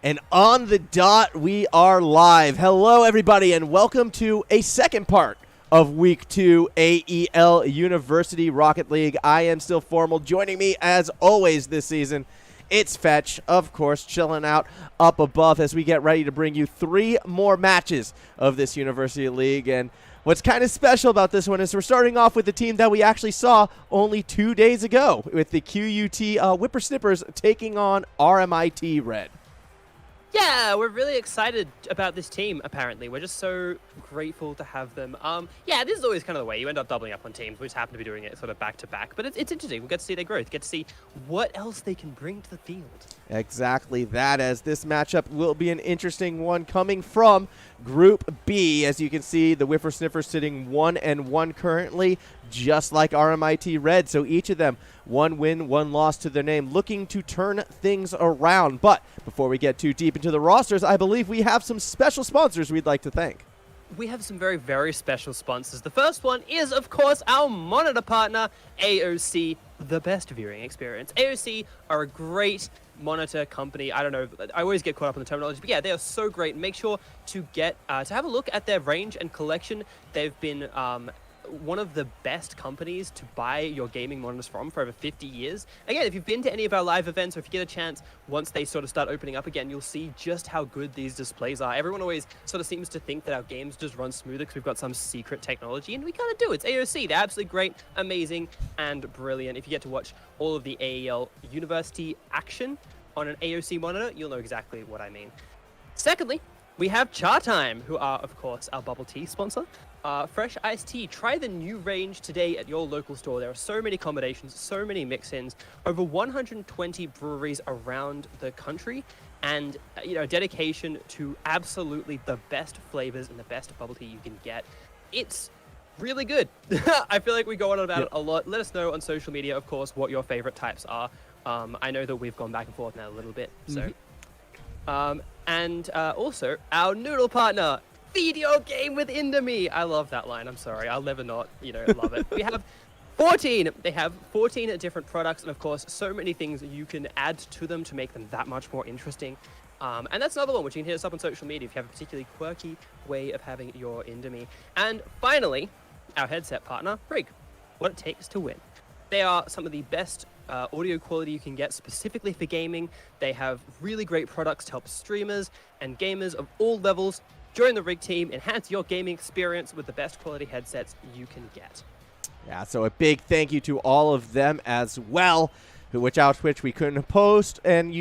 And on the dot, we are live. Hello, everybody, and welcome to a second part of Week 2 AEL University Rocket League. I am still formal. Joining me, as always this season, it's Fetch, of course, chilling out up above as we get ready to bring you 3 more matches of this University League. And what's kind of special about this one is we're starting off with the team that we actually saw only 2 days ago with the QUT Whippersnippers taking on RMIT Red. Yeah, we're really excited about this team, apparently. We're just so grateful to have them. Yeah, this is always kind of the way. You end up doubling up on teams. We just happen to be doing it sort of back-to-back. But it's interesting. We get to see their growth. Get to see what else they can bring to the field. Exactly that, as this matchup will be an interesting one coming from Group B. As you can see, the Whippersnippers sitting 1-1 currently, just like RMIT Red. So each of them, 1 win, 1 loss to their name, looking to turn things around. But before we get too deep into the rosters, I believe we have some special sponsors we'd like to thank. We have some very, very special sponsors. The first one is, of course, our monitor partner, AOC, the best viewing experience. AOC are a great monitor company. I don't know, I always get caught up in the terminology, but yeah, they are so great. Make sure to get to have a look at their range and collection. They've been one of the best companies to buy your gaming monitors from for over 50 years. Again, if you've been to any of our live events, or if you get a chance, once they sort of start opening up again, you'll see just how good these displays are. Everyone always sort of seems to think that our games just run smoother because we've got some secret technology, and we kind of do. It's AOC. They're absolutely great, amazing, and brilliant. If you get to watch all of the AEL University action on an AOC monitor, you'll know exactly what I mean. Secondly, we have Chatime, who are, of course, our bubble tea sponsor. Fresh iced tea. Try the new range today at your local store. There are so many combinations, so many mix-ins, over 120 breweries around the country, and dedication to absolutely the best flavors and the best bubble tea you can get. It's really good. I feel like we go on about it a lot. Let us know on social media, of course, what your favorite types are. I know that we've gone back and forth now a little bit. So, and also our noodle partner, video game with Indomie. I love that line. I'm sorry. I'll never not, love it. We have 14. They have 14 different products, and of course, so many things you can add to them to make them that much more interesting. And that's another one which you can hit us up on social media if you have a particularly quirky way of having your Indomie. And finally, our headset partner, Rig. What it takes to win. They are some of the best audio quality you can get specifically for gaming. They have really great products to help streamers and gamers of all levels. Join the Rig team, enhance your gaming experience with the best quality headsets you can get. Yeah, so a big thank you to all of them as well, without which we couldn't post and,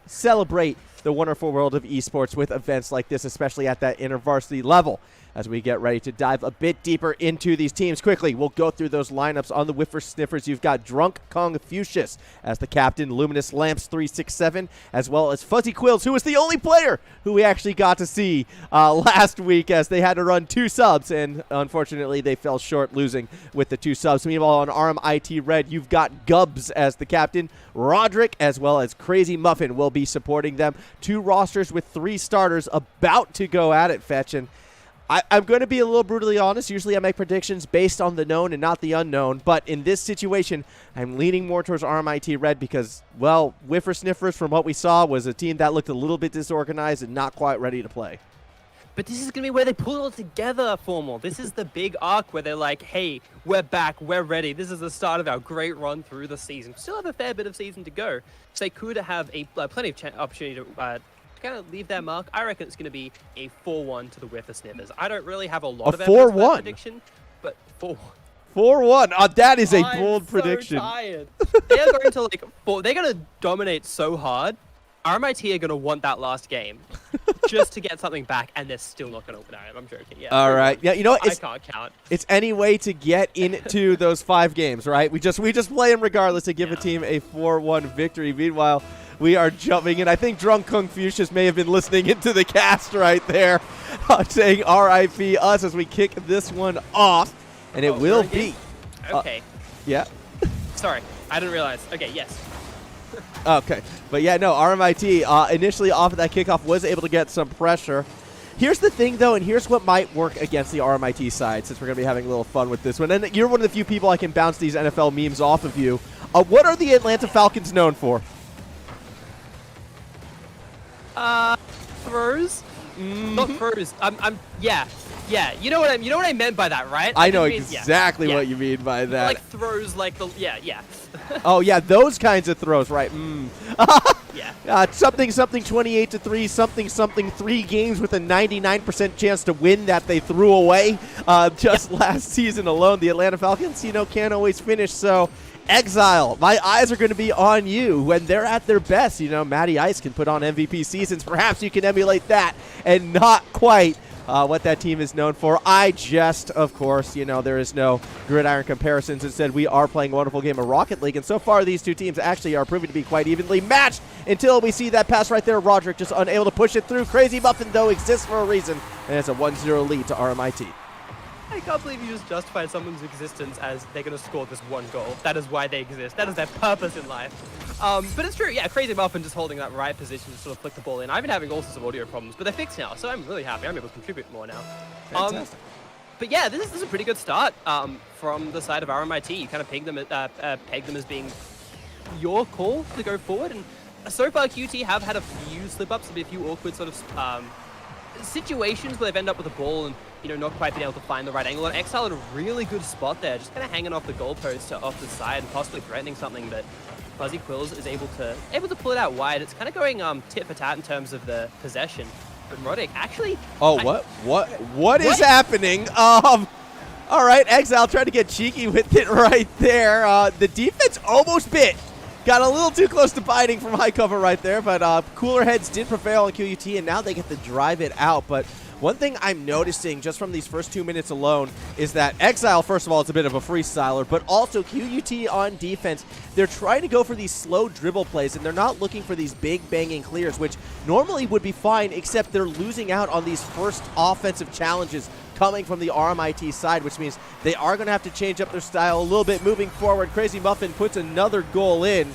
celebrate the wonderful world of esports with events like this, especially at that intervarsity level. As we get ready to dive a bit deeper into these teams quickly, we'll go through those lineups on the Whippersnippers. You've got Drunk Confucius as the captain, Luminous Lamps 367, as well as Fuzzy Quills, who was the only player who we actually got to see last week, as they had to run 2 subs, and unfortunately they fell short, losing with the 2 subs. Meanwhile, on RMIT Red, you've got Gubbs as the captain, Roderick, as well as Crazy Muffin will be supporting them. 2 rosters with 3 starters about to go at it, Fetch. And I'm going to be a little brutally honest. Usually I make predictions based on the known and not the unknown. But in this situation, I'm leaning more towards RMIT Red because, well, Whippersnippers, from what we saw, was a team that looked a little bit disorganized and not quite ready to play. But this is going to be where they pull it all together, Formal. This is the big arc where they're like, hey, we're back, we're ready. This is the start of our great run through the season. Still have a fair bit of season to go. So they could have plenty of opportunity to kind of leave their mark. I reckon it's going to be a 4-1 to the Whippersnippers. I don't really have a lot of evidence for that prediction, but 4-1. 4-1. That is a bold prediction. I'm so tired. They are going to they're going to dominate so hard. RMIT are going to want that last game just to get something back, and they're still not going to win. I'm joking. Yeah. All right. Yeah. You know what? I can't count. It's any way to get into those 5 games, right? We just play them regardless to give a team a 4-1 victory. Meanwhile, we are jumping in. I think Drunk Confucius may have been listening into the cast right there, saying RIP us as we kick this one off, and it will be. Okay. Yeah. Sorry, I didn't realize. Okay. Yes. Okay. But yeah, no, RMIT initially off of that kickoff was able to get some pressure. Here's the thing, though, and here's what might work against the RMIT side, since we're going to be having a little fun with this one. And you're one of the few people I can bounce these NFL memes off of you. What are the Atlanta Falcons known for? Throws? Not throws. Yeah. You know what I meant by that, right? I know exactly yeah. what you mean by that. Like throws, like the yeah. Oh yeah, those kinds of throws, right? Yeah. Something 28-3, something 3 games with a 99% chance to win that they threw away just last season alone. The Atlanta Falcons, can't always finish. So, Exile, my eyes are going to be on you when they're at their best. Matty Ice can put on MVP seasons. Perhaps you can emulate that, and not quite what that team is known for. Of course, there is no gridiron comparisons. Instead, we are playing a wonderful game of Rocket League, and so far these two teams actually are proving to be quite evenly matched until we see that pass right there. Roderick just unable to push it through. Crazy Muffin, though, exists for a reason, and it's a 1-0 lead to RMIT. I can't believe you just justified someone's existence as they're going to score this one goal. That is why they exist. That is their purpose in life. But it's true, yeah, Crazy Muffin just holding that right position to sort of flick the ball in. I've been having all sorts of audio problems, but they're fixed now, so I'm really happy. I'm able to contribute more now. Fantastic. But yeah, this is a pretty good start from the side of RMIT. You kind of peg them as being your call to go forward. And so far, QT have had a few slip-ups, a few awkward sort of situations where they've ended up with the ball and not quite being able to find the right angle. And Exile had a really good spot there, just kind of hanging off the goalpost to off the side and possibly threatening something, but Fuzzy Quills is able to pull it out wide. It's kind of going tit for tat in terms of the possession. But Roddick actually... Oh, what is happening? All right, Exile tried to get cheeky with it right there. The defense almost bit. Got a little too close to biting from high cover right there, but cooler heads did prevail on QUT, and now they get to drive it out. But one thing I'm noticing just from these first 2 minutes alone is that Exile, first of all, it's a bit of a freestyler, but also QUT on defense, they're trying to go for these slow dribble plays, and they're not looking for these big banging clears, which normally would be fine, except they're losing out on these first offensive challenges coming from the RMIT side, which means they are going to have to change up their style a little bit moving forward. Crazy Muffin puts another goal in.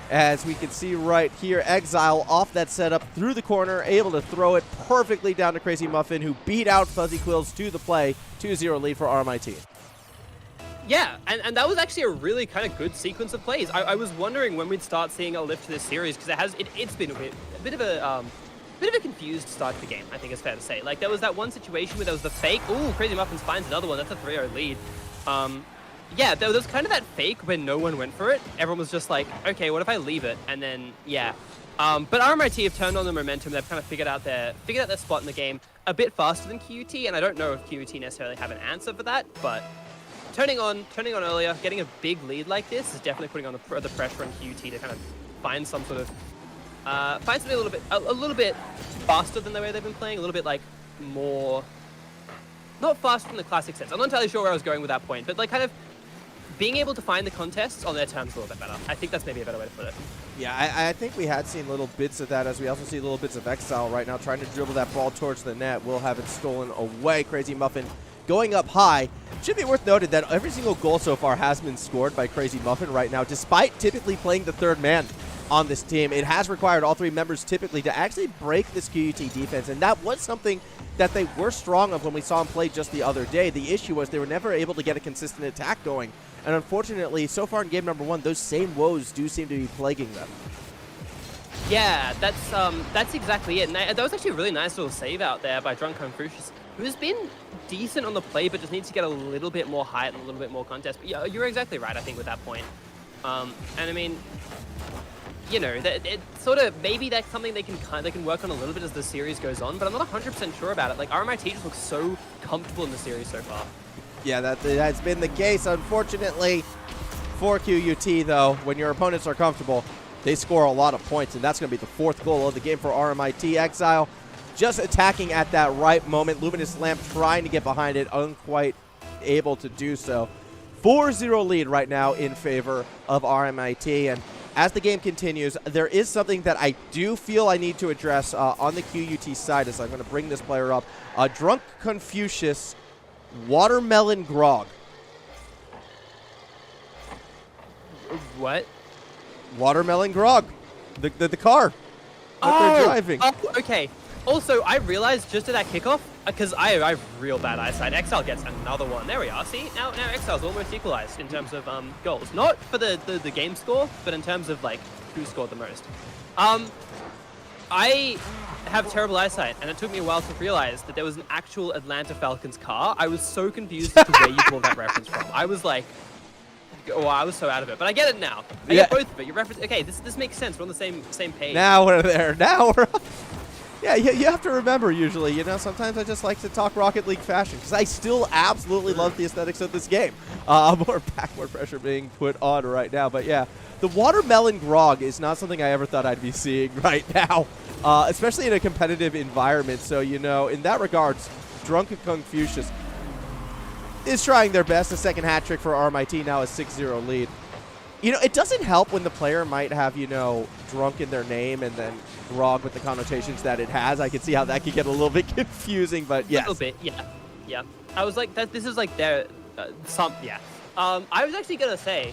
As we can see right here, Exile off that setup through the corner, able to throw it perfectly down to Crazy Muffin, who beat out Fuzzy Quills to the play. 2-0 lead for RMIT. Yeah, and that was actually a really kind of good sequence of plays. I was wondering when we'd start seeing a lift to this series, because it's been a bit of a confused start to the game, I think it's fair to say. Like, there was that one situation where there was the fake. Ooh, Crazy Muffins finds another one. That's a 3-0 lead. Yeah, there was kind of that fake when no one went for it. Everyone was just like, okay, what if I leave it? And then, yeah. But RMIT have turned on the momentum. They've kind of figured out their spot in the game a bit faster than QUT, and I don't know if QUT necessarily have an answer for that, but turning on earlier, getting a big lead like this is definitely putting on the pressure on QUT to kind of find some sort of find something a little bit faster than the way they've been playing, a little bit like more, not faster in the classic sense. I'm not entirely sure where I was going with that point, but like kind of being able to find the contests on their terms a little bit better. I think that's maybe a better way to put it. Yeah, I think we had seen little bits of that, as we also see little bits of Exile right now trying to dribble that ball towards the net. Will have it stolen away. Crazy Muffin going up high. Should be worth noted that every single goal so far has been scored by Crazy Muffin right now, despite typically playing the third man on this team. It has required all three members typically to actually break this QUT defense, and that was something that they were strong of when we saw them play just the other day. The issue was they were never able to get a consistent attack going, and unfortunately, so far in game number 1, those same woes do seem to be plaguing them. Yeah, that's exactly it. And that was actually a really nice little save out there by Drunk Confucius, who's been decent on the play, but just needs to get a little bit more height and a little bit more contest. But yeah, you're exactly right, I think, with that point. And I mean, you know, it sort of, maybe that's something they can work on a little bit as the series goes on, but I'm not 100% sure about it. Like, RMIT just looks so comfortable in the series so far. Yeah, that has been the case. Unfortunately, for QUT, though, when your opponents are comfortable, they score a lot of points, and that's going to be the 4th goal of the game for RMIT. Exile just attacking at that right moment. Luminous Lamp trying to get behind it, unquite able to do so. 4-0 lead right now in favor of RMIT, and as the game continues, there is something that I do feel I need to address on the QUT side, as I'm going to bring this player up. Drunk Confucius Watermelon Grog. What? Watermelon Grog. The car that they're driving. Oh, okay. Also, I realized just at that kickoff, because I have real bad eyesight, Exile gets another one. There we are. See? Now Exile's almost equalized in terms of goals. Not for the game score, but in terms of, like, who scored the most. I have terrible eyesight, and it took me a while to realize that there was an actual Atlanta Falcons car. I was so confused as to where you pulled that reference from. I was like, oh, I was so out of it, but I get it now. I get both of it. Your reference, okay, this makes sense. We're on the same page. Now we're there. Now we're. Yeah, you have to remember. Usually, sometimes I just like to talk Rocket League fashion because I still absolutely love the aesthetics of this game. More backboard pressure being put on right now, but yeah, the watermelon grog is not something I ever thought I'd be seeing right now, especially in a competitive environment. So in that regards, Drunken Confucius is trying their best. A second hat trick for RMIT, now a 6-0 lead. It doesn't help when the player might have, drunk in their name and then grog with the connotations that it has. I can see how that could get a little bit confusing, but yes. A little bit, yeah. I was like, this is like their, yeah. I was actually going to say,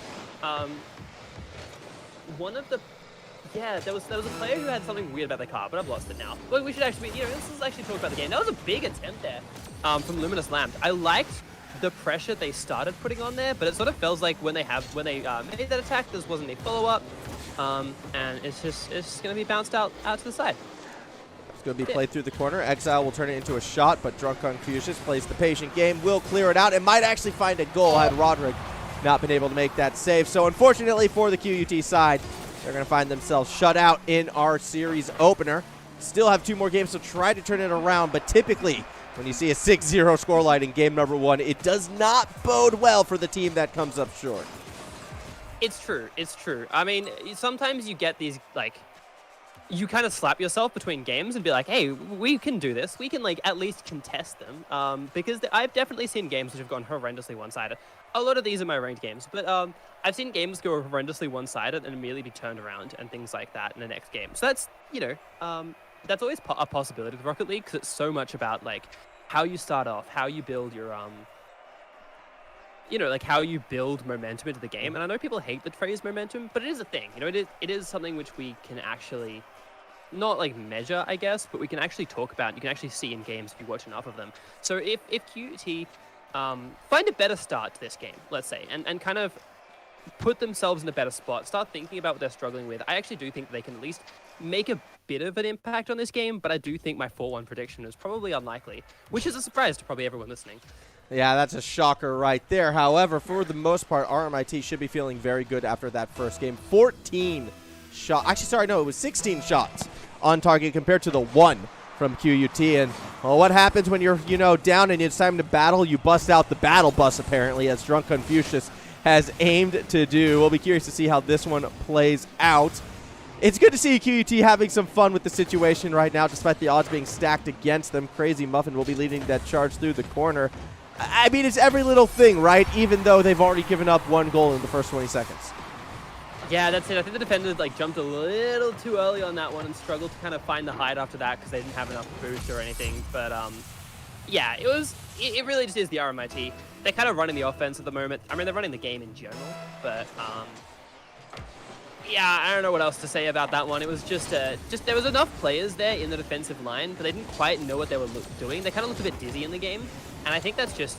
there was a player who had something weird about their car, but I've lost it now. But we should actually, let's actually talk about the game. That was a big attempt there from Luminous Lamp. I liked the pressure they started putting on there, but it sort of feels like when they made that attack, there wasn't a follow-up, and it's just going to be bounced out to the side. It's going to be played through the corner. Exile will turn it into a shot, but Drunk Confucius plays the patient game, will clear it out, and might actually find a goal had Roderick not been able to make that save. So unfortunately for the QUT side, they're going to find themselves shut out in our series opener. Still have 2 more games to try to turn it around, but typically when you see a 6-0 scoreline in game number 1, it does not bode well for the team that comes up short. It's true. I mean, sometimes you get these, you kind of slap yourself between games and be like, hey, we can do this. We can, at least contest them. Because I've definitely seen games which have gone horrendously one-sided. A lot of these are my ranked games. But I've seen games go horrendously one-sided and immediately be turned around and things like that in the next game. So that's, that's always a possibility with Rocket League because it's so much about, how you start off, how you build your, how you build momentum into the game. And I know people hate the phrase momentum, but it is a thing. It is something which we can actually not measure, I guess, but we can actually talk about. You can actually see in games if you watch enough of them. So if QT find a better start to this game, let's say, and kind of put themselves in a better spot, start thinking about what they're struggling with, I actually do think they can at least make a bit of an impact on this game, but I do think my 4-1 prediction is probably unlikely, which is a surprise to probably everyone listening. Yeah, that's a shocker right there. However, for the most part, RMIT should be feeling very good after that first game. 14 shots. Actually, sorry, no, it was 16 shots on target compared to the 1 from QUT. And, well, what happens when you're, down and it's time to battle? You bust out the battle bus, apparently, as Drunk Confucius has aimed to do. We'll be curious to see how this one plays out. It's good to see QUT having some fun with the situation right now, despite the odds being stacked against them. Crazy Muffin will be leading that charge through the corner. I mean, it's every little thing, right? Even though they've already given up 1 goal in the first 20 seconds. Yeah, that's it. I think the defenders jumped a little too early on that one and struggled to kind of find the hide after that because they didn't have enough boost or anything. But yeah, it really just is the RMIT. They're kind of running the offense at the moment. I mean, they're running the game in general, but yeah, I don't know what else to say about that one. It was just there was enough players there in the defensive line, but they didn't quite know what they were doing. They kind of looked a bit dizzy in the game, and I think it's just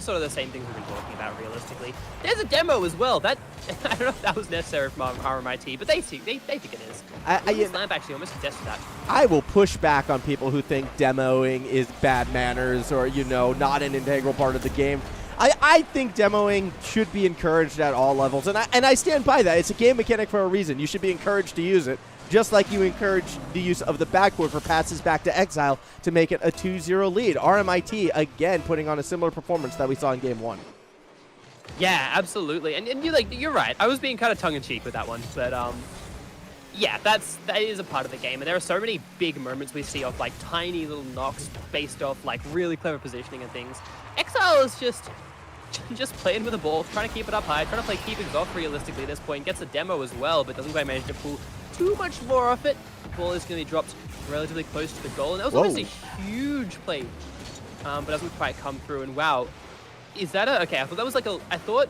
sort of the same things we've been talking about realistically. There's a demo as well. That I don't know if that was necessary from RMIT, but they think it is. Lamp actually almost contested that. I will push back on people who think demoing is bad manners or not an integral part of the game. I think demoing should be encouraged at all levels, and I stand by that. It's a game mechanic for a reason. You should be encouraged to use it, just like you encourage the use of the backboard for passes back to Exile to make it a 2-0 lead. RMIT, again, putting on a similar performance that we saw in Game 1. Yeah, absolutely. And you're right. I was being kind of tongue-in-cheek with that one, but yeah, that is a part of the game, and there are so many big moments we see of tiny little knocks based off really clever positioning and things. Exile is just playing with the ball, trying to keep it up high, trying to play keepings off realistically at this point. Gets a demo as well, but doesn't quite manage to pull too much more off it. The ball is going to be dropped relatively close to the goal, and that was almost a huge play, but doesn't quite come through. And wow, is that okay? I thought that was I thought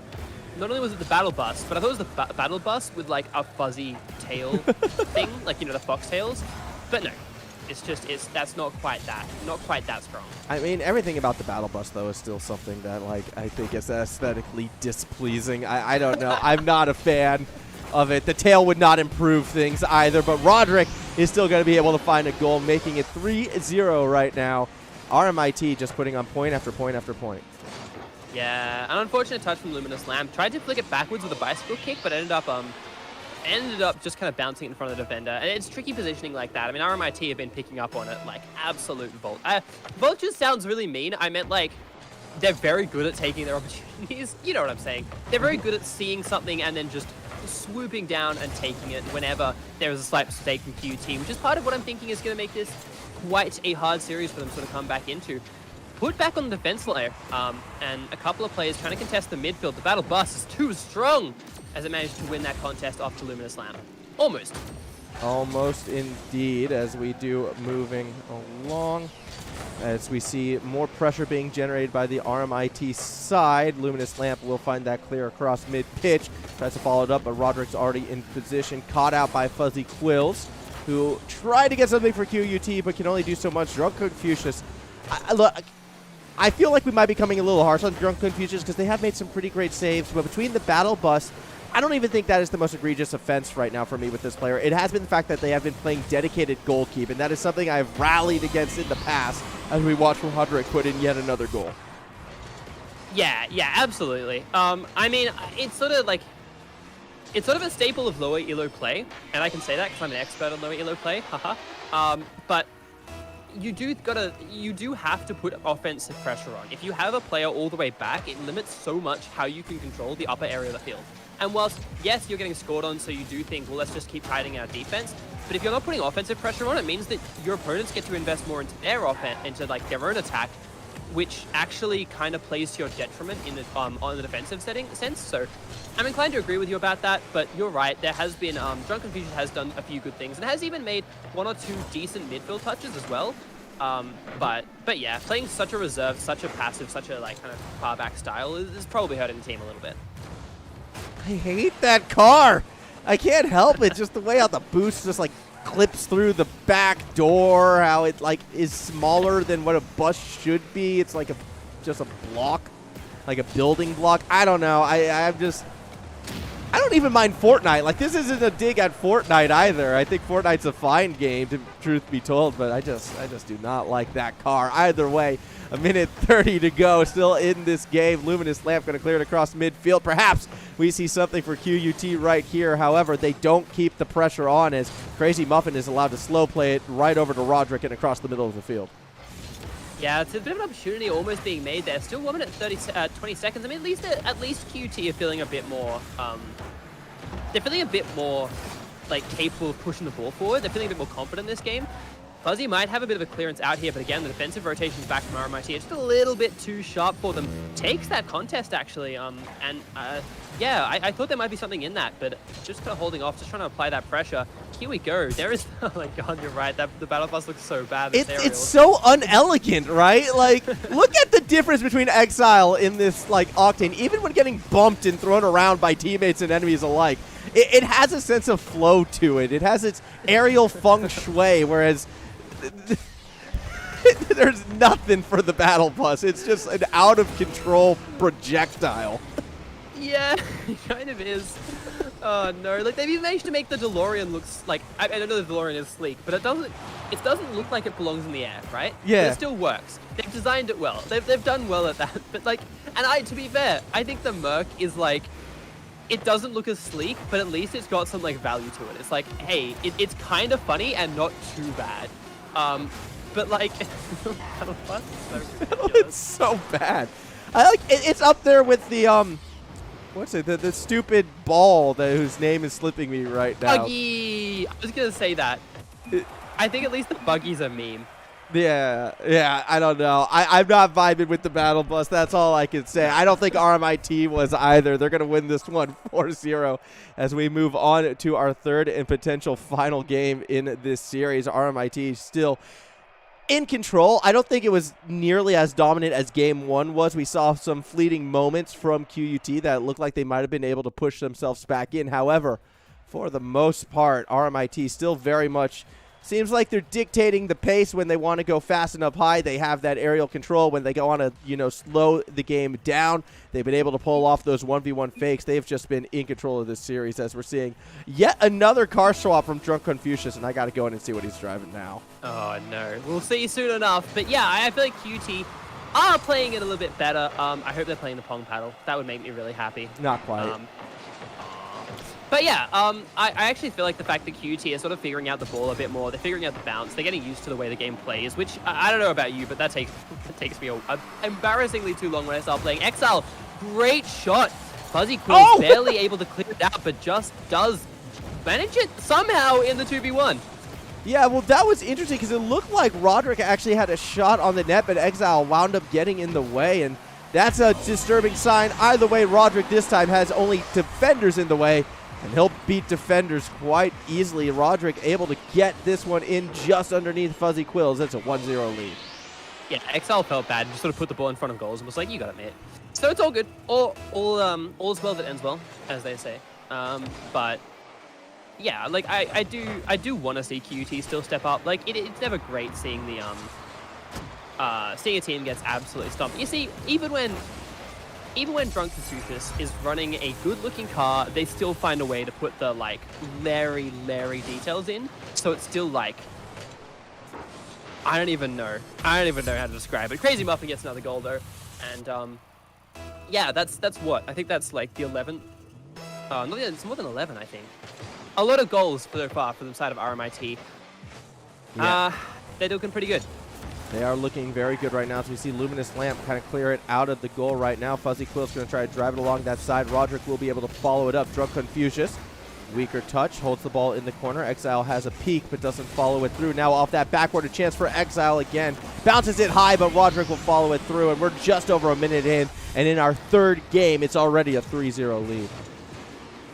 not only was it the battle bus, but I thought it was the battle bus with a fuzzy tail thing, the foxtails. But no, that's not quite that strong. I mean, everything about the battle bus though is still something that I think is aesthetically displeasing. I don't know. I'm not a fan of it. The tail would not improve things either, but Roderick is still going to be able to find a goal, making it 3-0 right now. RMIT just putting on point after point after point. Yeah, an unfortunate touch from Luminous Lamp. Tried to flick it backwards with a bicycle kick, but ended up just kind of bouncing in front of the defender. And it's tricky positioning like that. I mean, RMIT have been picking up on it like absolute Volt. Volt just sounds really mean. I meant like they're very good at taking their opportunities. You know what I'm saying? They're very good at seeing something and then just swooping down and taking it whenever there is a slight mistake from QT, which is part of what I'm thinking is going to make this quite a hard series for them to sort of come back into. Put back on the defense layer, and a couple of players trying to contest the midfield. The battle bus is too strong as it managed to win that contest off the Luminous Lamp. Almost. Almost indeed, as we do moving along. As we see more pressure being generated by the RMIT side. Luminous Lamp will find that clear across mid-pitch. Tries to follow it up, but Roderick's already in position. Caught out by Fuzzy Quills, who tried to get something for QUT, but can only do so much. Drunk Confucius. I feel like we might be coming a little harsh on Drunk Confucius because they have made some pretty great saves, but between the battle bus, I don't even think that is the most egregious offense right now for me with this player. It has been the fact that they have been playing dedicated goalkeep, and that is something I've rallied against in the past as we watch Roderick put in yet another goal. Yeah, absolutely. I mean, it's sort of a staple of lower elo play, and I can say that because I'm an expert on lower elo play, haha. But you do have to put offensive pressure on. If you have a player all the way back, it limits so much how you can control the upper area of the field. And whilst, yes, you're getting scored on, so you do think, well, let's just keep tightening our defense. But if you're not putting offensive pressure on, it means that your opponents get to invest more into their offense, into like their own attack, which actually kind of plays to your detriment in the, on the defensive sense. So I'm inclined to agree with you about that, but you're right. There has been, Drunk Confusion has done a few good things and has even made one or two decent midfield touches as well. But yeah, playing such a reserve, such a passive, such a like kind of far back style is probably hurting the team a little bit. I hate that car. I can't help it. Just the way how the boost just like clips through the back door, how it like is smaller than what a bus should be. It's like just a block, like a building block. I don't know. I don't even mind Fortnite. Like, this isn't a dig at Fortnite either. I think Fortnite's a fine game, to truth be told, but I just do not like that car. Either way, a minute 30 to go, still in this game. Luminous Lamp going to clear it across midfield. Perhaps we see something for QUT right here. However, they don't keep the pressure on as Crazy Muffin is allowed to slow play it right over to Roderick and across the middle of the field. Yeah, it's a bit of an opportunity almost being made there. Still 1 minute 20 seconds. I mean, at least QT are feeling a bit more. They're feeling a bit more like capable of pushing the ball forward. They're feeling a bit more confident in this game. Fuzzy might have a bit of a clearance out here, but again, the defensive rotation's back from RMIT. It's just a little bit too sharp for them. Takes that contest actually, yeah, I thought there might be something in that, but just kind of holding off, just trying to apply that pressure. Here we go. There is, oh my god, you're right. The battle bus looks so bad. It's so unelegant, right? Like, look at the difference between Exile in this like Octane. Even when getting bumped and thrown around by teammates and enemies alike, it has a sense of flow to it. It has its aerial feng shui, whereas there's nothing for the battle bus. It's just an out-of-control projectile. Yeah, it kind of is. Oh no, like they've even managed to make the DeLorean looks like, I don't know the DeLorean is sleek, but it doesn't look like it belongs in the air, right? Yeah. But it still works. They've designed it well. They've done well at that. But like, and to be fair, I think the Merc is like, it doesn't look as sleek, but at least it's got some like value to it. It's like, hey, it's kind of funny and not too bad. But like, it's so bad. I like it's up there with the what's it? The stupid ball whose name is slipping me right now. Buggy. I was gonna say that. I think at least the Buggy's a meme. Yeah, I don't know. I'm not vibing with the battle bus. That's all I can say. I don't think RMIT was either. They're going to win this one 4-0 as we move on to our third and potential final game in this series. RMIT still in control. I don't think it was nearly as dominant as game one was. We saw some fleeting moments from QUT that looked like they might have been able to push themselves back in. However, for the most part, RMIT still very much seems like they're dictating the pace when they want to go fast and up high. They have that aerial control when they want to, slow the game down. They've been able to pull off those 1v1 fakes. They've just been in control of this series as we're seeing yet another car swap from Drunk Confucius, and I got to go in and see what he's driving now. Oh, no. We'll see soon enough. But yeah, I feel like QT are playing it a little bit better. I hope they're playing the Pong paddle. That would make me really happy. Not quite. But yeah, I actually feel like the fact that QT is sort of figuring out the ball a bit more. They're figuring out the bounce. They're getting used to the way the game plays, which I don't know about you, but that takes me embarrassingly too long when I start playing. Exile, great shot. Fuzzy Quill barely able to clear it out, but just does manage it somehow in the 2v1. Yeah, well, that was interesting because it looked like Roderick actually had a shot on the net, but Exile wound up getting in the way, and that's a disturbing sign. Either way, Roderick this time has only defenders in the way, and he'll beat defenders quite easily. Roderick able to get this one in just underneath Fuzzy Quills. That's a 1-0 lead. Yeah, Exile felt bad and just sort of put the ball in front of goals and was like, you got it, mate. So it's all good. All's well that ends well, as they say. But yeah, like I do want to see QT still step up. Like it's never great seeing the seeing a team gets absolutely stomped. You see, even when Drunk Confucius is running a good-looking car, they still find a way to put the, like, Larry details in. So it's still, like, I don't even know how to describe it. Crazy Muffin gets another goal, though. And, yeah, that's what? I think that's, like, the 11th. No, it's more than 11, I think. A lot of goals so far for the side of RMIT. Yeah. They're looking pretty good. They are looking very good right now. So we see Luminous Lamp kind of clear it out of the goal right now. Fuzzy Quill's going to try to drive it along that side. Roderick will be able to follow it up. Drunk Confucius, weaker touch, holds the ball in the corner. Exile has a peek, but doesn't follow it through. Now off that backward, a chance for Exile again. Bounces it high, but Roderick will follow it through. And we're just over a minute in. And in our third game, it's already a 3-0 lead.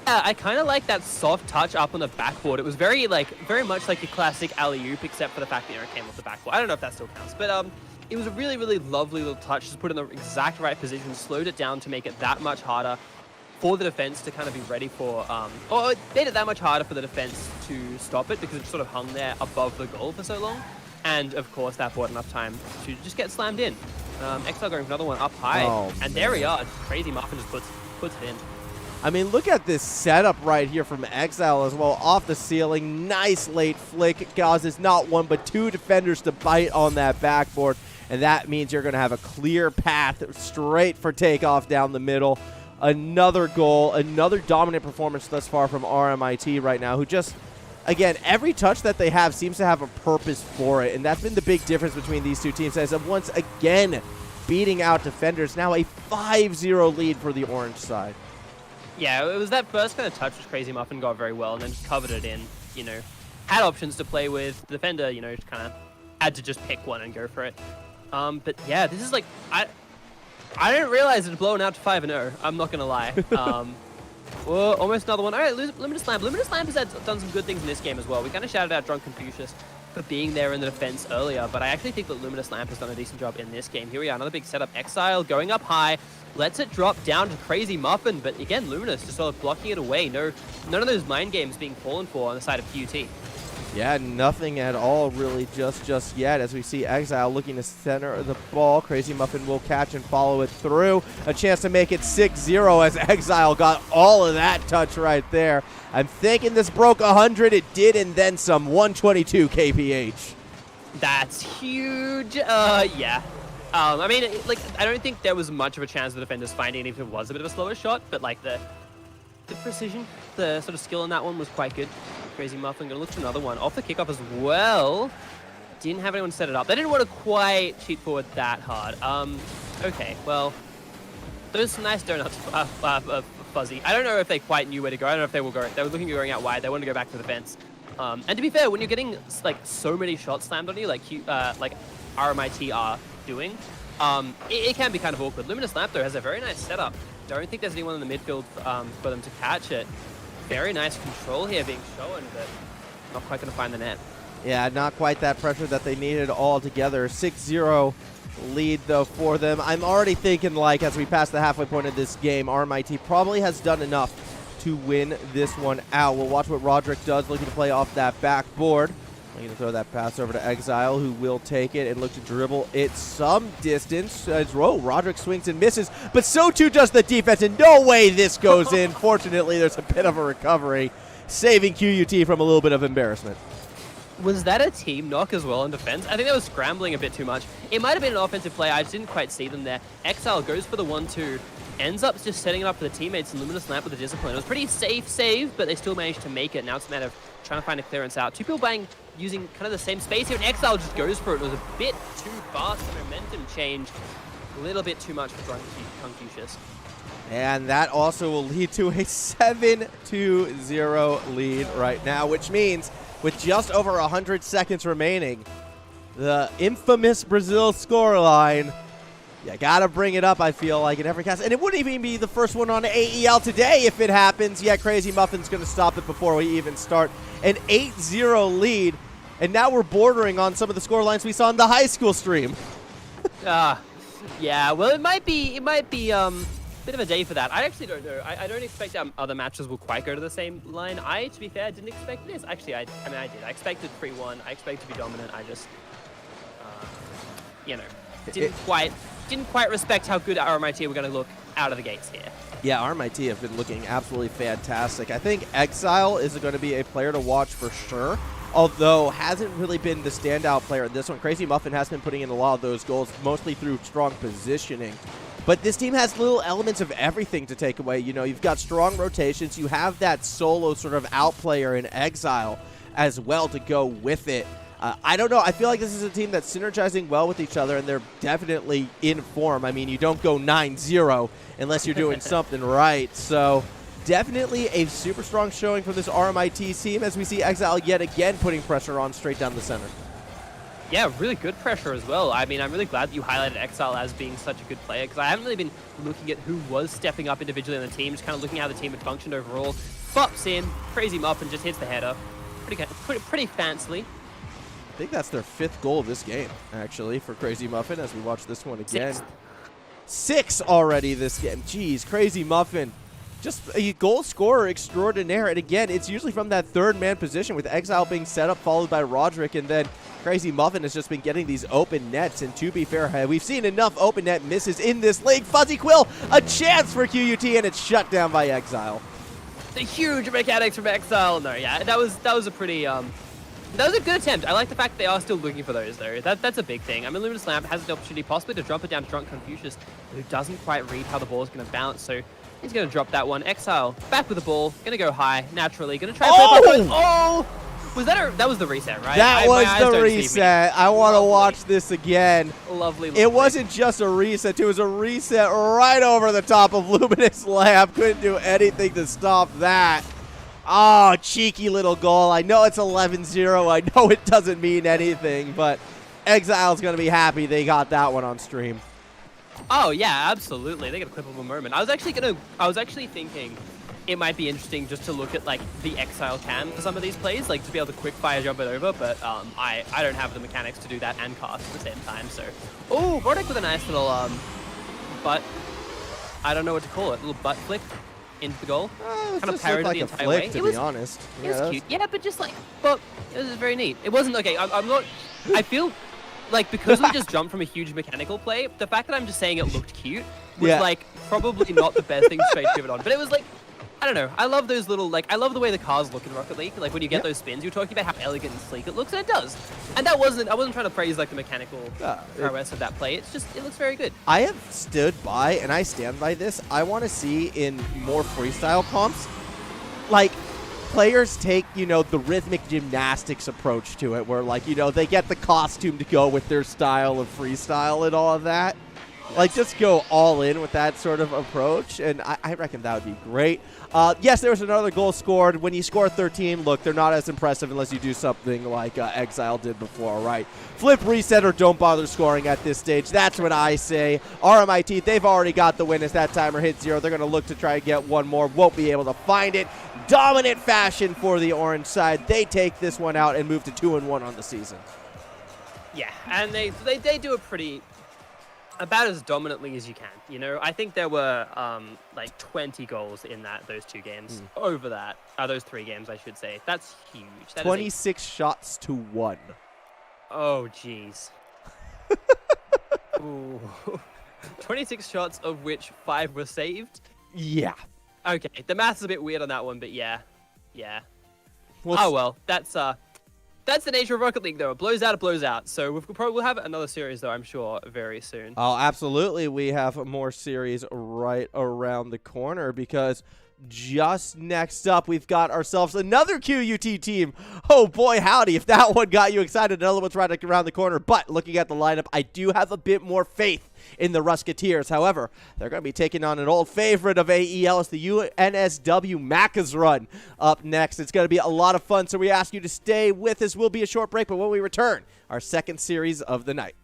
Yeah, I kind of like that soft touch up on the backboard. It was very much like a classic alley-oop, except for the fact that it came off the backboard. I don't know if that still counts, but it was a really, really lovely little touch. Just put it in the exact right position, slowed it down to make it that much harder for the defense to kind of be ready for, or it made it that much harder for the defense to stop it because it sort of hung there above the goal for so long. And of course, that bought enough time to just get slammed in. Exile going for another one up high, and there we are. Crazy Muffin just puts it in. I mean, look at this setup right here from Exile as well. Off the ceiling, nice late flick. Causes not one but two defenders to bite on that backboard, and that means you're going to have a clear path straight for takeoff down the middle. Another goal, another dominant performance thus far from RMIT right now, who just, again, every touch that they have seems to have a purpose for it, and that's been the big difference between these two teams as of once again beating out defenders. Now a 5-0 lead for the orange side. Yeah, it was that first kind of touch which Crazy Muffin got very well and then just covered it in, had options to play with. The defender, just kind of had to just pick one and go for it. But yeah, this is like, I didn't realize it had blown out to 5-0. I'm not going to lie. Well, almost another one. All right, Luminous Lamp. Luminous Lamp has done some good things in this game as well. We kind of shouted out Drunk Confucius for being there in the defense earlier, but I actually think that Luminous Lamp has done a decent job in this game. Here we are, another big setup. Exile going up high, lets it drop down to Crazy Muffin, but again, Luminous just sort of blocking it away. None of those mind games being fallen for on the side of QT. Yeah, nothing at all really just yet as we see Exile looking to center the ball. Crazy Muffin will catch and follow it through. A chance to make it 6-0 as Exile got all of that touch right there. I'm thinking this broke 100. It did, and then some. 122 kph. That's huge. Yeah. I mean, I don't think there was much of a chance of the defenders finding it if it was a bit of a slower shot, but like the precision, the sort of skill in that one was quite good. Crazy Muffin gonna look for another one off the kickoff as well. Didn't have anyone set it up. They didn't want to quite cheat forward that hard. Okay, well, those nice donuts, Fuzzy. I don't know if they quite knew where to go. I don't know if they were looking at going out wide. They wanted to go back to the fence. And to be fair, when you're getting like so many shots slammed on you, like RMIT are doing, it can be kind of awkward. Luminous Lamp though has a very nice setup. Don't think there's anyone in the midfield for them to catch it. Very nice control here being shown, but not quite going to find the net. Yeah, not quite that pressure that they needed altogether. 6-0 lead, though, for them. I'm already thinking, like, as we pass the halfway point of this game, RMIT probably has done enough to win this one out. We'll watch what Roderick does, looking to play off that backboard. I'm going to throw that pass over to Exile, who will take it and look to dribble it some distance. Roderick swings and misses, but so too does the defense, and no way this goes in. Fortunately, there's a bit of a recovery, saving QUT from a little bit of embarrassment. Was that a team knock as well in defense? I think they were scrambling a bit too much. It might have been an offensive play. I just didn't quite see them there. Exile goes for the 1-2, ends up just setting it up for the teammates, and Luminous Lamp with the discipline. It was pretty safe save, but they still managed to make it. Now it's a matter of trying to find a clearance out. Two people buying using kind of the same space here, and Exile just goes for it. It was a bit too fast, the momentum change. A little bit too much for Confucius. And that also will lead to a 7-0 lead right now, which means with just over 100 seconds remaining, the infamous Brazil scoreline, you gotta bring it up, I feel like, in every cast. And it wouldn't even be the first one on AEL today if it happens. Yeah, Crazy Muffin's gonna stop it before we even start. An 8-0 lead, and now we're bordering on some of the scorelines we saw in the high school stream. Yeah, well, it might be bit of a day for that. I actually don't know. I don't expect other matches will quite go to the same line. To be fair, didn't expect this. Actually, I mean, I did. I expected 3-1. I expected to be dominant. I just, didn't quite respect how good RMIT were going to look out of the gates here. Yeah, RMIT have been looking absolutely fantastic. I think Exile is going to be a player to watch for sure, although hasn't really been the standout player in this one. Crazy Muffin has been putting in a lot of those goals, mostly through strong positioning. But this team has little elements of everything to take away. You know, you've got strong rotations. You have that solo sort of outplayer in Exile as well to go with it. I don't know. I feel like this is a team that's synergizing well with each other, and they're definitely in form. I mean, you don't go 9-0 unless you're doing something right. So definitely a super strong showing from this RMIT team as we see Exile yet again putting pressure on straight down the center. Yeah, really good pressure as well. I mean, I'm really glad that you highlighted Exile as being such a good player, because I haven't really been looking at who was stepping up individually on the team, just kind of looking at how the team had functioned overall. Bops in, Crazy Muffin just hits the header. Pretty fancily. I think that's their 5th goal of this game, actually, for Crazy Muffin as we watch this one again. 6 already this game. Jeez, Crazy Muffin. Just a goal scorer extraordinaire. And again, it's usually from that third man position with Exile being set up, followed by Roderick, and then Crazy Muffin has just been getting these open nets. And to be fair, we've seen enough open net misses in this league. Fuzzy Quill, a chance for QUT, and it's shut down by Exile. The huge mechanics from Exile. No, yeah, that was a pretty that was a good attempt. I like the fact that they are still looking for those, though. That's a big thing. I mean, Luminous Lamp has the opportunity possibly to drop it down to Drunk Confucius, who doesn't quite read how the ball is going to bounce, so he's going to drop that one. Exile, back with the ball, going to go high, naturally. Going to try to was that was the reset, right? That was the reset. I want to watch this again. Lovely. It wasn't just a reset. It was a reset right over the top of Luminous Lamp. Couldn't do anything to stop that. Oh, cheeky little goal. I know it's 11-0. I know it doesn't mean anything, but Exile's going to be happy they got that one on stream. Oh, yeah, absolutely. They get a clip of a moment. I was actually thinking it might be interesting just to look at, like, the Exile cam for some of these plays, like, to be able to quick fire jump it over, but I don't have the mechanics to do that and cast at the same time, so. Oh, Roderick with a nice little butt. I don't know what to call it. A little butt flick into the goal. Kind of parried like the entire way. To be honest. It was cute. Yeah, but just like, but it was very neat. It wasn't okay. I'm not. I feel like because we just jumped from a huge mechanical play, the fact that I'm just saying it looked cute was like probably not the best thing to give it on. But it was like, I don't know. I love those little, like, I love the way the cars look in Rocket League. Like when you get those spins, you're talking about how elegant and sleek it looks, and it does. And I wasn't trying to praise like the mechanical prowess of that play. It's just, it looks very good. I have stood by, and I stand by this. I want to see in more freestyle comps, like, players take, you know, the rhythmic gymnastics approach to it, where, like, you know, they get the costume to go with their style of freestyle and all of that. Like, just go all in with that sort of approach, and I reckon that would be great. Yes, there was another goal scored. When you score 13, look, they're not as impressive unless you do something like Exile did before, right? Flip, reset, or don't bother scoring at this stage. That's what I say. RMIT, they've already got the win as that timer hits 0. They're going to look to try and get one more. Won't be able to find it. Dominant fashion for the orange side. They take this one out and move to 2-1 on the season. Yeah, and they do a pretty about as dominantly as you can. You know, I think there were like 20 goals in those 2 games. Over that, those 3 games, I should say. That's huge. That 26 shots to 1. Oh, jeez. Ooh. 26 shots, of which 5 were saved. Yeah. Okay, the math's a bit weird on that one, but yeah. Well, Oh well, that's the nature of Rocket League, though. It blows out, it blows out. So we'll have another series, though, I'm sure, very soon. Oh, absolutely. We have more series right around the corner because just next up, we've got ourselves another QUT team. Oh, boy, howdy. If that one got you excited, another one's right around the corner. But looking at the lineup, I do have a bit more faith in the Rusketeers. However, they're going to be taking on an old favorite of AEL. It's the UNSW Maccas run up next. It's going to be a lot of fun, so we ask you to stay with us. Will be a short break, but when we return, our second series of the night.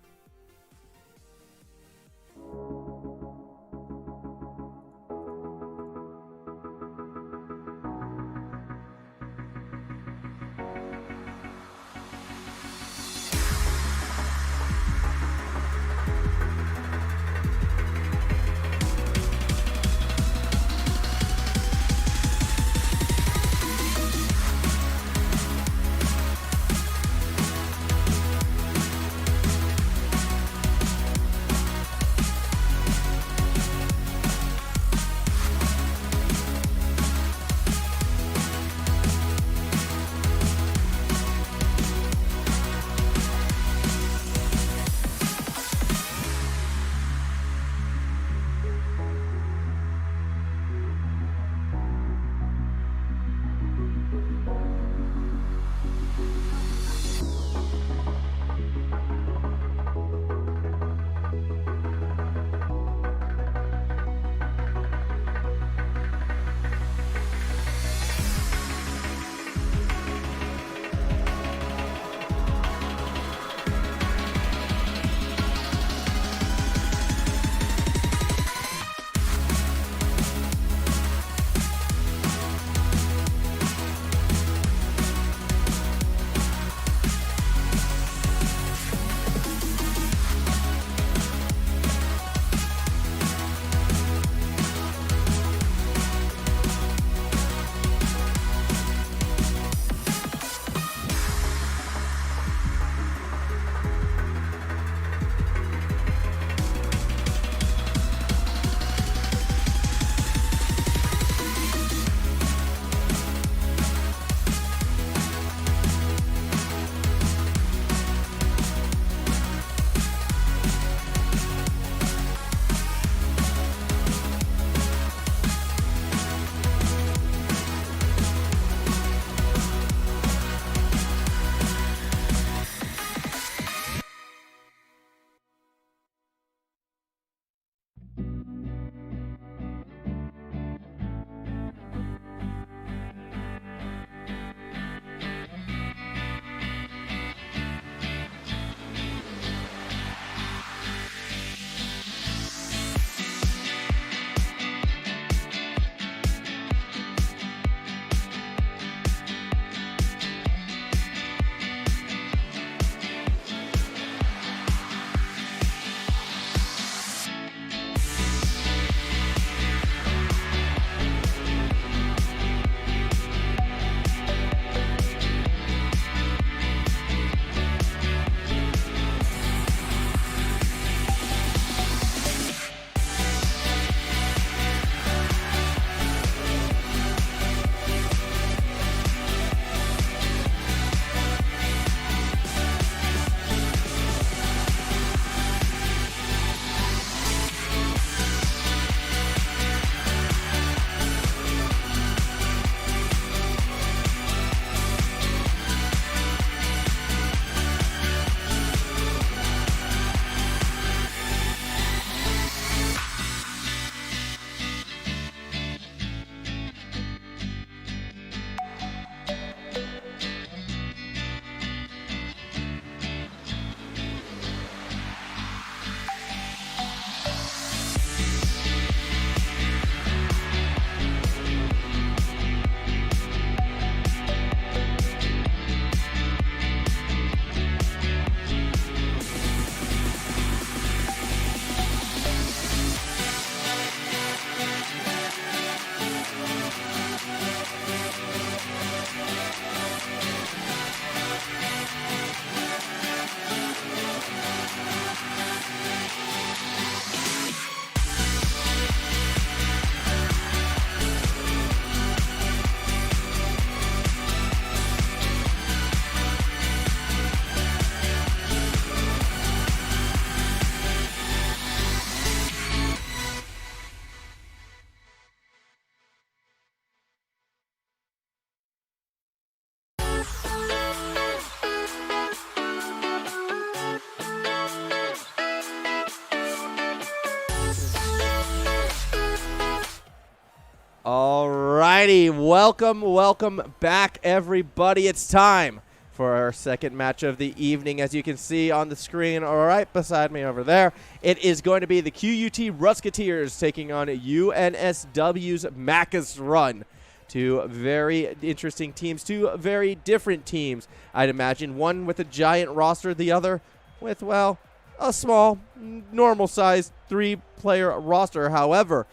righty, welcome back, everybody. It's time for our second match of the evening. As you can see on the screen right beside me over there, it is going to be the QUT Rusketeers taking on UNSW's Maccas run. Two very interesting teams, two very different teams, I'd imagine. One with a giant roster, the other with, well, a small, normal-sized three-player roster. However,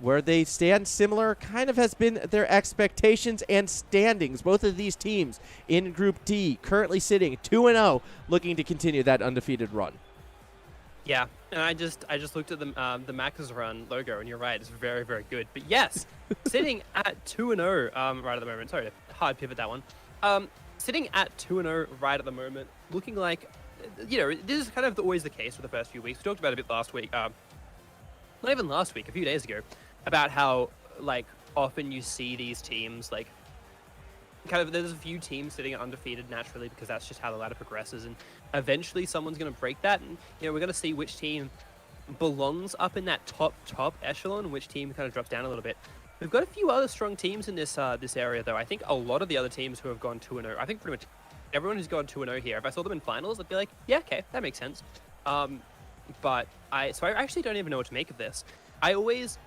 where they stand similar kind of has been their expectations and standings. Both of these teams in Group D currently sitting 2-0, looking to continue that undefeated run. Yeah, and I just looked at the Maccas run logo, and you're right, it's very, very good. But yes, sitting at 2-0 right at the moment. Sorry to hard pivot that one. Sitting at 2-0 right at the moment, looking like, you know, this is kind of always the case for the first few weeks. We talked about it a bit last week. Not even last week, a few days ago, about how, like, often you see these teams, like, kind of, there's a few teams sitting undefeated naturally because that's just how the ladder progresses, and eventually someone's going to break that, and, you know, we're going to see which team belongs up in that top echelon, which team kind of drops down a little bit. We've got a few other strong teams in this this area, though. I think a lot of the other teams who have gone 2-0, I think pretty much everyone who's gone 2-0 here, if I saw them in finals, I'd be like, yeah, okay, that makes sense. But I actually don't even know what to make of this. I always,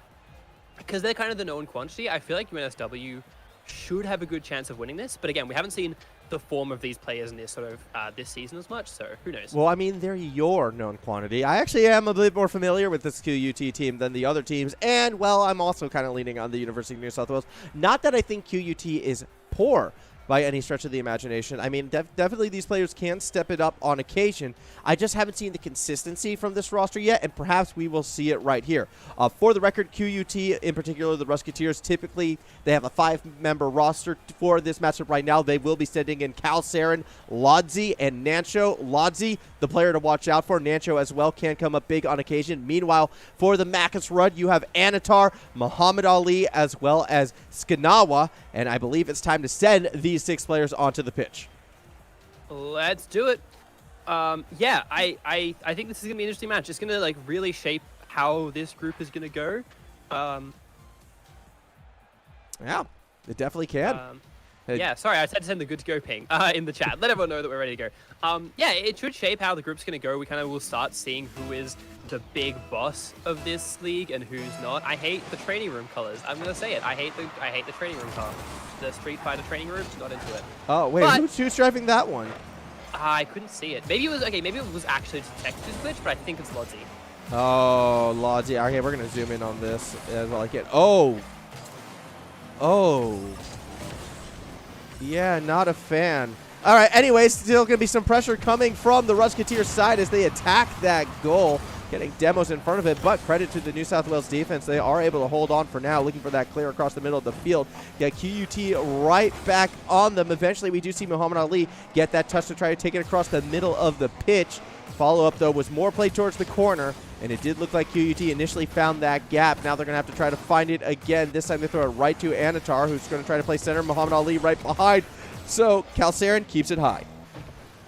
because they're kind of the known quantity, I feel like UNSW should have a good chance of winning this. But again, we haven't seen the form of these players in this sort of this season as much, so who knows? Well, I mean, they're your known quantity. I actually am a bit more familiar with this QUT team than the other teams, and, well, I'm also kind of leaning on the University of New South Wales. Not that I think QUT is poor by any stretch of the imagination. I mean, definitely these players can step it up on occasion. I just haven't seen the consistency from this roster yet, and perhaps we will see it right here. For the record, QUT, in particular the Rusketeers, typically they have a 5-member roster for this matchup right now. They will be sending in Calsaren, Lodzi, and Nancho. Lodzi, the player to watch out for. Nancho as well can come up big on occasion. Meanwhile, for the Maccas run, you have Anatar, Muhammad Ali, as well as Skanawa, and I believe it's time to send these 6 players onto the pitch. Let's do it. Yeah, I think this is gonna be an interesting match. It's gonna, like, really shape how this group is gonna go. Yeah, it definitely can. Yeah, sorry, I said to send the good to go ping in the chat. Let everyone know that we're ready to go. Yeah, it should shape how the group's gonna go. We kind of will start seeing who is the big boss of this league and who's not. I hate the training room colors. I'm gonna say it. I hate the training room color. The Street Fighter training room, not into it. Oh wait, who's driving that one? I couldn't see it. Maybe it was okay. Maybe it was actually just a texture glitch, but I think it's Lodzi. Oh, Lodzi. Okay, we're gonna zoom in on this as well. I can. Oh. Yeah, not a fan. All right. Anyways, still gonna be some pressure coming from the Rusketeers side as they attack that goal. Getting demos in front of it, but credit to the New South Wales defense. They are able to hold on for now, looking for that clear across the middle of the field. Get QUT right back on them. Eventually, we do see Muhammad Ali get that touch to try to take it across the middle of the pitch. Follow-up, though, was more play towards the corner, and it did look like QUT initially found that gap. Now they're going to have to try to find it again. This time they throw it right to Anatar, who's going to try to play center. Muhammad Ali right behind. So Calsaren keeps it high.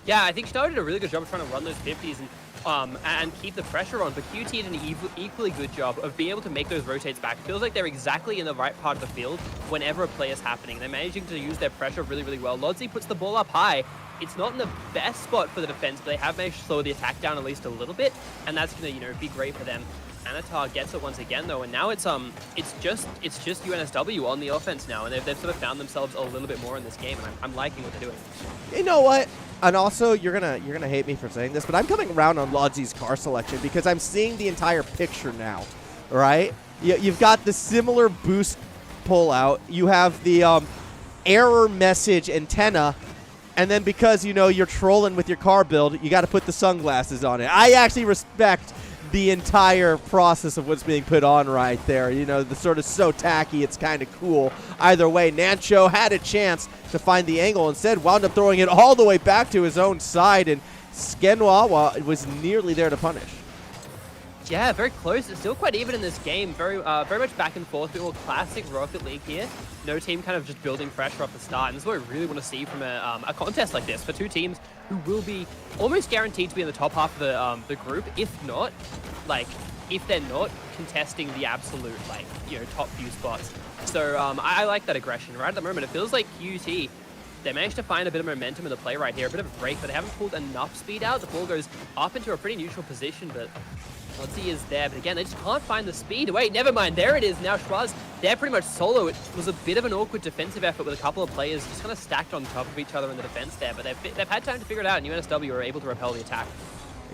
Yeah, I think Snow did a really good job of trying to run those 50s and keep the pressure on, but QT did an equally good job of being able to make those rotates back. It feels like they're exactly in the right part of the field whenever a play is happening. They're managing to use their pressure really, really well. Lodzi puts the ball up high. It's not in the best spot for the defense, but they have managed to slow the attack down at least a little bit, and that's going to, you know, be great for them. Anatar gets it once again, though, and now it's just UNSW on the offense now, and they've sort of found themselves a little bit more in this game, and I'm liking what they're doing. You know what? And also, you're gonna hate me for saying this, but I'm coming around on Lodzi's car selection because I'm seeing the entire picture now, right? You've got the similar boost pull-out. You have the error message antenna, and then because, you know, you're trolling with your car build, you got to put the sunglasses on it. I actually respect the entire process of what's being put on right there. You know, the sort of so tacky, it's kind of cool. Either way, Nancho had a chance to find the angle. Instead, wound up throwing it all the way back to his own side, and Skenwawa was nearly there to punish. Yeah, very close. It's still quite even in this game. Very much back and forth. A bit more classic Rocket League here. No team kind of just building pressure off the start. And this is what I really want to see from a contest like this for two teams who will be almost guaranteed to be in the top half of the group, if not, like, if they're not contesting the absolute, like, top few spots. So I like that aggression. Right at the moment, it feels like QUT, they managed to find a bit of momentum in the play right here, a bit of a break, but they haven't pulled enough speed out. The ball goes up into a pretty neutral position, but Lodzi is there. But again, they just can't find the speed. Wait, never mind. There it is. Now Schwaz, they're pretty much solo. It was a bit of an awkward defensive effort with a couple of players just kind of stacked on top of each other in the defense there, but they've had time to figure it out, and UNSW are able to repel the attack.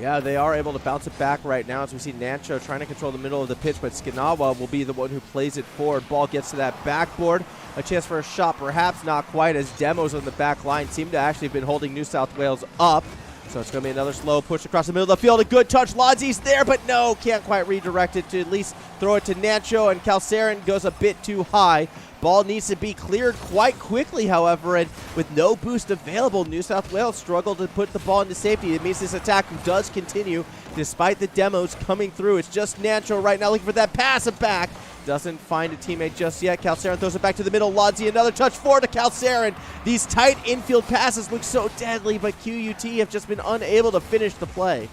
Yeah, they are able to bounce it back right now as we see Nancho trying to control the middle of the pitch, but Skinawa will be the one who plays it forward. Ball gets to that backboard. A chance for a shot, perhaps not quite, as Demos on the back line seem to actually have been holding New South Wales up. So it's going to be another slow push across the middle of the field. A good touch. Lodzi's there, but no, can't quite redirect it to at least throw it to Nancho, and Calcerin goes a bit too high. Ball needs to be cleared quite quickly, however, and with no boost available, New South Wales struggled to put the ball into safety. It means this attack does continue despite the demos coming through. It's just Nancho right now looking for that pass back. Doesn't find a teammate just yet. Calcerin throws it back to the middle. Lodzi, another touch forward to Calcerin. These tight infield passes look so deadly, but QUT have just been unable to finish the play.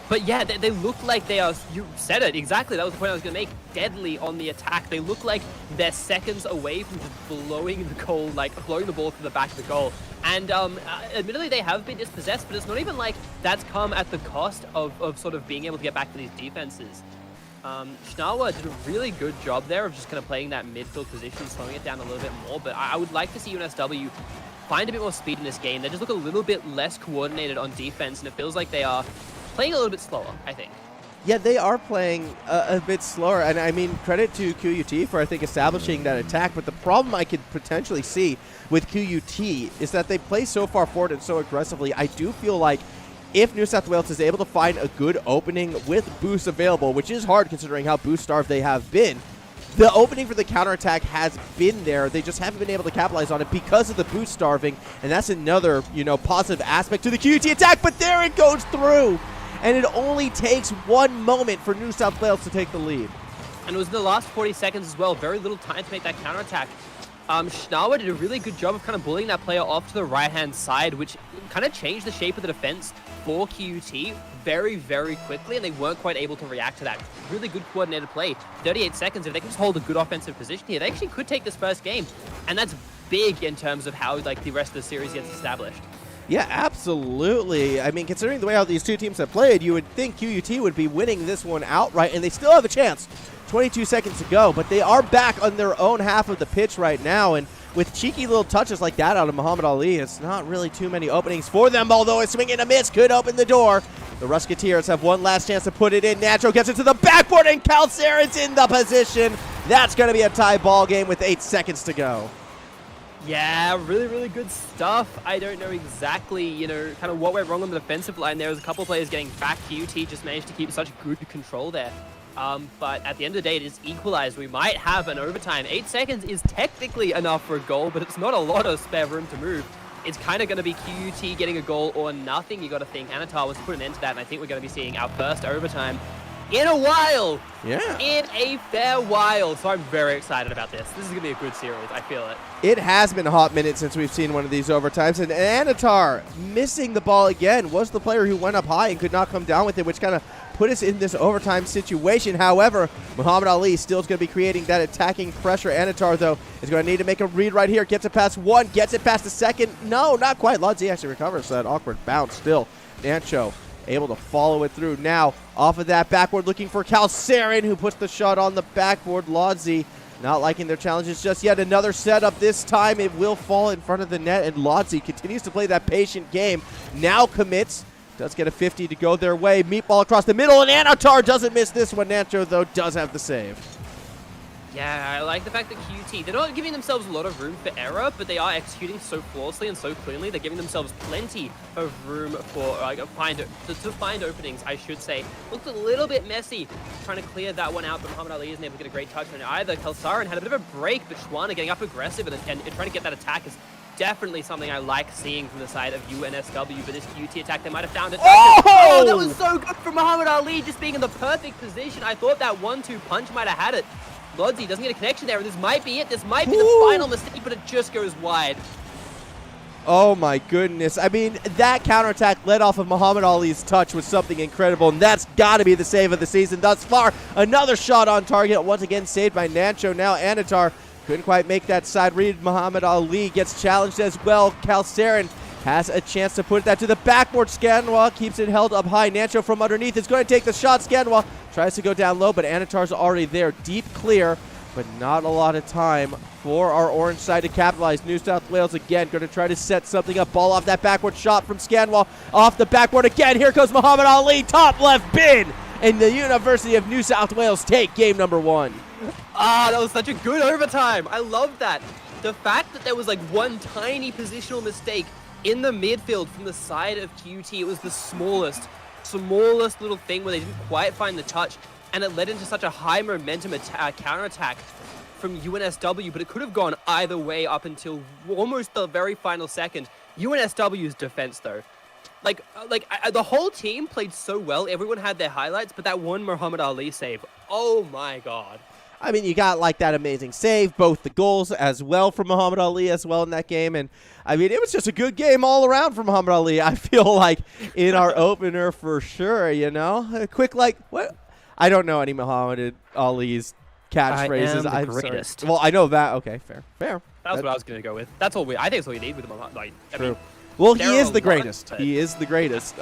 But yeah, they look like they are, you said it, exactly, that was the point I was going to make, deadly on the attack. They look like they're seconds away from just blowing the goal, like blowing the ball through the back of the goal. And admittedly, they have been dispossessed, but it's not even like that's come at the cost of sort of being able to get back to these defenses. Schnawa did a really good job there of just kind of playing that midfield position, slowing it down a little bit more, but I would like to see UNSW find a bit more speed in this game. They just look a little bit less coordinated on defense, and it feels like they are playing a little bit slower, I think. Yeah, they are playing a bit slower, and I mean, credit to QUT for, I think, establishing that attack, but the problem I could potentially see with QUT is that they play so far forward and so aggressively. I do feel like if New South Wales is able to find a good opening with boosts available, which is hard considering how boost-starved they have been, the opening for the counterattack has been there. They just haven't been able to capitalize on it because of the boost starving, and that's another, positive aspect to the QUT attack, but there it goes through. And it only takes one moment for New South Wales to take the lead. And it was in the last 40 seconds as well. Very little time to make that counterattack. Schnawa did a really good job of kind of bullying that player off to the right-hand side, which kind of changed the shape of the defense for QUT very, very quickly, and they weren't quite able to react to that. Really good coordinated play. 38 seconds, if they can just hold a good offensive position here, they actually could take this first game. And that's big in terms of how the rest of the series gets established. Yeah, absolutely. I mean, considering the way how these two teams have played, you would think QUT would be winning this one outright, and they still have a chance. 22 seconds to go, but they are back on their own half of the pitch right now, and with cheeky little touches like that out of Muhammad Ali, it's not really too many openings for them, although a swing and a miss could open the door. The Rusketeers have one last chance to put it in. Nacho gets it to the backboard, and Calcerin's in the position. That's going to be a tie ball game with 8 seconds to go. Yeah, really, really good stuff. I don't know exactly, kind of what went wrong on the defensive line. There was a couple of players getting back. QUT just managed to keep such good control there. But at the end of the day, it is equalized. We might have an overtime. 8 seconds is technically enough for a goal, but it's not a lot of spare room to move. It's kind of going to be QUT getting a goal or nothing. You got to think Anatar was put an end to that, and I think we're going to be seeing our first overtime in a while. Yeah. In a fair while. So I'm very excited about this. This is going to be a good series. I feel it. It has been a hot minute since we've seen one of these overtimes, and Anatar missing the ball again was the player who went up high and could not come down with it, which kind of put us in this overtime situation. However, Muhammad Ali still is going to be creating that attacking pressure. Anatar, though, is going to need to make a read right here. Gets it past one, gets it past the second. No, not quite. Lodzi actually recovers that awkward bounce still. Nancho able to follow it through. Now, off of that backboard, looking for Calcerin, who puts the shot on the backboard. Lodzi not liking their challenges just yet. Another setup. This time it will fall in front of the net, and Lodzi continues to play that patient game. Now commits. Does get a 50 to go their way. Meatball across the middle, and Anatar doesn't miss this one. Nacho, though, does have the save. Yeah, I like the fact that QUT, they're not giving themselves a lot of room for error, but they are executing so flawlessly and so cleanly. They're giving themselves plenty of room for to find openings, I should say. Looked a little bit messy trying to clear that one out, but Muhammad Ali isn't able to get a great touch on it either. Calcerin had a bit of a break, but Schwana getting up aggressive and trying to get that attack is definitely something I like seeing from the side of UNSW, but this QUT attack, they might have found it. Oh, that was so good from Muhammad Ali, just being in the perfect position. I thought that 1-2 punch might have had it. Lodzi doesn't get a connection there, and this might be it. This might be the final mistake, but it just goes wide. Oh my goodness. I mean, that counterattack led off of Muhammad Ali's touch was something incredible, and that's got to be the save of the season thus far. Another shot on target, once again saved by Nacho. Now Anatar couldn't quite make that side read. Muhammad Ali gets challenged as well. Calcerin has a chance to put that to the backboard. Scanwa keeps it held up high. Nacho from underneath is going to take the shot. Scanwa tries to go down low, but Anatar's already there. Deep clear, but not a lot of time for our orange side to capitalize. New South Wales again going to try to set something up. Ball off that backward shot from Scanwell. Off the backboard again. Here goes Muhammad Ali. Top left bin. And the University of New South Wales take game number 1. That was such a good overtime. I love that. The fact that there was like one tiny positional mistake in the midfield from the side of QT. It was the smallest little thing where they didn't quite find the touch. And it led into such a high momentum counterattack from UNSW, but it could have gone either way up until almost the very final second. UNSW's defense, though, the whole team played so well. Everyone had their highlights, but that one Muhammad Ali save, oh my God. I mean, you got like that amazing save, both the goals as well from Muhammad Ali as well in that game. And I mean, it was just a good game all around for Muhammad Ali. I feel like in our opener for sure, you know, a quick, like, what? I don't know any Muhammad Ali's catchphrases. I'm the greatest. Well, I know that. Okay, fair. That's what I was going to go with. That's all I think it's all you need with Muhammad. Like, true. I mean, well, he is the greatest. He is the greatest.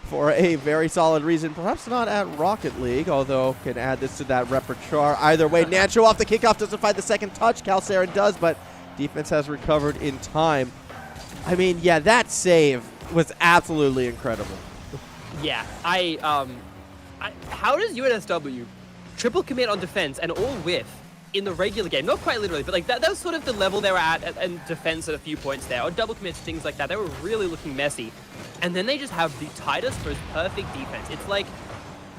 For a very solid reason. Perhaps not at Rocket League, although can add this to that repertoire. Either way, Nacho off the kickoff doesn't find the second touch. Calcerin does, but defense has recovered in time. I mean, yeah, that save was absolutely incredible. Yeah, how does UNSW triple commit on defense and all whiff in the regular game? Not quite literally, but like that was sort of the level they were at and defense at a few points there, or double commits, things like that. They were really looking messy. And then they just have the tightest, most perfect defense. It's like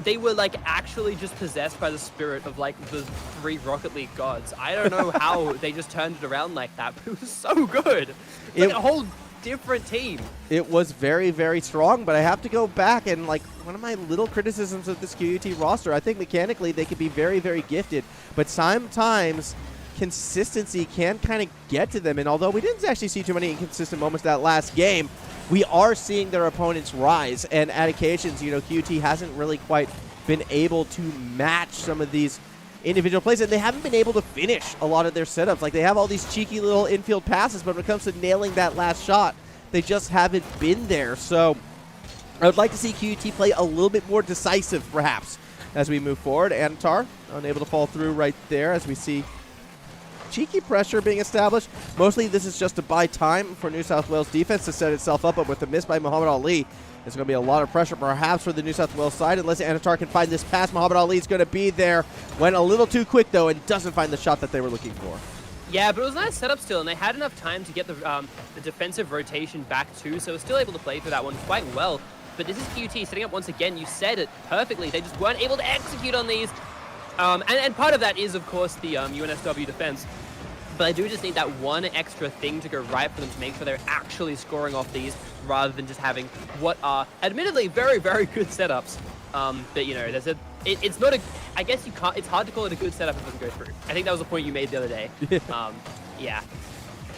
they were like actually just possessed by the spirit of like the 3 Rocket League gods. I don't know how they just turned it around like that, but it was so good. Like a whole different team. It was very, very strong, but I have to go back and like one of my little criticisms of this QUT roster, I think mechanically they could be very, very gifted, but sometimes consistency can kind of get to them. And although we didn't actually see too many inconsistent moments that last game, we are seeing their opponents rise. And at occasions, you know, QT hasn't really quite been able to match some of these individual plays, and they haven't been able to finish a lot of their setups. Like, they have all these cheeky little infield passes, but when it comes to nailing that last shot, they just haven't been there. So I would like to see QT play a little bit more decisive, perhaps, as we move forward. Antar unable to fall through right there as we see cheeky pressure being established. Mostly this is just to buy time for New South Wales defense to set itself up, but with the miss by Muhammad Ali, there's going to be a lot of pressure perhaps for the New South Wales side. Unless Anatar can find this pass, Muhammad Ali is going to be there. Went a little too quick, though, and doesn't find the shot that they were looking for. Yeah, but it was a nice setup still, and they had enough time to get the defensive rotation back too, so still able to play through that one quite well. But this is QT setting up once again. You said it perfectly. They just weren't able to execute on these. And part of that is, of course, the UNSW defense. But I do just need that one extra thing to go right for them to make sure they're actually scoring off these rather than just having what are admittedly very, very good setups. But, you know, it's not a, I guess you can't, it's hard to call it a good setup if it doesn't go through. I think that was a point you made the other day. Yeah.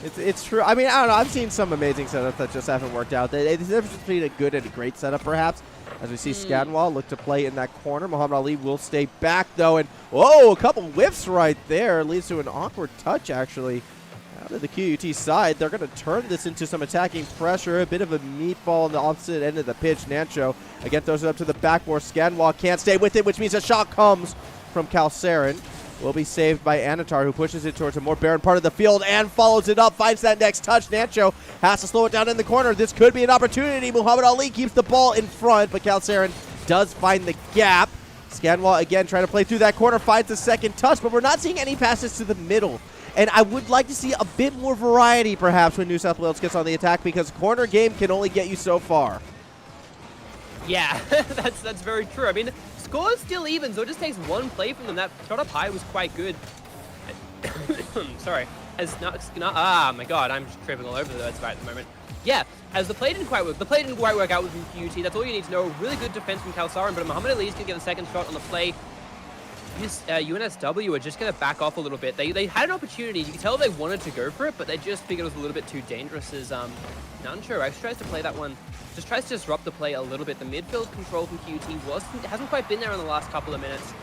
It's true. I mean, I don't know. I've seen some amazing setups that just haven't worked out. There's a difference between a good and a great setup, perhaps. As we see Scanwall look to play in that corner. Muhammad Ali will stay back, though. And, whoa, a couple whiffs right there. Leads to an awkward touch, actually, out of the QUT side. They're going to turn this into some attacking pressure. A bit of a meatball on the opposite end of the pitch. Nancho, again, throws it up to the backboard. Scanwall can't stay with it, which means a shot comes from Calcerin. Will be saved by Anatar, who pushes it towards a more barren part of the field and follows it up, finds that next touch. Nacho has to slow it down in the corner. This could be an opportunity. Muhammad Ali keeps the ball in front, but Calcerin does find the gap. Scanwall again trying to play through that corner, finds the second touch, but we're not seeing any passes to the middle. And I would like to see a bit more variety, perhaps, when New South Wales gets on the attack, because corner game can only get you so far. Yeah, that's very true. I mean, score is still even, so it just takes one play from them. That shot up high was quite good. Sorry. Ah, my God, I'm just tripping all over the words right at the moment. Yeah, as the play didn't quite work. The play didn't quite work out with QT. That's all you need to know. Really good defense from Calcerin, but Muhammad Ali is going to get a second shot on the play. UNSW are just going to back off a little bit. They had an opportunity. You can tell they wanted to go for it, but they just figured it was a little bit too dangerous. As Nuncho actually tries to play that one, just tries to disrupt the play a little bit. The midfield control from QT hasn't quite been there in the last couple of minutes.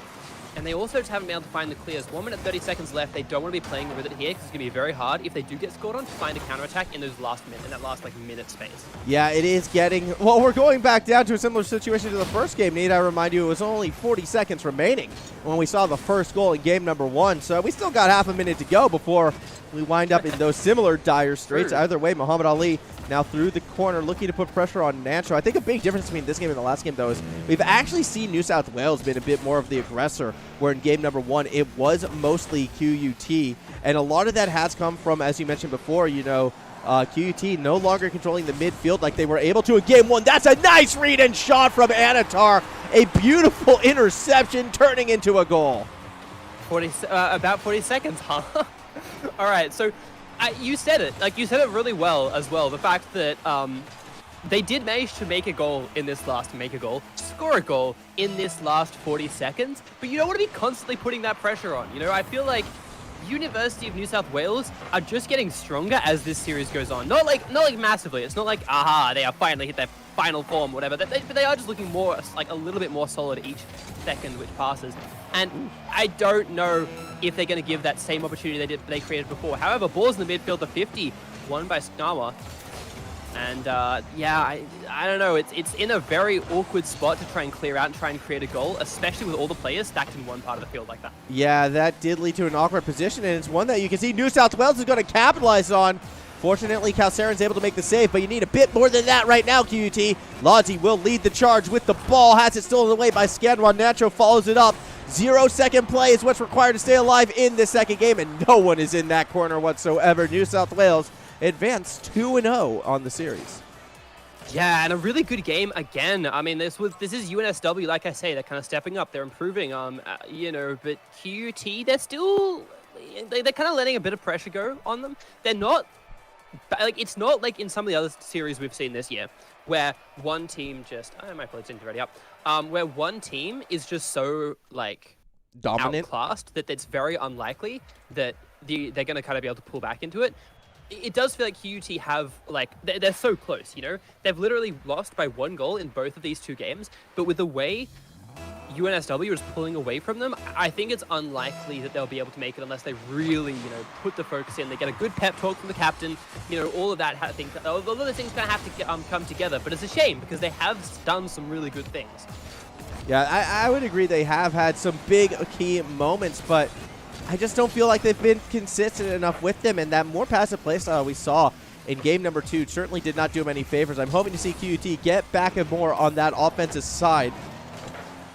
And they also just haven't been able to find the clears. 1 minute, 30 seconds left. They don't want to be playing with it here because it's going to be very hard if they do get scored on to find a counterattack in those last minute, in that last like minute space. Yeah, it is getting, well, we're going back down to a similar situation to the first game. Need I remind you, it was only 40 seconds remaining when we saw the first goal in game number 1. So we still got half a minute to go before we wind up in those similar dire straits. Either way, Muhammad Ali now through the corner, looking to put pressure on Nancho. I think a big difference between this game and the last game, though, is we've actually seen New South Wales been a bit more of the aggressor, where in game number 1, it was mostly QUT. And a lot of that has come from, as you mentioned before, you know, QUT no longer controlling the midfield like they were able to in game 1. That's a nice read and shot from Anatar. A beautiful interception turning into a goal. About 40 seconds, huh? All right, so you said it. Like, you said it really well as well. The fact that they did manage to make a goal in this last, score a goal in this last 40 seconds, but you don't want to be constantly putting that pressure on. You know, I feel like University of New South Wales are just getting stronger as this series goes on. Not like massively. It's not like, aha, they are finally hit their final form, whatever. But they are just looking more, like, a little bit more solid each second which passes. And I don't know if they're going to give that same opportunity they created before. However, balls in the midfield, the 50, won by Snawa. And yeah, I don't know. It's in a very awkward spot to try and clear out and try and create a goal, especially with all the players stacked in one part of the field like that. Yeah, that did lead to an awkward position, and it's one that you can see New South Wales is going to capitalize on. Fortunately, Calceren's able to make the save, but you need a bit more than that right now, QUT. Lodzi will lead the charge with the ball, has it stolen away by Scanron. Nacho follows it up. 0-second play is what's required to stay alive in this second game, and no one is in that corner whatsoever. New South Wales advanced 2-0 on the series. Yeah, and a really good game again. I mean, this is UNSW, like I say, they're kind of stepping up, they're improving. You know, but QUT, they're still they're kind of letting a bit of pressure go on them. They're not like, it's not like in some of the other series we've seen this year, where one team just my plate's already up. Where one team is just so like dominant, outclassed that it's very unlikely that they're going to kind of be able to pull back into it. It does feel like QUT have, like, they're so close, you know? They've literally lost by 1 goal in both of these 2 games, but with the way UNSW is pulling away from them, I think it's unlikely that they'll be able to make it unless they really, you know, put the focus in. They get a good pep talk from the captain, you know, all of that. I think all of those things kind of have to come together, but it's a shame because they have done some really good things. Yeah, I would agree they have had some big key moments, but I just don't feel like they've been consistent enough with them, and that more passive playstyle we saw in game number 2 certainly did not do them any favors. I'm hoping to see QUT get back and more on that offensive side,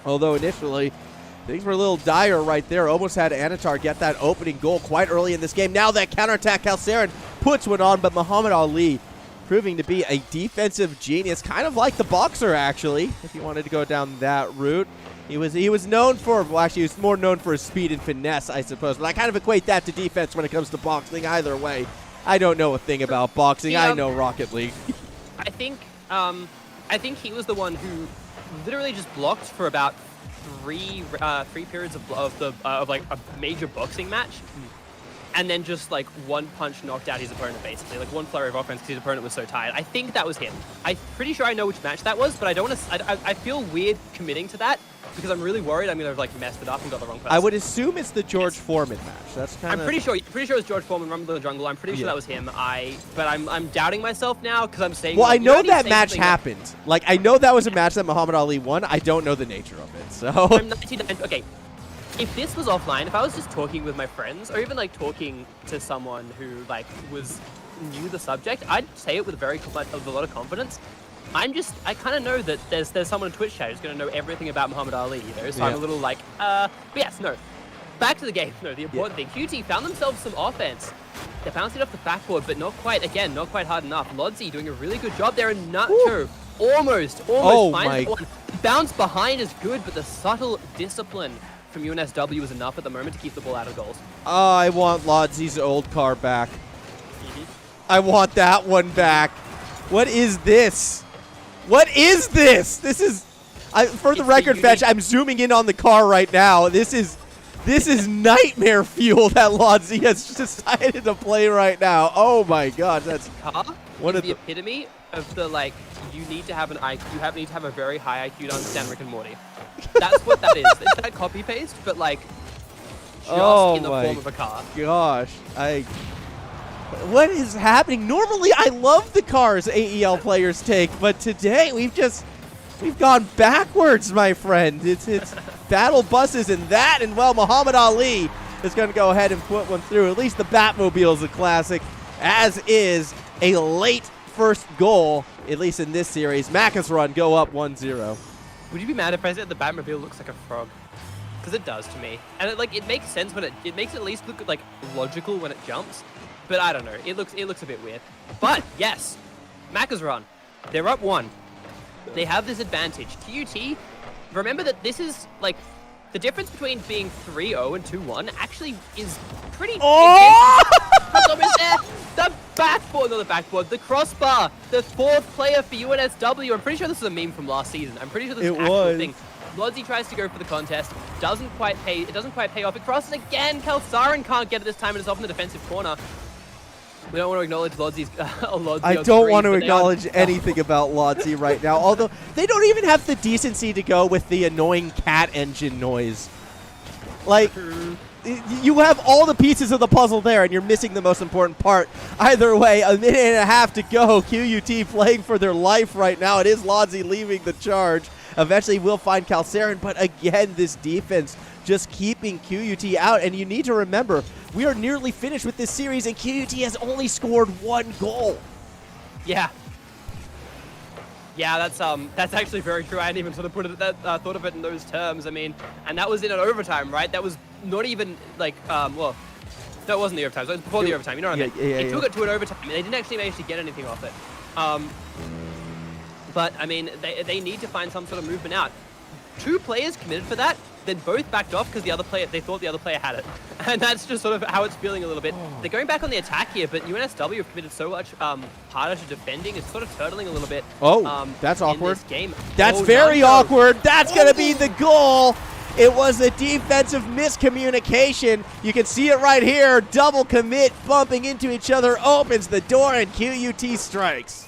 although initially things were a little dire right there. Almost had Anatar get that opening goal quite early in this game. Now that counterattack, Calceren puts one on, but Muhammad Ali proving to be a defensive genius, kind of like the boxer, actually, if you wanted to go down that route. He was known for, well, actually, he was more known for his speed and finesse, I suppose. But I kind of equate that to defense when it comes to boxing. Either way, I don't know a thing about boxing. I know Rocket League. I think he was the one who literally just blocked for about three periods of like a major boxing match, and then just like one punch knocked out his opponent, basically, like one flurry of offense because his opponent was so tired. I think that was him. I'm pretty sure I know which match that was, but I don't want to. I feel weird committing to that because I'm really worried I'm gonna have like messed it up and got the wrong person. I would assume it's the George Foreman match. That's kind of. I'm pretty sure it was George Foreman, Rumble in the Jungle. I'm pretty sure that was him. But I'm doubting myself now because I'm saying. Well, I know that match happened. Like, I know that was a match that Muhammad Ali won. I don't know the nature of it. So. I'm 99. Okay. If this was offline, if I was just talking with my friends, or even like talking to someone who like knew the subject, I'd say it with a lot of confidence. I kind of know that there's someone in Twitch chat who's going to know everything about Muhammad Ali, you know. So I'm a little like, but yes, no. Back to the game. No, the important thing. QT found themselves some offense. They bounced it off the backboard, but not quite hard enough. Lodzi doing a really good job there, and Nacho almost finds one. Bounce behind is good, but the subtle discipline from UNSW is enough at the moment to keep the ball out of goals. I want Lodzi's old car back. I want that one back. What is this? What is this? This is, for the record, Fetch, I'm zooming in on the car right now. This is This is nightmare fuel that Lodzi has decided to play right now. Oh my god, that's Car one is of the epitome of the, like, you need to have an IQ, need to have a very high IQ to understand Rick and Morty. That's what that is. It's that copy paste, but like just in the form of a car. Gosh, what is happening? Normally, I love the cars AEL players take, but today we've gone backwards, my friend. It's battle buses and that, and well, Muhammad Ali is going to go ahead and put one through. At least the Batmobile is a classic, as is a late first goal, at least in this series. Maccas run go up 1-0. Would you be mad if I said the Batmobile looks like a frog? Because it does to me, and it makes sense when it makes it at least look like logical when it jumps. But I don't know, it looks a bit weird. But yes, Maccas run. They're up 1. They have this advantage. QT, remember that this is like the difference between being 3-0 and 2-1 actually is pretty intense. The backboard, not the backboard, the crossbar, the 4th player for UNSW. I'm pretty sure this is a meme from last season. I'm pretty sure this is an actual thing. Lodzi tries to go for the contest, doesn't quite pay off. It crosses again. Kalsarin can't get it this time, and it's off in the defensive corner. We don't want to acknowledge Lodzi's Lodzi. I don't want to acknowledge anything about Lodzi right now, although they don't even have the decency to go with the annoying cat engine noise. Like, you have all the pieces of the puzzle there, and you're missing the most important part. Either way, a minute and a half to go. QUT playing for their life right now. It is Lodzi leaving the charge. Eventually, we'll find Kalsarin, but again, this defense just keeping QUT out. And you need to remember, we are nearly finished with this series, and QUT has only scored 1 goal. Yeah. Yeah, that's actually very true. I hadn't even sort of thought of it in those terms. I mean, and that was in an overtime, right? That was not even like, well, that wasn't the overtime. So it was before the overtime. You know what I mean? They took it to an overtime, and they didn't actually manage to get anything off it. But I mean, they need to find some sort of movement out. 2 players committed for that, then both backed off because they thought the other player had it. And that's just sort of how it's feeling a little bit. They're going back on the attack here, but UNSW have committed so much harder to defending. It's sort of turtling a little bit. That's awkward. In this game. That's very awkward. That's going to be the goal. It was a defensive miscommunication. You can see it right here. Double commit bumping into each other opens the door, and QUT strikes.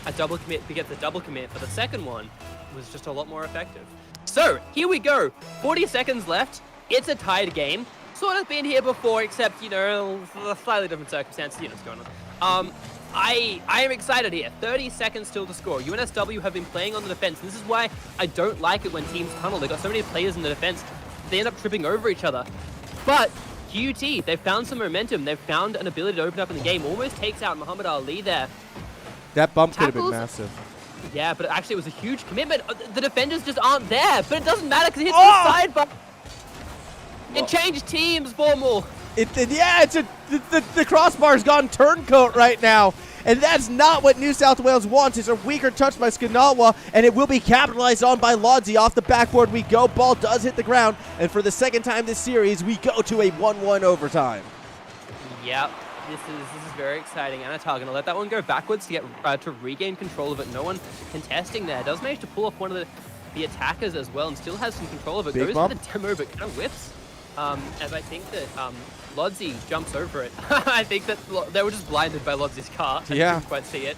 A double commit begets a double commit, but the second one was just a lot more effective. So, here we go. 40 seconds left. It's a tied game. Sort of been here before, except, you know, slightly different circumstances. You know what's going on. I am excited here. 30 seconds still to score. UNSW have been playing on the defense, and this is why I don't like it when teams tunnel. They've got so many players in the defense, they end up tripping over each other. But QT, they've found some momentum. They've found an ability to open up in the game. Almost takes out Muhammad Ali there. That bump could have been massive. Yeah, but actually it was a huge commitment. The defenders just aren't there, but it doesn't matter because it hits the side bar. It changed teams, Formal. The crossbar's gone turncoat right now, and that's not what New South Wales wants. It's a weaker touch by Skanawa, and it will be capitalized on by Lodzi. Off the backboard we go. Ball does hit the ground, and for the second time this series, we go to a 1-1 overtime. Yep. This is very exciting. Anatar going to let that one go backwards to get to regain control of it. No one contesting there. Does manage to pull off one of the attackers as well and still has some control of it. Goes for the demo but kind of whiffs. As I think that Lodzi jumps over it. I think that they were just blinded by Lodzi's car. Yeah. Didn't quite see it.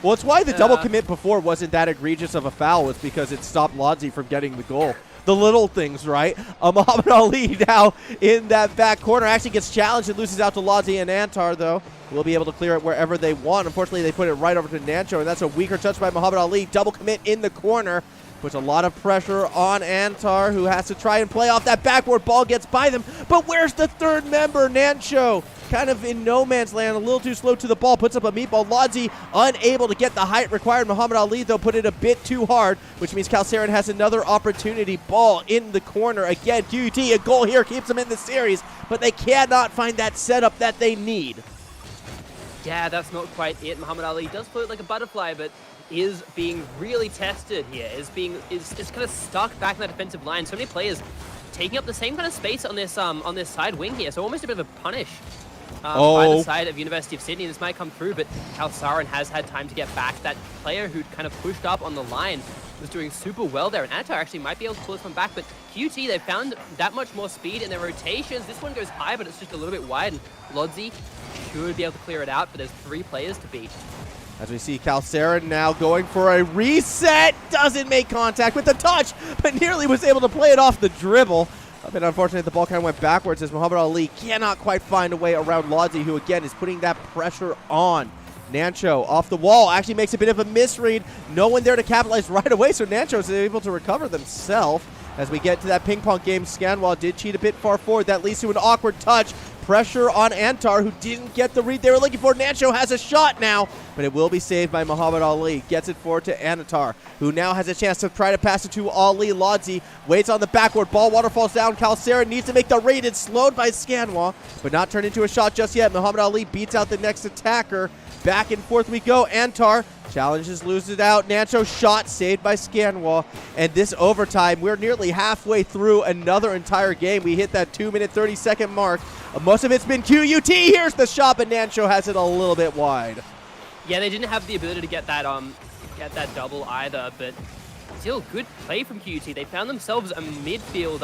Well, it's why the double commit before wasn't that egregious of a foul, was because it stopped Lodzi from getting the goal. The little things, right? Muhammad Ali now in that back corner actually gets challenged and loses out to Lodzi and Antar, though. Will be able to clear it wherever they want. Unfortunately, they put it right over to Nancho, and that's a weaker touch by Muhammad Ali. Double commit in the corner. Puts a lot of pressure on Antar, who has to try and play off that backboard. Ball gets by them, but where's the third member? Nancho kind of in no man's land, a little too slow to the ball, puts up a meatball. Lodzi unable to get the height required. Muhammad Ali, though, put it a bit too hard, which means Kalsarin has another opportunity. Ball in the corner again. QUT, a goal here keeps them in the series, but they cannot find that setup that they need. Yeah, that's not quite it. Muhammad Ali does float like a butterfly, but is being really tested here. Is kind of stuck back in that defensive line. So many players taking up the same kind of space on this side wing here. So almost a bit of a punish by the side of University of Sydney. This might come through, but Kalsarin has had time to get back. That player who'd kind of pushed up on the line was doing super well there, and Antar actually might be able to pull this one back, but QT, they found that much more speed in their rotations. This one goes high, but it's just a little bit wide, and Lodzi should be able to clear it out, but there's 3 players to beat. As we see Kalsarin now going for a reset, doesn't make contact with the touch, but nearly was able to play it off the dribble. A bit unfortunate, the ball kind of went backwards as Muhammad Ali cannot quite find a way around Lodzi, who again is putting that pressure on. Nancho off the wall actually makes a bit of a misread. No one there to capitalize right away, so Nancho is able to recover themselves. As we get to that ping pong game, Scanwall did cheat a bit far forward. That leads to an awkward touch. Pressure on Antar, who didn't get the read they were looking for. Nancho has a shot now, but it will be saved by Muhammad Ali. Gets it forward to Antar, who now has a chance to try to pass it to Ali. Lodzi waits on the backward. Ball waterfalls down. Kalsarin needs to make the read. It's slowed by Scanwall, but not turned into a shot just yet. Muhammad Ali beats out the next attacker. Back and forth we go. Antar challenges, loses it out. Nancho shot saved by Scanwall. And this overtime, we're nearly halfway through another entire game. We hit that 2-minute, 30-second mark. Most of it's been QUT. Here's the shot, but Nancho has it a little bit wide. Yeah, they didn't have the ability to get that double either, but still good play from QUT. They found themselves a midfield,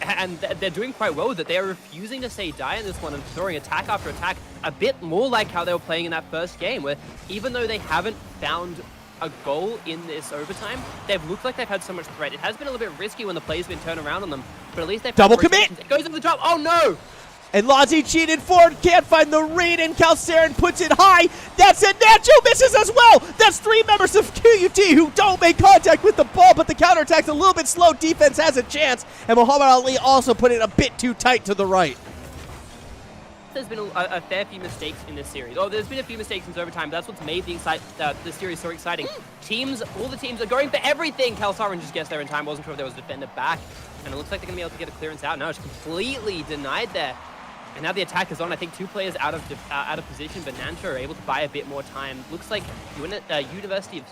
and they're doing quite well with it. They are refusing to say die in this one and throwing attack after attack, a bit more like how they were playing in that first game, where even though they haven't found a goal in this overtime, they've looked like they've had so much threat. It has been a little bit risky when the play's been turned around on them, but at least they've double commit. It goes over the top. Oh no! And Lodzi cheated forward, can't find the read, and Kalsarin puts it high. That's it. Nancho misses as well. That's 3 members of QUT who don't make contact with the ball, but the counterattack's a little bit slow. Defense has a chance, and Muhammad Ali also put it a bit too tight to the right. There's been a fair few mistakes in this series. Oh, there's been a few mistakes in overtime. That's what's made the series so exciting. All the teams are going for everything. Kalsarin just gets there in time. Wasn't sure if there was a defender back, and it looks like they're going to be able to get a clearance out. No, it's completely denied there. And now the attack is on. I think 2 players out of position, but Nancho are able to buy a bit more time. Looks like University of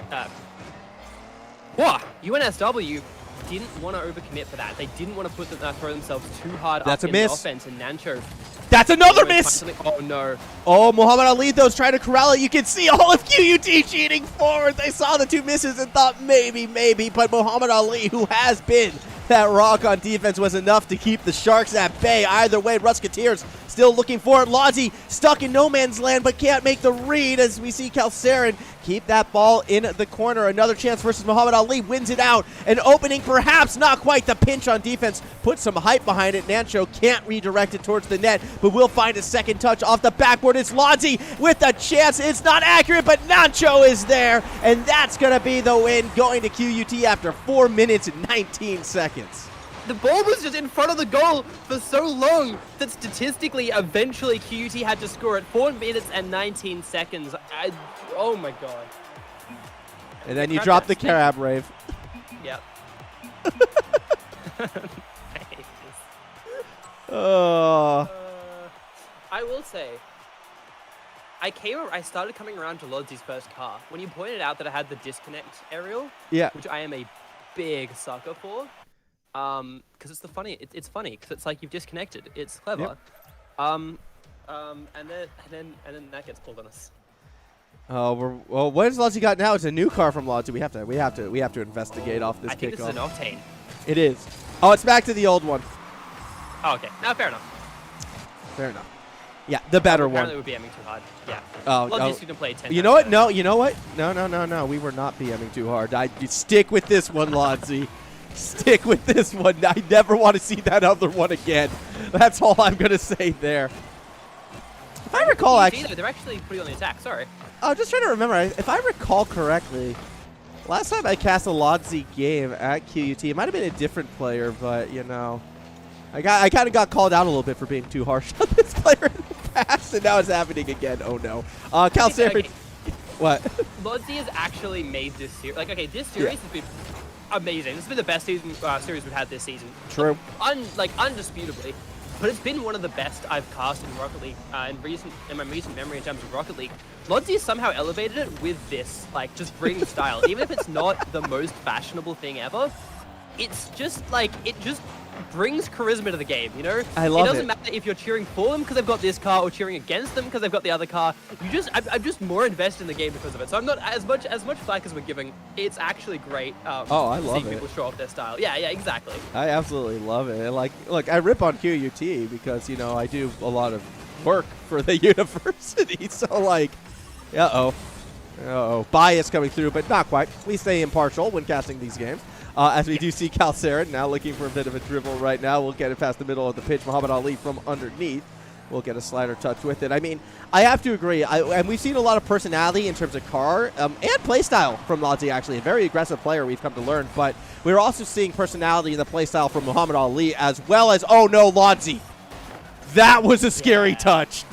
UNSW didn't want to overcommit for that. They didn't want to throw themselves too hard up in the offense, and Nancho. That's another miss! Oh no. Oh, Muhammad Ali, though, is trying to corral it. You can see all of QUT cheating forward. They saw the 2 misses and thought maybe, but Muhammad Ali, who has been that rock on defense, was enough to keep the Sharks at bay. Either way, Rusketeers still looking for it. Lodzi stuck in no man's land, but can't make the read as we see Kalsarin keep that ball in the corner. Another chance versus Muhammad Ali, wins it out. An opening, perhaps not quite the pinch on defense. Put some hype behind it. Nancho can't redirect it towards the net, but will find a second touch off the backboard. It's Lodzi with a chance. It's not accurate, but Nancho is there, and that's going to be the win, going to QUT after 4 minutes and 19 seconds. The ball was just in front of the goal for so long that statistically, eventually, QUT had to score it. 4 minutes and 19 seconds. Oh my god. And then you drop the Carab Rave. Yep. I will say, I started coming around to Lodzi's first car when you pointed out that I had the disconnect aerial. Yeah. Which I am a big sucker for. Because it's funny because it's like you've disconnected. It's clever. Yep. And then that gets pulled on us. Oh, well, what has Lodzi got now? It's a new car from Lodzi. We have to investigate off this kickoff. I think this is an Octane. It is. Oh, it's back to the old one. Oh, okay. No, fair enough. Fair enough. Yeah, the better one. Apparently we're BMing too hard. Yeah. Lodzi's gonna play 10. You know what? No, you know what? No. We were not BMing too hard. Stick with this one, Lodzi. Stick with this one. I never want to see that other one again. That's all I'm going to say there. If I recall, actually... They're actually pretty on the attack. Sorry. I'm just trying to remember. If I recall correctly, last time I cast a Lodzi game at QUT, it might have been a different player, but, you know, I kind of got called out a little bit for being too harsh on this player in the past, and now it's happening again. Oh, no. Kalsarin... What? Lodzi has actually made this series... Like, okay, this series has been... amazing. This has been the best series we've had this season. True. Undisputably. But it's been one of the best I've cast in Rocket League in my recent memory in terms of Rocket League. Lodzi has somehow elevated it with this, like, just bringing style. Even if it's not the most fashionable thing ever, it's just, like, it just brings charisma to the game, you know? I love it. It doesn't matter if you're cheering for them because they've got this car or cheering against them because they've got the other car. I'm just more invested in the game because of it. So I'm not as much flack as we're giving. It's actually great. I love seeing it. people show off their style. Yeah, exactly. I absolutely love it. And like, look, I rip on QUT because, you know, I do a lot of work for the university. So, like, bias coming through, but not quite. We stay impartial when casting these games. As we do see Calcerin now looking for a bit of a dribble right now. We'll get it past the middle of the pitch. Muhammad Ali from underneath. We'll get a slider touch with it. I mean, I have to agree. And we've seen a lot of personality in terms of car and play style from Lodzi, actually. A very aggressive player we've come to learn. But we're also seeing personality in the play style from Muhammad Ali as well as, oh no, Lodzi. That was a scary touch.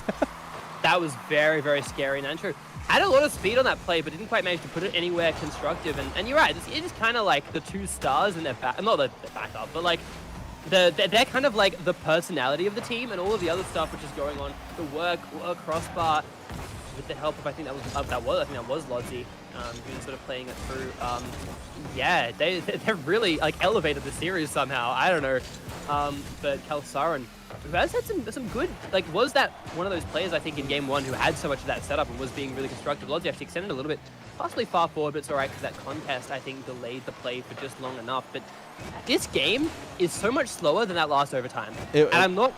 That was very, very scary. And Andrew had a lot of speed on that play, but didn't quite manage to put it anywhere constructive. And you're right, it is kind of like the two stars in their back, not the backup, but like they're kind of like the personality of the team and all of the other stuff which is going on. The work crossbar with the help of I think that was Lodzi, who's sort of playing it through. Yeah, they're really like elevated the series somehow. I don't know, but Calcerin, who has had some good, like, was that one of those players, I think, in Game 1 who had so much of that setup and was being really constructive. Lodzi actually extended a little bit, possibly far forward, but it's all right because that contest, I think, delayed the play for just long enough. But this game is so much slower than that last overtime. And I'm not,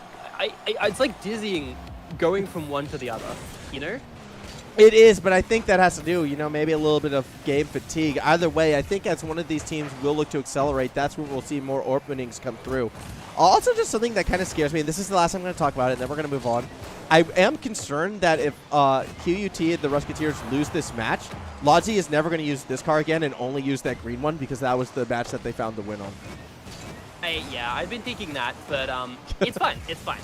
it's like dizzying going from one to the other, you know? It is, but I think that has to do, you know, maybe a little bit of game fatigue. Either way, I think as one of these teams will look to accelerate, that's when we'll see more openings come through. Also, just something that kind of scares me, and this is the last time I'm going to talk about it, and then we're going to move on. I am concerned that if QUT and the Rusketeers lose this match, Lodzi is never going to use this car again and only use that green one because that was the match that they found the win on. Yeah, I've been thinking that, but it's fine. It's fine.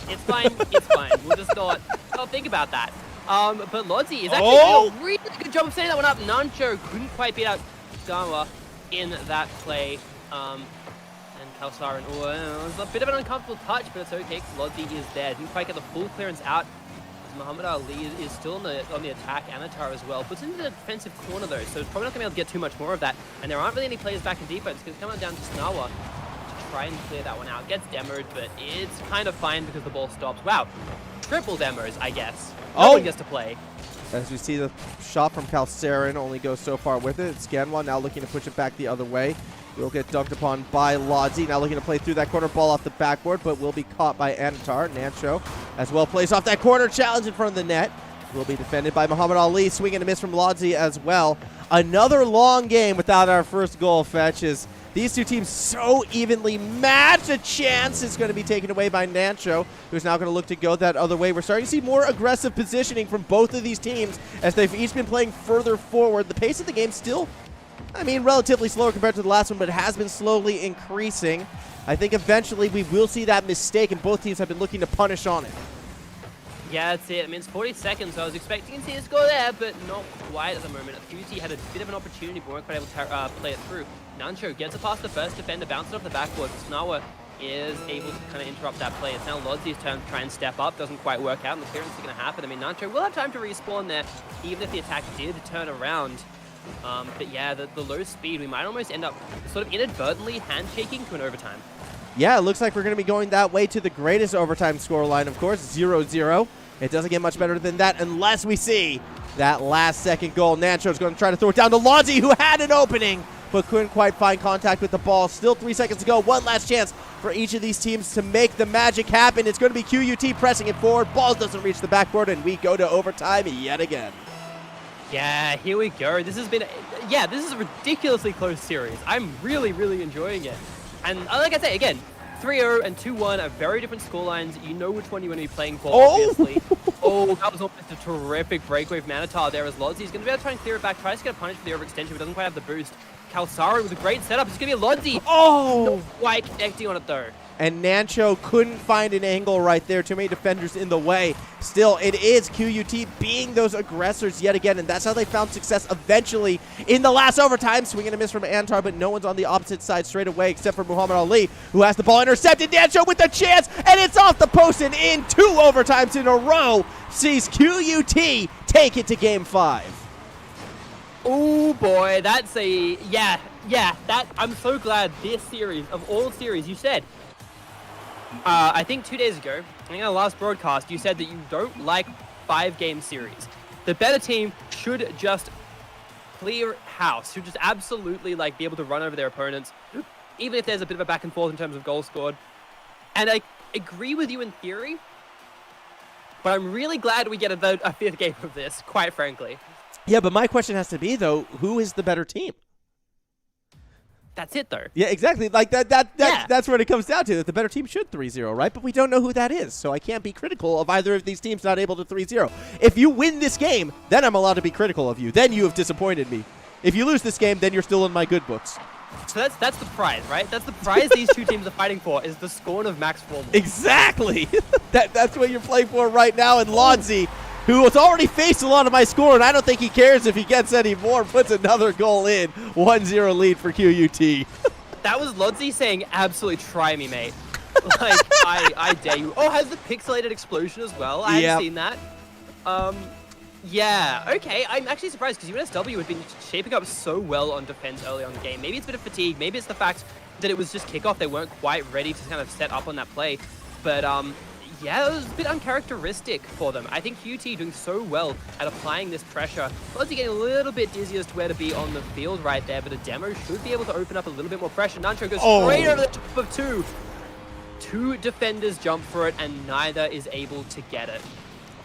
We'll just not think about that. But Lodzi is actually doing a really good job of setting that one up. Nancho couldn't quite beat out Gawa in that play. And Calcerin, it was a bit of an uncomfortable touch, but it's okay because Lodzi is there. Didn't quite get the full clearance out. Muhammad Ali is still on the attack. Anatar as well. Puts into the defensive corner though, so it's probably not going to be able to get too much more of that. And there aren't really any players back in defense because it's coming down to Snawa to try and clear that one out. Gets demoed, but it's kind of fine because the ball stops. Wow, triple demos, I guess. No one gets to play. As we see the shot from Calcerin only goes so far with it. Scanwa now looking to push it back the other way. Will get dunked upon by Lodzi. Now looking to play through that corner ball off the backboard, but will be caught by Anatar. Nancho as well plays off that corner challenge in front of the net. Will be defended by Muhammad Ali. Swing and a miss from Lodzi as well. Another long game without our first goal, Fetches. These two teams so evenly matched. A chance is going to be taken away by Nancho, who's now going to look to go that other way. We're starting to see more aggressive positioning from both of these teams as they've each been playing further forward. The pace of the game still, I mean, relatively slower compared to the last one, but it has been slowly increasing. I think eventually we will see that mistake, and both teams have been looking to punish on it. Yeah, that's it. I mean, it's 40 seconds, so I was expecting to see a score there, but not quite at the moment. QT had a bit of an opportunity, but weren't quite able to play it through. Nancho gets it past the first defender, bounces off the backboard. Snawa is able to kind of interrupt that play. It's now Lodzi's turn to try and step up. Doesn't quite work out, and the clearance is going to happen. I mean, Nancho will have time to respawn there, even if the attack did turn around. But yeah, the low speed, we might almost end up sort of inadvertently handshaking to an overtime. Yeah, it looks like we're going to be going that way to the greatest overtime scoreline, of course, 0-0. It doesn't get much better than that unless we see that last second goal. Nancho's going to try to throw it down to Lodzi, who had an opening, but couldn't quite find contact with the ball. Still 3 seconds to go. One last chance for each of these teams to make the magic happen. It's going to be QUT pressing it forward. Ball doesn't reach the backboard, and we go to overtime yet again. Yeah, here we go. This has been, this is a ridiculously close series. I'm really, really enjoying it. And like I say, again, 3-0 and 2-1 are very different scorelines. You know which one you're going to be playing for, obviously. That was almost a terrific breakaway from Anatar there as Lodzi. He's going to be able to try and clear it back. Tries to get a punish for the overextension, but doesn't quite have the boost. Calcerin with a great setup. It's going to be Lodzi. Not quite connecting on it, though. And Nancho couldn't find an angle right there. Too many defenders in the way. Still, it is QUT being those aggressors yet again, and that's how they found success eventually in the last overtime. Swing and a miss from Antar, but no one's on the opposite side straight away except for Muhammad Ali, who has the ball intercepted. Nancho with the chance, and it's off the post and in. 2 overtimes in a row sees QUT take it to Game 5. Oh boy, that's a, that, I'm so glad this series, of all series, you said, I think 2 days ago, in our last broadcast, you said that you don't like 5-game series. The better team should just clear house, should just absolutely like be able to run over their opponents, even if there's a bit of a back and forth in terms of goals scored. And I agree with you in theory, but I'm really glad we get a 5th game of this, quite frankly. Yeah, but my question has to be, though, who is the better team? That's it, though. Yeah, exactly. Like that's what it comes down to. That the better team should 3-0, right? But we don't know who that is, so I can't be critical of either of these teams not able to 3-0. If you win this game, then I'm allowed to be critical of you. Then you have disappointed me. If you lose this game, then you're still in my good books. So that's the prize, right? That's the prize these two teams are fighting for, is the scorn of Max Fulmer. Exactly. That's what you're playing for right now. And Lodsy, who has already faced a lot of my score, and I don't think he cares if he gets any more, puts another goal in. 1-0 lead for QUT. That was Lodsy saying, absolutely try me, mate. Like, I dare you. Oh, has the pixelated explosion as well? I hadn't seen that. Yeah, okay. I'm actually surprised because UNSW had been shaping up so well on defense early on in the game. Maybe it's a bit of fatigue. Maybe it's the fact that it was just kickoff. They weren't quite ready to kind of set up on that play. But, yeah, it was a bit uncharacteristic for them. I think QT doing so well at applying this pressure. Lodsy getting a little bit dizzy as to where to be on the field right there, but a demo should be able to open up a little bit more pressure. Nancho goes straight over the top of two. Two defenders jump for it, and neither is able to get it.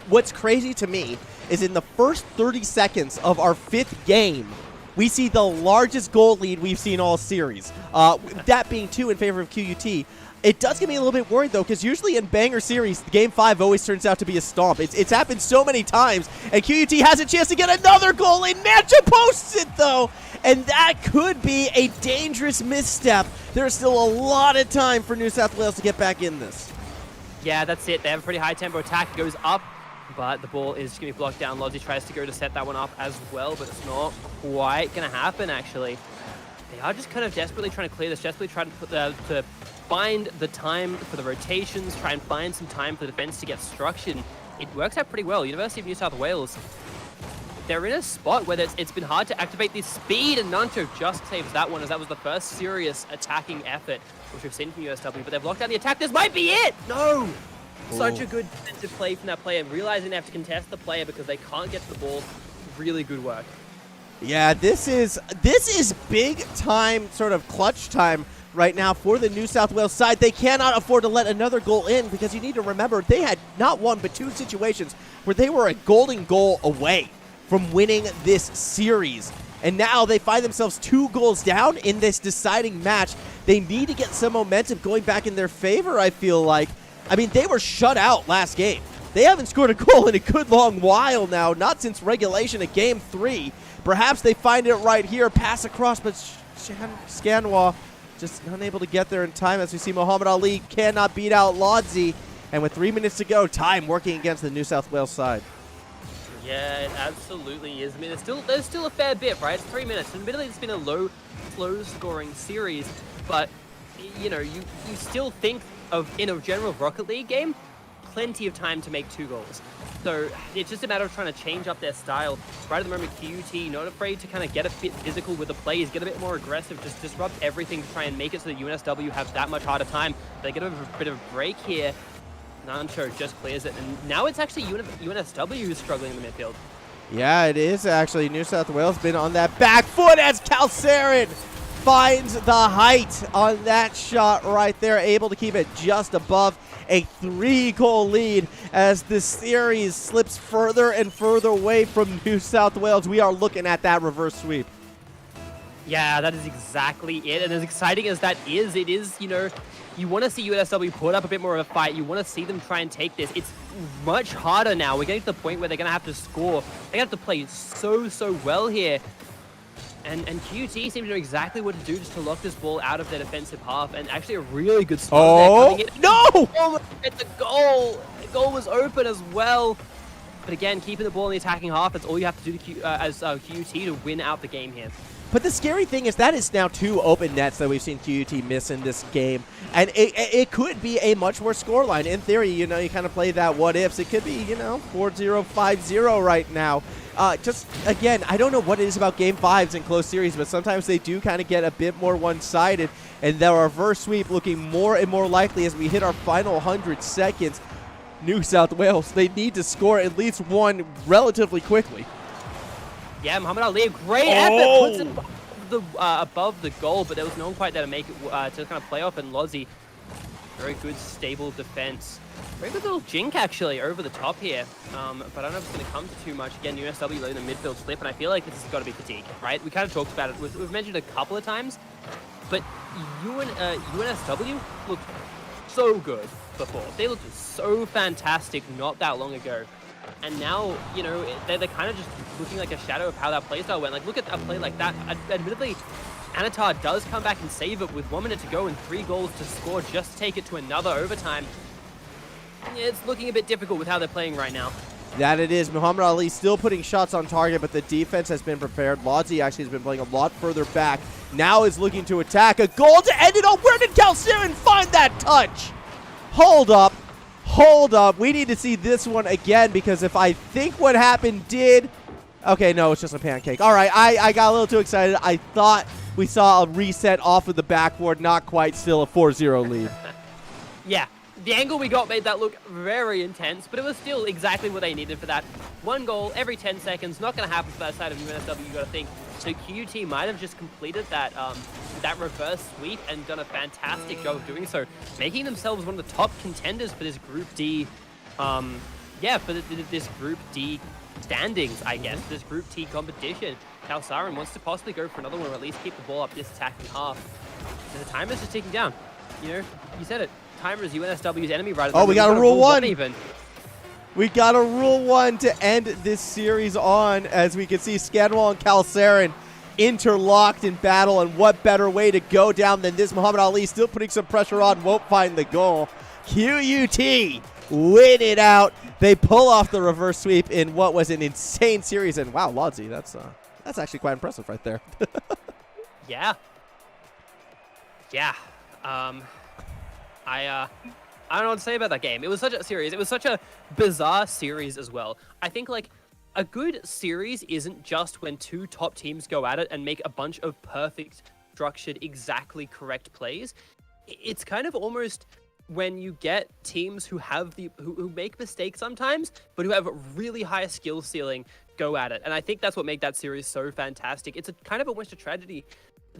What's crazy to me is in the first 30 seconds of our 5th game, we see the largest goal lead we've seen all series. That being 2 in favor of QUT. It does get me a little bit worried, though, because usually in banger series, Game 5 always turns out to be a stomp. It's happened so many times, and QUT has a chance to get another goal in. Nacho posts it, though, and that could be a dangerous misstep. There's still a lot of time for New South Wales to get back in this. Yeah, that's it. They have a pretty high tempo attack. It goes up, but the ball is going to be blocked down. Lodsy tries to go to set that one up as well, but it's not quite going to happen, actually. They are just kind of desperately trying to clear this, desperately trying to find the time for the rotations, try and find some time for the defense to get structured. It works out pretty well. University of New South Wales, they're in a spot where it's been hard to activate this speed, and Nancho just saves that one, as that was the first serious attacking effort, which we've seen from USW, but they've locked down the attack. This might be it! No! Such a good defensive play from that player, realizing they have to contest the player because they can't get to the ball. Really good work. Yeah, this is big time, sort of clutch time right now for the New South Wales side. They cannot afford to let another goal in, because you need to remember they had not one but 2 situations where they were a golden goal away from winning this series. And now they find themselves 2 goals down in this deciding match. They need to get some momentum going back in their favor, I feel like. I mean, they were shut out last game. They haven't scored a goal in a good long while now, not since regulation of Game 3. Perhaps they find it right here, pass across, but Scanwa just unable to get there in time, as we see Muhammad Ali cannot beat out Lodsy. And with 3 minutes to go, time working against the New South Wales side. Yeah, it absolutely is. I mean, there's still a fair bit, right? It's 3 minutes. Admittedly, it's been a slow-scoring series, but, you know, you still think of, in a general Rocket League game, plenty of time to make 2 goals. So it's just a matter of trying to change up their style. Right at the moment, QUT not afraid to kind of get a bit physical with the plays, get a bit more aggressive, just disrupt everything to try and make it so that UNSW have that much harder time. They get a bit of a break here. Nancho just clears it, and now it's actually UNSW who's struggling in the midfield. Yeah, it is actually. New South Wales been on that back foot as Calcerin finds the height on that shot right there, able to keep it just above a 3-goal lead as the series slips further and further away from New South Wales. We are looking at that reverse sweep. Yeah, that is exactly it. And as exciting as that is, it is, you know, you want to see UNSW put up a bit more of a fight. You want to see them try and take this. It's much harder now. We're getting to the point where they're going to have to score. They have to play so well here. And QT seems to know exactly what to do just to lock this ball out of their defensive half. And actually a really good spot there coming in. No! Almost at the goal. The goal was open as well. But again, keeping the ball in the attacking half, that's all you have to do as QT to win out the game here. But the scary thing is that is now 2 open nets that we've seen QUT miss in this game. And it could be a much worse scoreline. In theory, you know, you kind of play that what ifs. It could be, you know, 4-0, 5-0 right now. Just, again, I don't know what it is about Game 5s in close series, but sometimes they do kind of get a bit more one-sided, and the reverse sweep looking more and more likely as we hit our final 100 seconds. New South Wales, they need to score at least one relatively quickly. Yeah, Muhammad Ali, a great effort, puts it above the goal, but there was no one quite there to make it, to kind of play off, and Lozzie, very good, stable defense. Very good little jink, actually, over the top here. But I don't know if it's going to come to too much. Again, UNSW leading the midfield split, and I feel like this has got to be fatigue, right? We kind of talked about it. We've mentioned it a couple of times, but UNSW looked so good before. They looked so fantastic not that long ago. And now, you know, they're kind of just looking like a shadow of how that playstyle went. Like, look at a play like that. Admittedly, Anatar does come back and save it with 1 minute to go and 3 goals to score just to take it to another overtime. It's looking a bit difficult with how they're playing right now. That it is. Muhammad Ali still putting shots on target, but the defense has been prepared. Lodzi actually has been playing a lot further back. Now is looking to attack. A goal to end it all. Where did Calcirin find that touch? Hold up. Hold up. We need to see this one again, because if I think what happened did... Okay, no, it's just a pancake. All right, I got a little too excited. I thought we saw a reset off of the backboard. Not quite, still a 4-0 lead. Yeah. The angle we got made that look very intense, but it was still exactly what they needed for that. 1 goal every 10 seconds, not going to happen for that side of UNSW, you got to think. So QUT might have just completed that that reverse sweep and done a fantastic job of doing so, making themselves one of the top contenders for this Group D, this Group D standings, I guess, this Group T competition. Calcirin wants to possibly go for another one, or at least keep the ball up this attacking half. And the timer's just ticking down. You know, you said it. Timer is UNSW's enemy right at the moment. We got a rule 1. Even. We got a rule 1 to end this series on, as we can see Scanwall and Calcirin interlocked in battle, and what better way to go down than this. Muhammad Ali still putting some pressure on, won't find the goal. QUT win it out. They pull off the reverse sweep in what was an insane series, and wow, Lodzi, that's actually quite impressive right there. Yeah. I don't know what to say about that game. It was such a series. It was such a bizarre series as well. I think, like, a good series isn't just when 2 top teams go at it and make a bunch of perfect, structured, exactly correct plays. It's kind of almost when you get teams who have who make mistakes sometimes, but who have a really high skill ceiling go at it. And I think that's what made that series so fantastic. It's a kind of almost a tragedy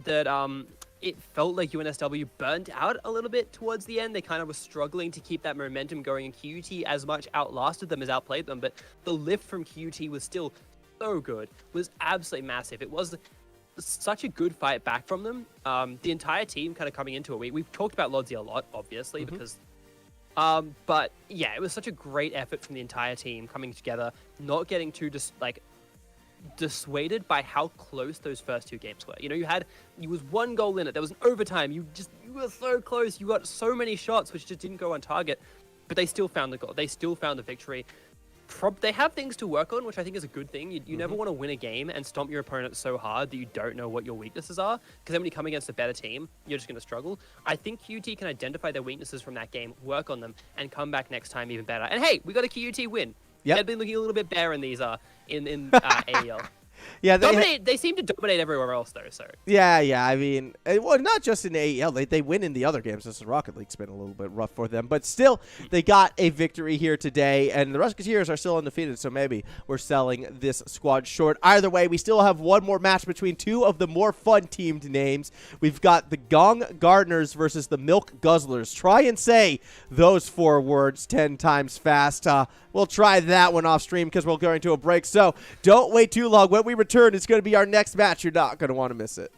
that it felt like UNSW burnt out a little bit towards the end. They kind of were struggling to keep that momentum going, and QUT as much outlasted them as outplayed them, but the lift from QUT was still so good, was absolutely massive. It was such a good fight back from them. The entire team kind of coming into it. We've talked about Lodzi a lot, obviously, because... but yeah, it was such a great effort from the entire team coming together, not getting too dissuaded by how close those first 2 games were. You know, you was 1 goal in it. There was an overtime. You were so close. You got so many shots which just didn't go on target, but they still found the goal. They still found the victory. They have things to work on, which I think is a good thing. You never want to win a game and stomp your opponent so hard that you don't know what your weaknesses are, because then when you come against a better team, you're just going to struggle. I think QUT can identify their weaknesses from that game, work on them, and come back next time even better. And hey, we got a QUT win. Yep. They've been looking a little bit bare in these in AEL. Yeah, they seem to dominate everywhere else, though. So yeah. I mean, well, not just in AEL. They win in the other games. This Rocket League's been a little bit rough for them, but still, they got a victory here today, and the Rusketeers are still undefeated. So maybe we're selling this squad short. Either way, we still have one more match between 2 of the more fun teamed names. We've got the Gong Gardeners versus the Milk Guzzlers. Try and say those 4 words 10 times fast. We'll try that one off stream because we're going to a break. So don't wait too long. When we return, it's going to be our next match. You're not going to want to miss it.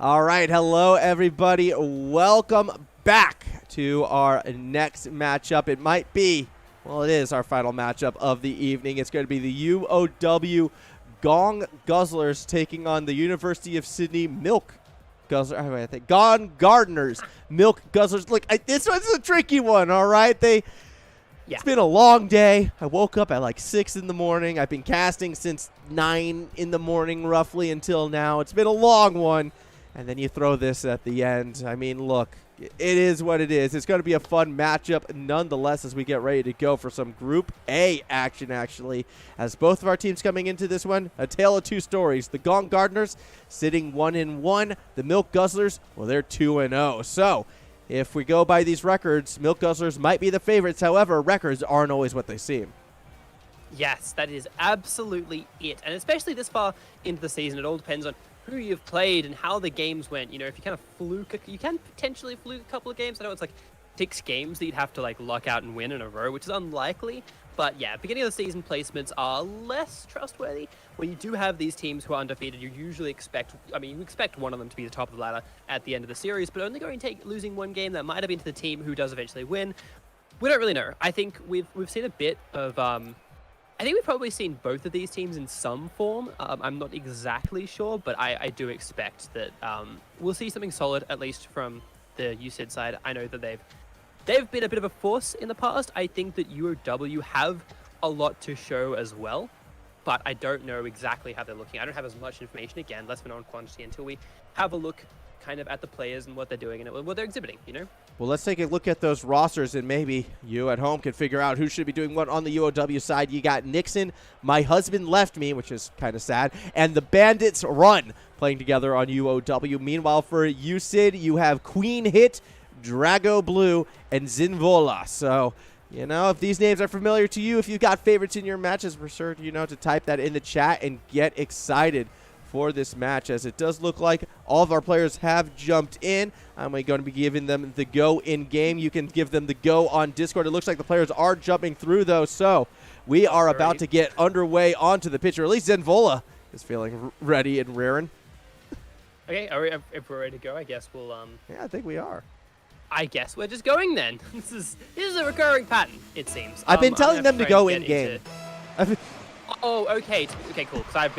All right, hello everybody. Welcome back to our next matchup. It might be, well, it is our final matchup of the evening. It's going to be the UOW Gong Guzzlers taking on the University of Sydney Milk Guzzlers. I think Gong Gardeners Milk Guzzlers. Look, this one's a tricky one. All right, It's been a long day. I woke up at like 6 in the morning. I've been casting since 9 in the morning roughly until now. It's been a long one. And then you throw this at the end. I mean, look, it is what it is. It's going to be a fun matchup nonetheless as we get ready to go for some Group A action, actually. As both of our teams coming into this one, a tale of two stories. The Gong Gardeners sitting 1-1. The Milk Guzzlers, well, they're 2-0. So if we go by these records, Milk Guzzlers might be the favorites. However, records aren't always what they seem. Yes, that is absolutely it. And especially this far into the season, it all depends on who you've played and how the games went. You know, if you kind of you can potentially fluke a couple of games. I know it's like 6 games that you'd have to like lock out and win in a row, which is unlikely. But yeah, beginning of the season placements are less trustworthy. When you do have these teams who are undefeated, you usually expect one of them to be the top of the ladder at the end of the series, but only going to take losing one game that might have been to the team who does eventually win. We don't really know. I think we've seen a bit of I think we've probably seen both of these teams in some form. I'm not exactly sure, but I do expect that we'll see something solid, at least from the USYD side. I know that they've been a bit of a force in the past. I think that UOW have a lot to show as well, but I don't know exactly how they're looking. I don't have as much information, again, less of an on quantity, until we have a look kind of at the players and what they're doing and what they're exhibiting, you know? Well, let's take a look at those rosters, and maybe you at home can figure out who should be doing what on the UOW side. You got Nixon, My Husband Left Me, which is kind of sad, and the Bandits Run playing together on UOW. Meanwhile, for USYD, you have Queen Hit, Drago Blue, and Zinvola. So, you know, if these names are familiar to you, if you've got favorites in your matches, we're sure, you know, to type that in the chat and get excited for this match, as it does look like all of our players have jumped in. I'm going to be giving them the go in game. You can give them the go on Discord. It looks like the players are jumping through, though, so we are about to get underway onto the pitch, or at least Zenvola is feeling ready and raring. Okay, if we're ready to go, I guess we'll Yeah, I think we are. I guess we're just going then. This is a recurring pattern, it seems. I've been telling them to go in game. Oh, okay, cool. Because I've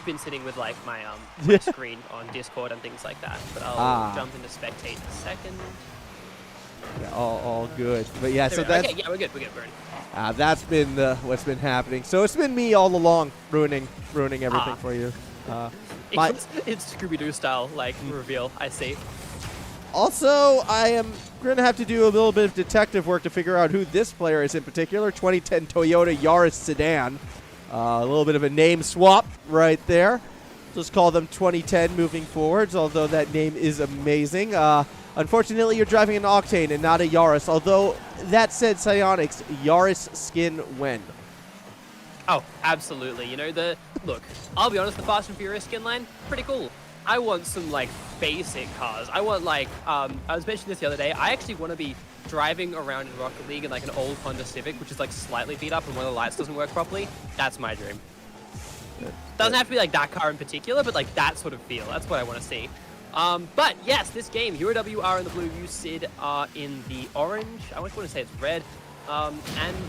been sitting with like my screen on Discord and things like that. But I'll jump into spectate in a second. Yeah, all good. But yeah, so that's okay. Yeah, we're good. We're good. That's been what's been happening. So it's been me all along ruining everything for you. It's Scooby-Doo style like reveal. I see. Also, I am going to have to do a little bit of detective work to figure out who this player is in particular. 2010 Toyota Yaris sedan. A little bit of a name swap right there. Just call them 2010 moving forwards, although that name is amazing. Unfortunately, you're driving an Octane and not a Yaris, although that said, Psionics, Yaris skin when? Oh, absolutely. You know, look, I'll be honest, the Fast and Furious skin line, pretty cool. I want some, like, basic cars. I want, like, I was mentioning this the other day, I actually want to be driving around in Rocket League in like an old Honda Civic, which is like slightly beat up and one of the lights doesn't work properly. That's my dream. Doesn't have to be like that car in particular, but like that sort of feel. That's what I want to see. But yes, this game, UOW are in the blue, USYD are in the orange. I want to say it's red. And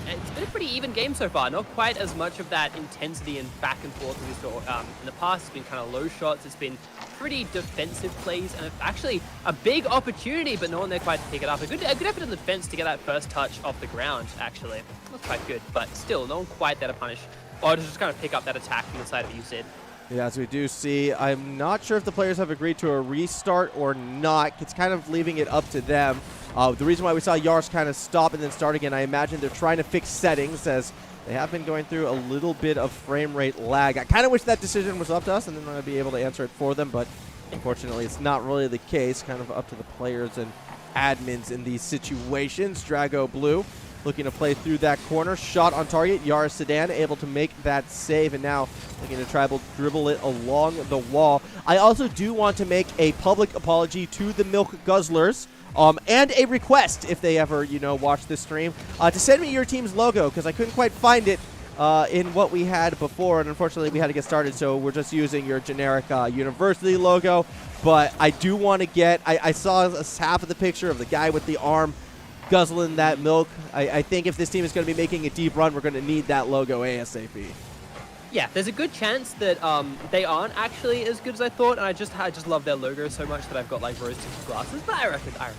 it's been a pretty even game so far. Not quite as much of that intensity and back and forth as we saw in the past. It's been kind of low shots. It's been pretty defensive plays, and actually a big opportunity, but no one there quite to pick it up. A good effort in the defense to get that first touch off the ground, actually. That's quite good, but still, no one quite there to punish, or to just kind of pick up that attack from the side of USYD. Yeah, as we do see, I'm not sure if the players have agreed to a restart or not. It's kind of leaving it up to them. The reason why we saw Yaris kind of stop and then start again, I imagine they're trying to fix settings, as they have been going through a little bit of frame rate lag. I kind of wish that decision was up to us and then I'd be able to answer it for them, but unfortunately it's not really the case. Kind of up to the players and admins in these situations. Drago Blue looking to play through that corner. Shot on target. Yaris Sedan able to make that save, and now looking to try to dribble it along the wall. I also do want to make a public apology to the Milk Guzzlers. And a request, if they ever, watch this stream, to send me your team's logo, because I couldn't quite find it in what we had before, and unfortunately we had to get started, so we're just using your generic university logo. but I do want to get, I saw half of the picture of the guy with the arm guzzling that milk. I think if this team is going to be making a deep run, we're going to need that logo ASAP. Yeah, there's a good chance that they aren't actually as good as I thought, and I just love their logo so much that I've got like rose-tinted glasses. But I reckon players.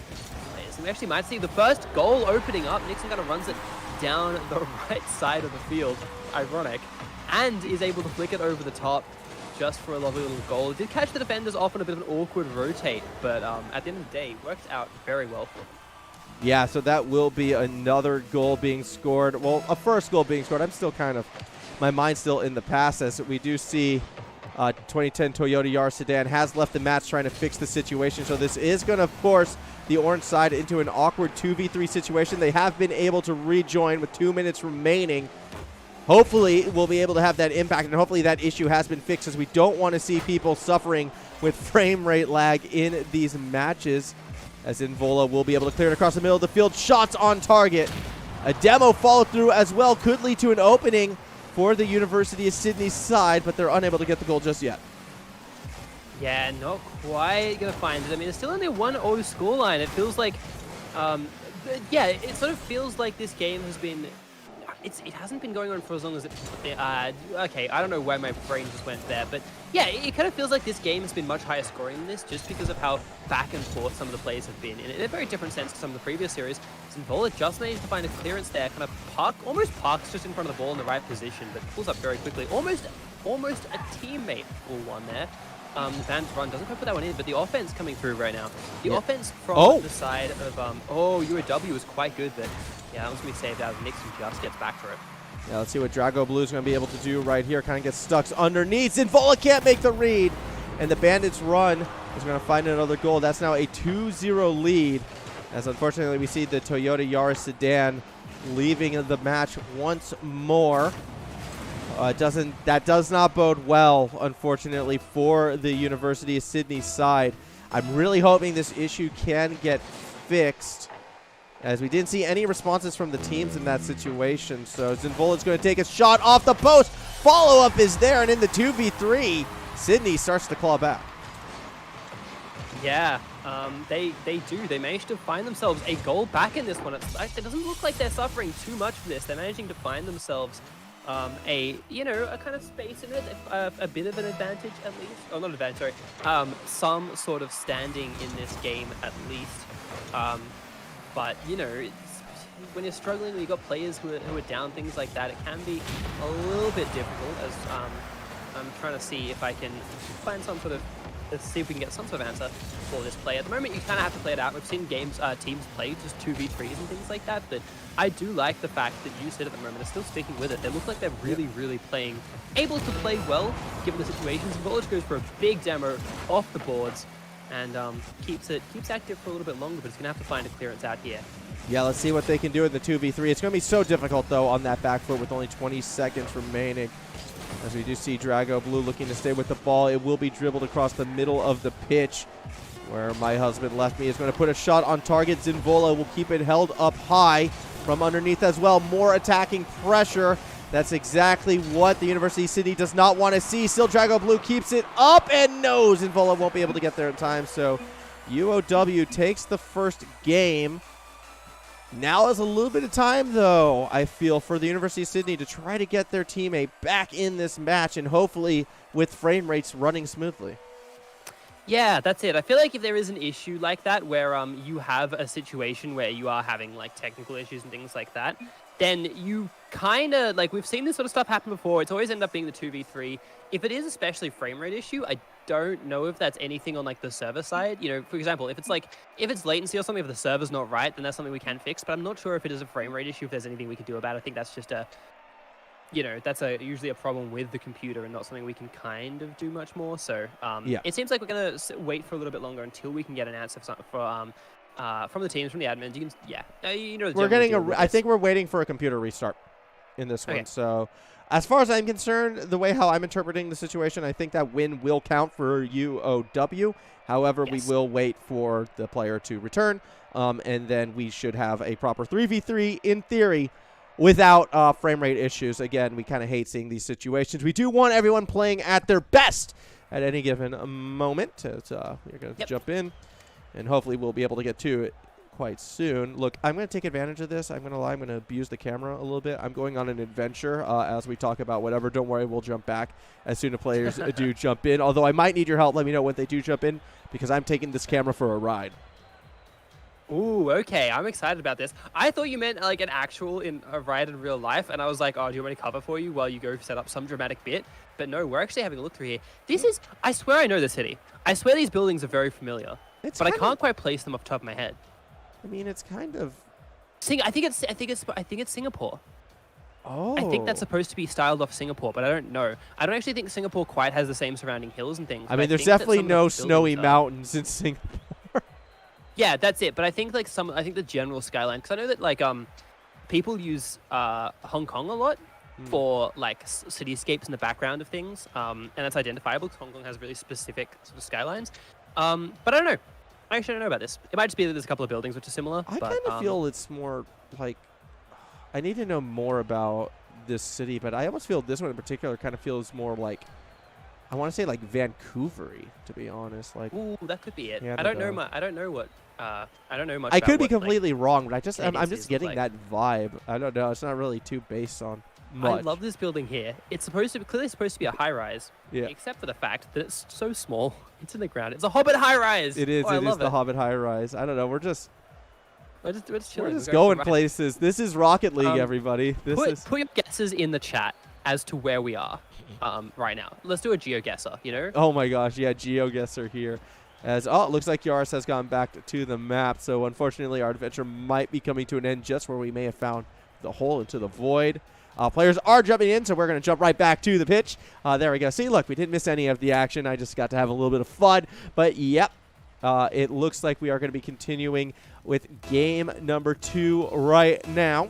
And we actually might see the first goal opening up. Nixon kind of runs it down the right side of the field, ironic, and is able to flick it over the top just for a lovely little goal. It did catch the defenders off on a bit of an awkward rotate, but at the end of the day, worked out very well for them. Yeah, so that will be another goal being scored. Well, a first goal being scored. I'm still kind of, my mind's still in the past, as we do see 2010 Toyota Yaris sedan has left the match trying to fix the situation. So this is going to force the orange side into an awkward 2v3 situation. They have been able to rejoin with 2 minutes remaining. Hopefully, we'll be able to have that impact, and hopefully that issue has been fixed, as we don't want to see people suffering with frame rate lag in these matches, as Invola will be able to clear it across the middle of the field. Shots on target. A demo follow-through as well could lead to an opening for the University of Sydney side, but they're unable to get the goal just yet. Yeah, not quite going to find it. I mean, it's still only a 1-0 scoreline. It feels like, yeah, it sort of feels like this game has been, it hasn't been going on for as long as it, okay, I don't know why my brain just went there, but yeah, it kind of feels like this game has been much higher scoring than this, just because of how back and forth some of the plays have been, in a very different sense to some of the previous series. Sinvola just managed to find a clearance there, kind of almost parks just in front of the ball in the right position, but pulls up very quickly. Almost a teammate full one there. Van's run doesn't quite put that one in, but the offense coming through right now. The offense from the side of, UNSW was quite good, but yeah, that was going to be saved out. Nixon just gets back for it. Yeah, let's see what Drago Blue is going to be able to do right here. Kind of gets stuck underneath. Sinvola can't make the read, and the Bandits run is going to find another goal. That's now a 2-0 lead, as unfortunately we see the Toyota Yaris sedan leaving the match once more. That does not bode well, unfortunately, for the University of Sydney side. I'm really hoping this issue can get fixed, as we didn't see any responses from the teams in that situation. So Zinvola's going to take a shot off the post. Follow-up is there, and in the 2v3, Sydney starts to claw back. Yeah, they do. They managed to find themselves a goal back in this one. It doesn't look like they're suffering too much for this. They're managing to find themselves a kind of space in it, a bit of an advantage at least. Oh, not advantage, sorry. Some sort of standing in this game at least. But, when you're struggling, when you've got players who are down, things like that, it can be a little bit difficult, as I'm trying to see if I can find some sort of, let's see if we can get some sort of answer for this play. At the moment, you kind of have to play it out. We've seen teams play just 2v3s and things like that, but I do like the fact that USYD at the moment are still sticking with it. They look like they're really, really able to play well, given the situations. Village goes for a big demo off the boards, and keeps active for a little bit longer, but it's going to have to find a clearance out here. Yeah, let's see what they can do in the 2v3. It's going to be so difficult, though, on that back foot with only 20 seconds remaining. As we do see Drago Blue looking to stay with the ball. It will be dribbled across the middle of the pitch, where my husband left me. Is going to put a shot on target. Zinvola will keep it held up high from underneath as well. More attacking pressure. That's exactly what the University of Sydney does not want to see. Still, Drago Blue keeps it up, and no, Zinvola won't be able to get there in time. So UOW takes the first game. Now is a little bit of time, though, I feel, for the University of Sydney to try to get their teammate back in this match, and hopefully with frame rates running smoothly. Yeah, that's it. I feel like if there is an issue like that, where you have a situation where you are having like technical issues and things like that, then you kind of, like, we've seen this sort of stuff happen before. It's always ended up being the 2v3. If it is especially frame rate issue, I don't know if that's anything on like the server side. For example, if it's latency or something, if the server's not right, then that's something we can fix. But I'm not sure if it is a frame rate issue, if there's anything we can do about it. I think that's just that's usually a problem with the computer and not something we can kind of do much more. So yeah, it seems like we're gonna wait for a little bit longer until we can get an answer from the teams, from the admins. You can, we're getting I think we're waiting for a computer restart in this one. So as far as I'm concerned, the way how I'm interpreting the situation, I think that win will count for UOW. However, we will wait for the player to return, and then we should have a proper 3v3 in theory without frame rate issues. Again, we kind of hate seeing these situations. We do want everyone playing at their best, at any given moment. We're going to jump in, and hopefully we'll be able to get to it quite soon. Look, I'm going to take advantage of this. I'm going to lie. I'm going to abuse the camera a little bit. I'm going on an adventure as we talk about whatever. Don't worry, we'll jump back as soon as players do jump in. Although I might need your help. Let me know when they do jump in, because I'm taking this camera for a ride. Ooh, okay. I'm excited about this. I thought you meant like an actual a ride in real life, and I was like, oh, do you want me to cover for you while you go set up some dramatic bit? But no, we're actually having a look through here. This is, I swear I know the city. I swear these buildings are very familiar, but I can't quite place them off the top of my head. I mean, it's kind of. I think it's Singapore. Oh. I think that's supposed to be styled off Singapore, but I don't know. I don't actually think Singapore quite has the same surrounding hills and things. I mean, there's definitely no snowy mountains in Singapore. Yeah, that's it. But I think like I think the general skyline, because I know that like people use Hong Kong a lot for like cityscapes in the background of things, and that's identifiable because Hong Kong has really specific sort of skylines. But I don't know. I actually don't know about this. It might just be that there's a couple of buildings which are similar. I kind of feel it's more like I need to know more about this city, but I almost feel this one in particular kind of feels more like I want to say like Vancouver-y, to be honest. Like, ooh, that could be it. Yeah, I don't know much. I don't know much. I could be completely wrong, but I'm just getting like that vibe. I don't know. It's not really too based on much. I love this building here. It's clearly supposed to be a high rise. Yeah. Except for the fact that it's so small. It's in the ground. It's a Hobbit high rise. It is. It is the Hobbit high rise. I don't know. We're just chilling. We're just going places. This is Rocket League, everybody. Put your guesses in the chat as to where we are right now. Let's do a GeoGuessr, you know? Oh my gosh, yeah, GeoGuessr here. It looks like Yaris has gone back to the map, so unfortunately our adventure might be coming to an end just where we may have found the hole into the void. Players are jumping in, so we're going to jump right back to the pitch. There we go. See, look, we didn't miss any of the action. I just got to have a little bit of fun. But, yep, it looks like we are going to be continuing with game number 2 right now.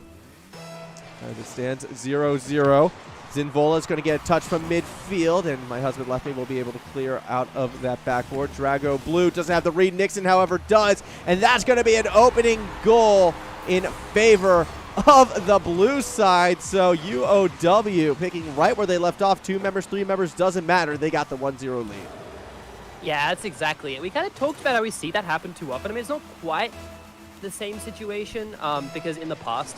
As it stands 0-0. Zinvola is going to get a touch from midfield, and my husband left me will be able to clear out of that backboard. Drago Blue doesn't have the read. Nixon, however, does, and that's going to be an opening goal in favor of the blue side. So UOW picking right where they left off. 2 members, 3 members, doesn't matter. They got the 1-0 lead. Yeah, that's exactly it. We kind of talked about how we see that happen too often. I mean, it's not quite the same situation because in the past,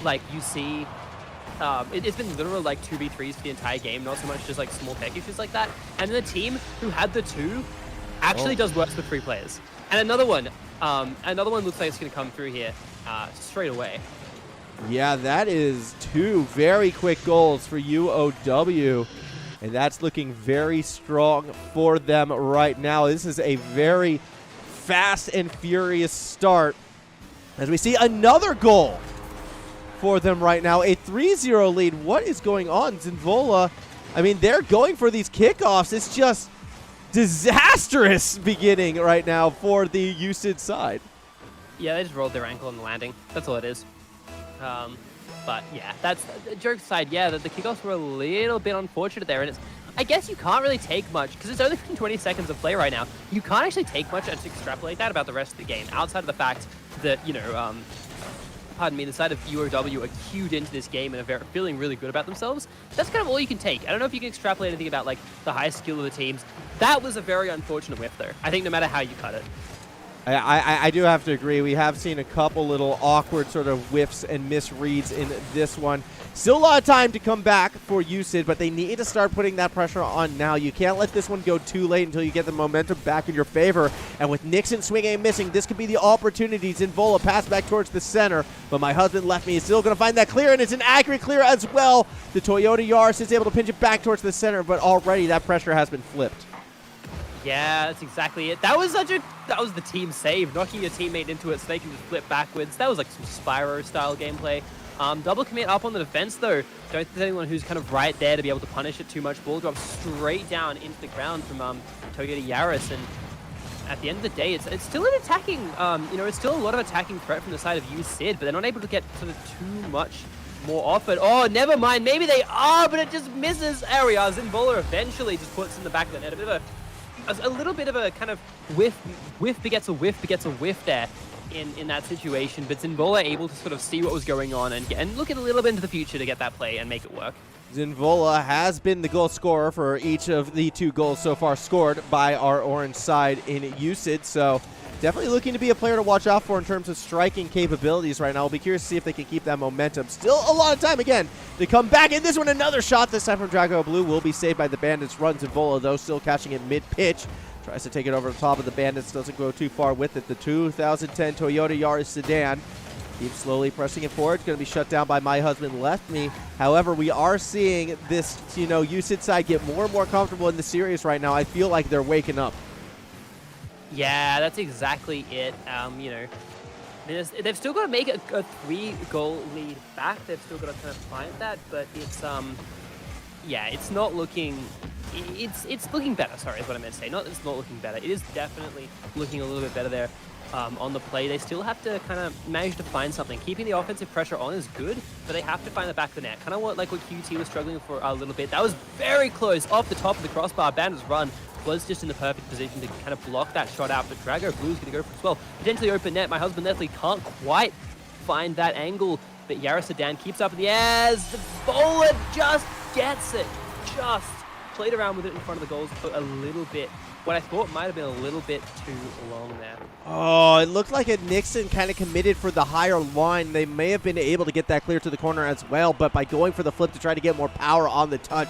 like you see, it's been literal like 2v3s for the entire game, not so much just like small tech issues like that. And then the team who had the 2 actually does worse with 3 players. And another one looks like it's going to come through here straight away. Yeah, that is 2 very quick goals for UOW. And that's looking very strong for them right now. This is a very fast and furious start as we see another goal for them right now. A 3-0 lead. What is going on? Zinvola, I mean, they're going for these kickoffs. It's just disastrous beginning right now for the USYD side. Yeah, they just rolled their ankle on the landing. That's all it is. But yeah, that's joke aside. Yeah, the kickoffs were a little bit unfortunate there, and it's. I guess you can't really take much because it's only 20 seconds of play right now. You can't actually take much and extrapolate that about the rest of the game outside of the fact that pardon me, the side of UOW are queued into this game and are feeling really good about themselves. That's kind of all you can take. I don't know if you can extrapolate anything about like the high skill of the teams. That was a very unfortunate whiff, though. I think no matter how you cut it. I do have to agree. We have seen a couple little awkward sort of whiffs and misreads in this one. Still a lot of time to come back for USYD, but they need to start putting that pressure on now. You can't let this one go too late until you get the momentum back in your favor. And with Nixon swinging and missing, this could be the opportunity. Zinvola pass back towards the center, but my husband left me. Is still going to find that clear, and it's an accurate clear as well. The Toyota Yaris is able to pinch it back towards the center, but already that pressure has been flipped. Yeah, that's exactly it. That was the team save, knocking your teammate into it so they can just flip backwards. That was like some Spyro-style gameplay. Double commit up on the defense, though. Don't think there's anyone who's kind of right there to be able to punish it too much. Ball drops straight down into the ground from Toyota Yaris, and at the end of the day, it's still an attacking, it's still a lot of attacking threat from the side of USYD, but they're not able to get sort of too much more off it. Oh, never mind. Maybe they are, but it just misses areas. Zinvola eventually just puts in the back of the net. A little bit of a kind of whiff begets a whiff there in that situation, but Zinvola able to sort of see what was going on and look at a little bit into the future to get that play and make it work. Zinvola has been the goal scorer for each of the 2 goals so far scored by our orange side in USYD. So definitely looking to be a player to watch out for in terms of striking capabilities right now. I'll be curious to see if they can keep that momentum. Still a lot of time again to come back. And this one, another shot, this time from Drago Blue, will be saved by the Bandits. Runs Zinvola, though, still catching it mid-pitch. Tries to take it over the top of the Bandits. Doesn't go too far with it. The 2010 Toyota Yaris sedan keeps slowly pressing it forward. It's going to be shut down by My Husband Left Me. However, we are seeing this, USYD side get more and more comfortable in the series right now. I feel like they're waking up. Yeah, that's exactly it. They've still got to make a 3-goal lead back. They've still got to kind of find that, but it's it's not looking. It's looking better. Sorry, is what I meant to say. It's not looking better. It is definitely looking a little bit better there. On the play, they still have to kind of manage to find something. Keeping the offensive pressure on is good, but they have to find the back of the net. Kind of what QT was struggling for a little bit. That was very close off the top of the crossbar. Bandits run was just in the perfect position to kind of block that shot out, but Drago Blue's going to go for it as well. Potentially open net. My Husband Left Me can't quite find that angle, but Yaris sedan keeps up in the air. The bowler just gets it. Just played around with it in front of the goals for a little bit. What I thought might have been a little bit too long there. Oh, it looked like a Nixon kind of committed for the higher line. They may have been able to get that clear to the corner as well, but by going for the flip to try to get more power on the touch,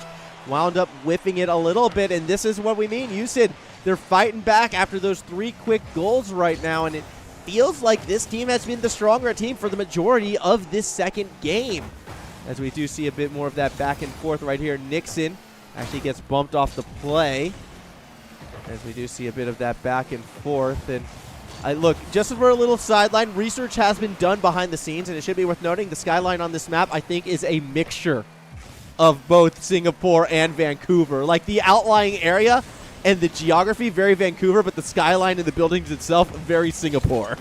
wound up whiffing it a little bit, and this is what we mean. USYD, they're fighting back after those 3 quick goals right now, and it feels like this team has been the stronger team for the majority of this second game. As we do see a bit more of that back and forth right here. Nixon actually gets bumped off the play, as we do see a bit of that back and forth. And look, just for a little sideline, research has been done behind the scenes, and it should be worth noting the skyline on this map, I think, is a mixture of both Singapore and Vancouver. Like the outlying area and the geography, very Vancouver, but the skyline and the buildings itself, very Singapore.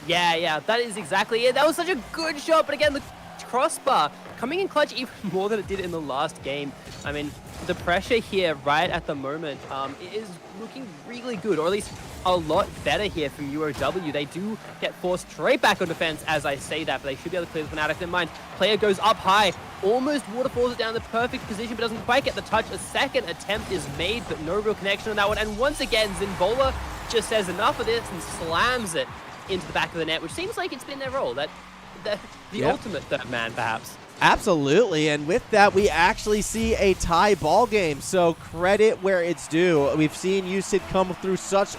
Yeah, that is exactly it. That was such a good shot, but again, the crossbar coming in clutch even more than it did in the last game. I mean, the pressure here right at the moment is looking really good, or at least a lot better here from UOW. They do get forced straight back on defense as I say that, but they should be able to clear this one out. If in mind, player goes up high, almost waterfalls it down the perfect position, but doesn't quite get the touch. A second attempt is made, but no real connection on that one. And once again, Zinvola just says enough of this and slams it into the back of the net, which seems like it's been their role. The ultimate third man, perhaps. Absolutely, and with that, we actually see a tie ball game. So credit where it's due. We've seen USYD come through such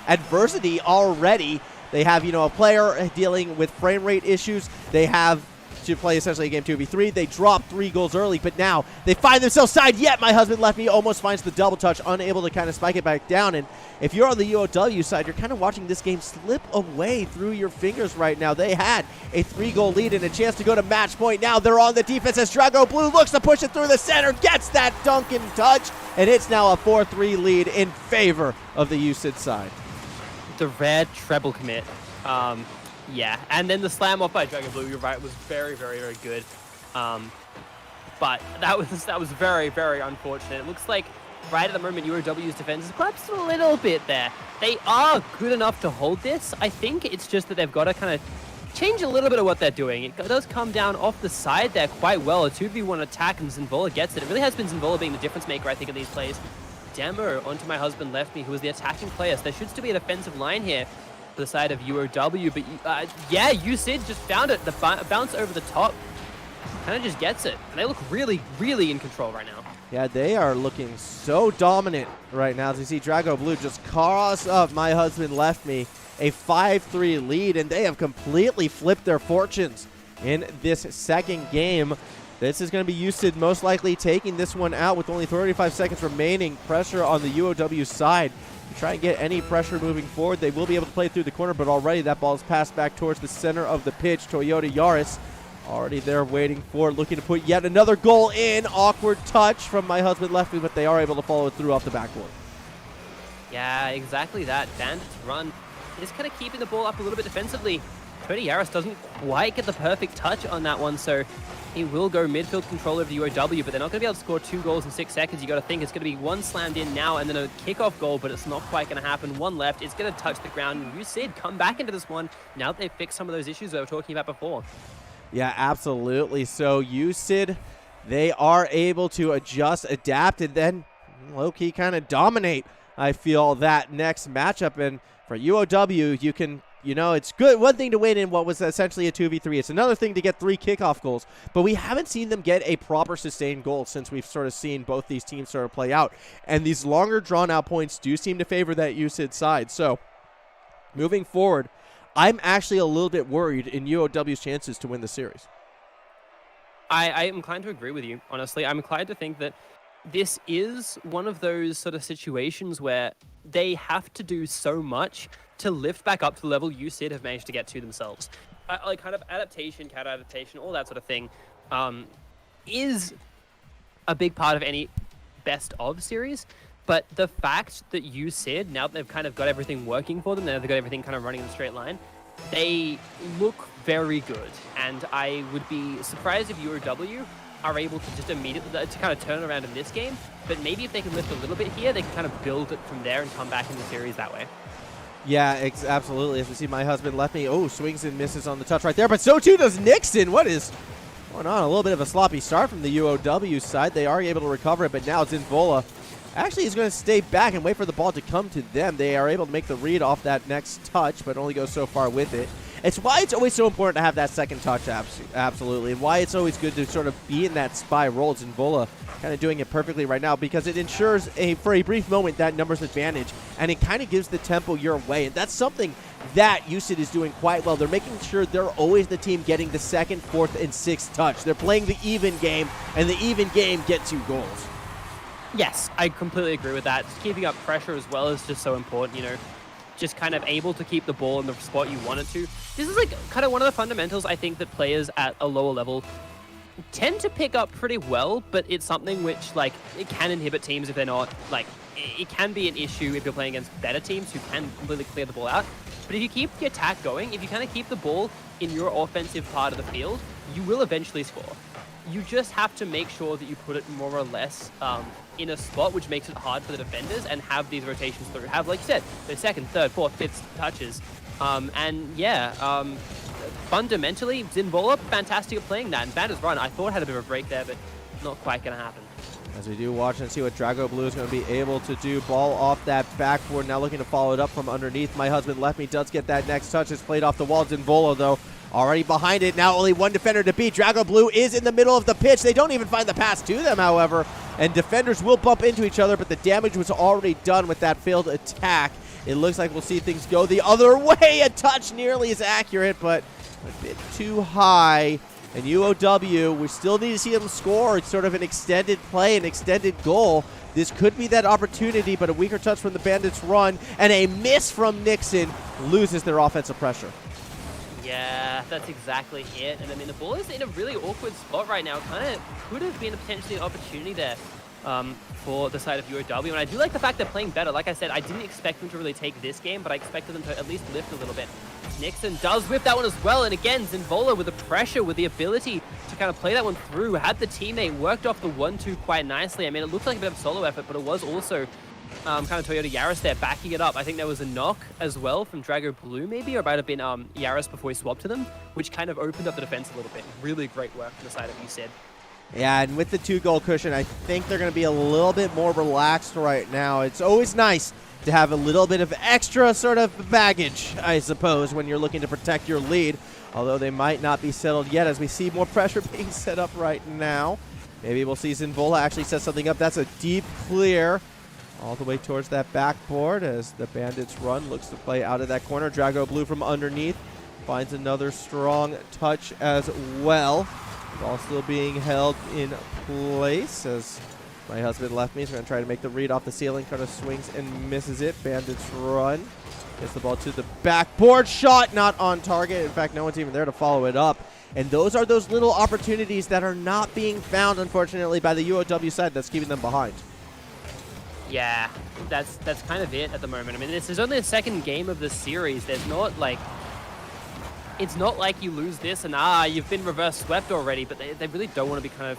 adversity already. They have a player dealing with frame rate issues. They have to play essentially a game 2v3. They dropped 3 goals early, but now they find themselves side yet. My Husband Left Me almost finds the double touch, unable to kind of spike it back down. And if you're on the UOW side, you're kind of watching this game slip away through your fingers right now. They had a 3-goal lead and a chance to go to match point. Now they're on the defense as Drago Blue looks to push it through the center, gets that Duncan touch, and it's now a 4-3 lead in favor of the USYD side. The red treble commit. Yeah, and then the slam off by Dragon Blue, you're right, was very, very, very good. But that was very, very unfortunate. It looks like right at the moment UOW's defense is collapsed a little bit there. They are good enough to hold this. I think it's just that they've got to kind of change a little bit of what they're doing. It does come down off the side there quite well. A 2v1 attack and Zinvola gets it. It really has been Zinvola being the difference maker, I think, in these plays. Demo onto My Husband Left Me, who was the attacking player. So there should still be a defensive line here for the side of UOW, but yeah, USYD just found it. The bounce over the top kind of just gets it. And they look really, really in control right now. Yeah, they are looking so dominant right now. As you see Drago Blue just cross up My Husband Left Me, a 5-3 lead, and they have completely flipped their fortunes in this second game. This is going to be USYD most likely taking this one out with only 35 seconds remaining. Pressure on the UOW side. Try and get any pressure moving forward. They will be able to play through the corner, but already that ball is passed back towards the center of the pitch. Toyota Yaris already there waiting for, looking to put yet another goal in. Awkward touch from My Husband Left Me, but they are able to follow it through off the backboard. Yeah, exactly that. Bandits run is kind of keeping the ball up a little bit defensively. Toyota Yaris doesn't quite get the perfect touch on that one, so he will go midfield control over the UOW, but they're not going to be able to score 2 goals in 6 seconds. You got to think it's going to be one slammed in now and then a kickoff goal, but it's not quite going to happen. One left. It's going to touch the ground. USYD come back into this one now that they've fixed some of those issues that we were talking about before. Yeah, absolutely. So USYD they are able to adjust, adapt, and then low-key kind of dominate, I feel, that next matchup. And for UOW, you can, it's good. One thing to win in what was essentially a 2v3. It's another thing to get 3 kickoff goals. But we haven't seen them get a proper sustained goal since we've sort of seen both these teams sort of play out. And these longer drawn-out points do seem to favor that USYD side. So moving forward, I'm actually a little bit worried in UOW's chances to win the series. I am inclined to agree with you, honestly. I'm inclined to think that this is one of those sort of situations where they have to do so much to lift back up to the level USYD have managed to get to themselves. Like kind of adaptation, counter adaptation, all that sort of thing is a big part of any best of series. But the fact that USYD, now that they've kind of got everything working for them, now they've got everything kind of running in a straight line, they look very good. And I would be surprised if UOW are able to just immediately to kind of turn around in this game. But maybe if they can lift a little bit here, they can kind of build it from there and come back in the series that way. Yeah, absolutely. As we see, my husband left me. Oh, swings and misses on the touch right there. But so too does Nixon. What is going on? A little bit of a sloppy start from the UOW side. They are able to recover it, but now Zinvola actually is going to stay back and wait for the ball to come to them. They are able to make the read off that next touch, but only go so far with it. It's why it's always so important to have that second touch, absolutely, and why it's always good to sort of be in that spy role. Zinvola kind of doing it perfectly right now because it ensures, for a brief moment, that numbers advantage, and it kind of gives the tempo your way, and that's something that USYD is doing quite well. They're making sure they're always the team getting the second, fourth, and sixth touch. They're playing the even game, and the even game gets you goals. Yes, I completely agree with that. Just keeping up pressure as well is just so important, just kind of able to keep the ball in the spot you want it to. This is like kind of one of the fundamentals I think that players at a lower level tend to pick up pretty well, but it's something which, like, it can inhibit teams if they're not, like, it can be an issue if you're playing against better teams who can completely clear the ball out. But if you keep the attack going, if you kind of keep the ball in your offensive part of the field, you will eventually score. You just have to make sure that you put it more or less in a spot which makes it hard for the defenders and have these rotations through. Have, like you said, the second, third, fourth, fifth touches. Fundamentally, Zinvola, fantastic at playing that. And Bander's run, I thought had a bit of a break there, but not quite going to happen. As we do watch and see what Drago Blue is going to be able to do. Ball off that backboard, now looking to follow it up from underneath. My husband left me, does get that next touch. It's played off the wall. Zinvola, though, already behind it. Now only one defender to beat. Drago Blue is in the middle of the pitch. They don't even find the pass to them, however. And defenders will bump into each other, but the damage was already done with that failed attack. It looks like we'll see things go the other way. A touch nearly as accurate, but a bit too high. And UOW, we still need to see them score. It's sort of an extended play, an extended goal. This could be that opportunity, but a weaker touch from the Bandits run, and a miss from Nixon loses their offensive pressure. Yeah, that's exactly it. And I mean, the ball is in a really awkward spot right now. Kind of could have been potentially an opportunity there for the side of UOW. And I do like the fact they're playing better. Like I said, I didn't expect them to really take this game, but I expected them to at least lift a little bit. Nixon does whip that one as well. And again, Zinvola with the pressure, with the ability to kind of play that one through, had the teammate worked off the 1-2 quite nicely. I mean, it looked like a bit of a solo effort, but it was also kind of Toyota Yaris there backing it up. I think there was a knock as well from Drago Blue maybe, or it might have been Yaris before he swapped to them, which kind of opened up the defense a little bit. Really great work from the side of USYD. Yeah, and with the 2-goal cushion, I think they're going to be a little bit more relaxed right now. It's always nice to have a little bit of extra sort of baggage, I suppose, when you're looking to protect your lead, although they might not be settled yet as we see more pressure being set up right now. Maybe we'll see Zinvola actually set something up. That's a deep clear all the way towards that backboard as the Bandits run, looks to play out of that corner. Drago Blue from underneath finds another strong touch as well. Ball still being held in place as my husband left me. He's going to try to make the read off the ceiling, kind of swings and misses it. Bandits run. Gets the ball to the backboard. Shot not on target. In fact, no one's even there to follow it up. And those are those little opportunities that are not being found, unfortunately, by the UOW side that's keeping them behind. Yeah, that's kind of it at the moment. I mean, this is only the second game of the series. There's not like... It's not like you lose this and, you've been reverse swept already, but they really don't want to be kind of...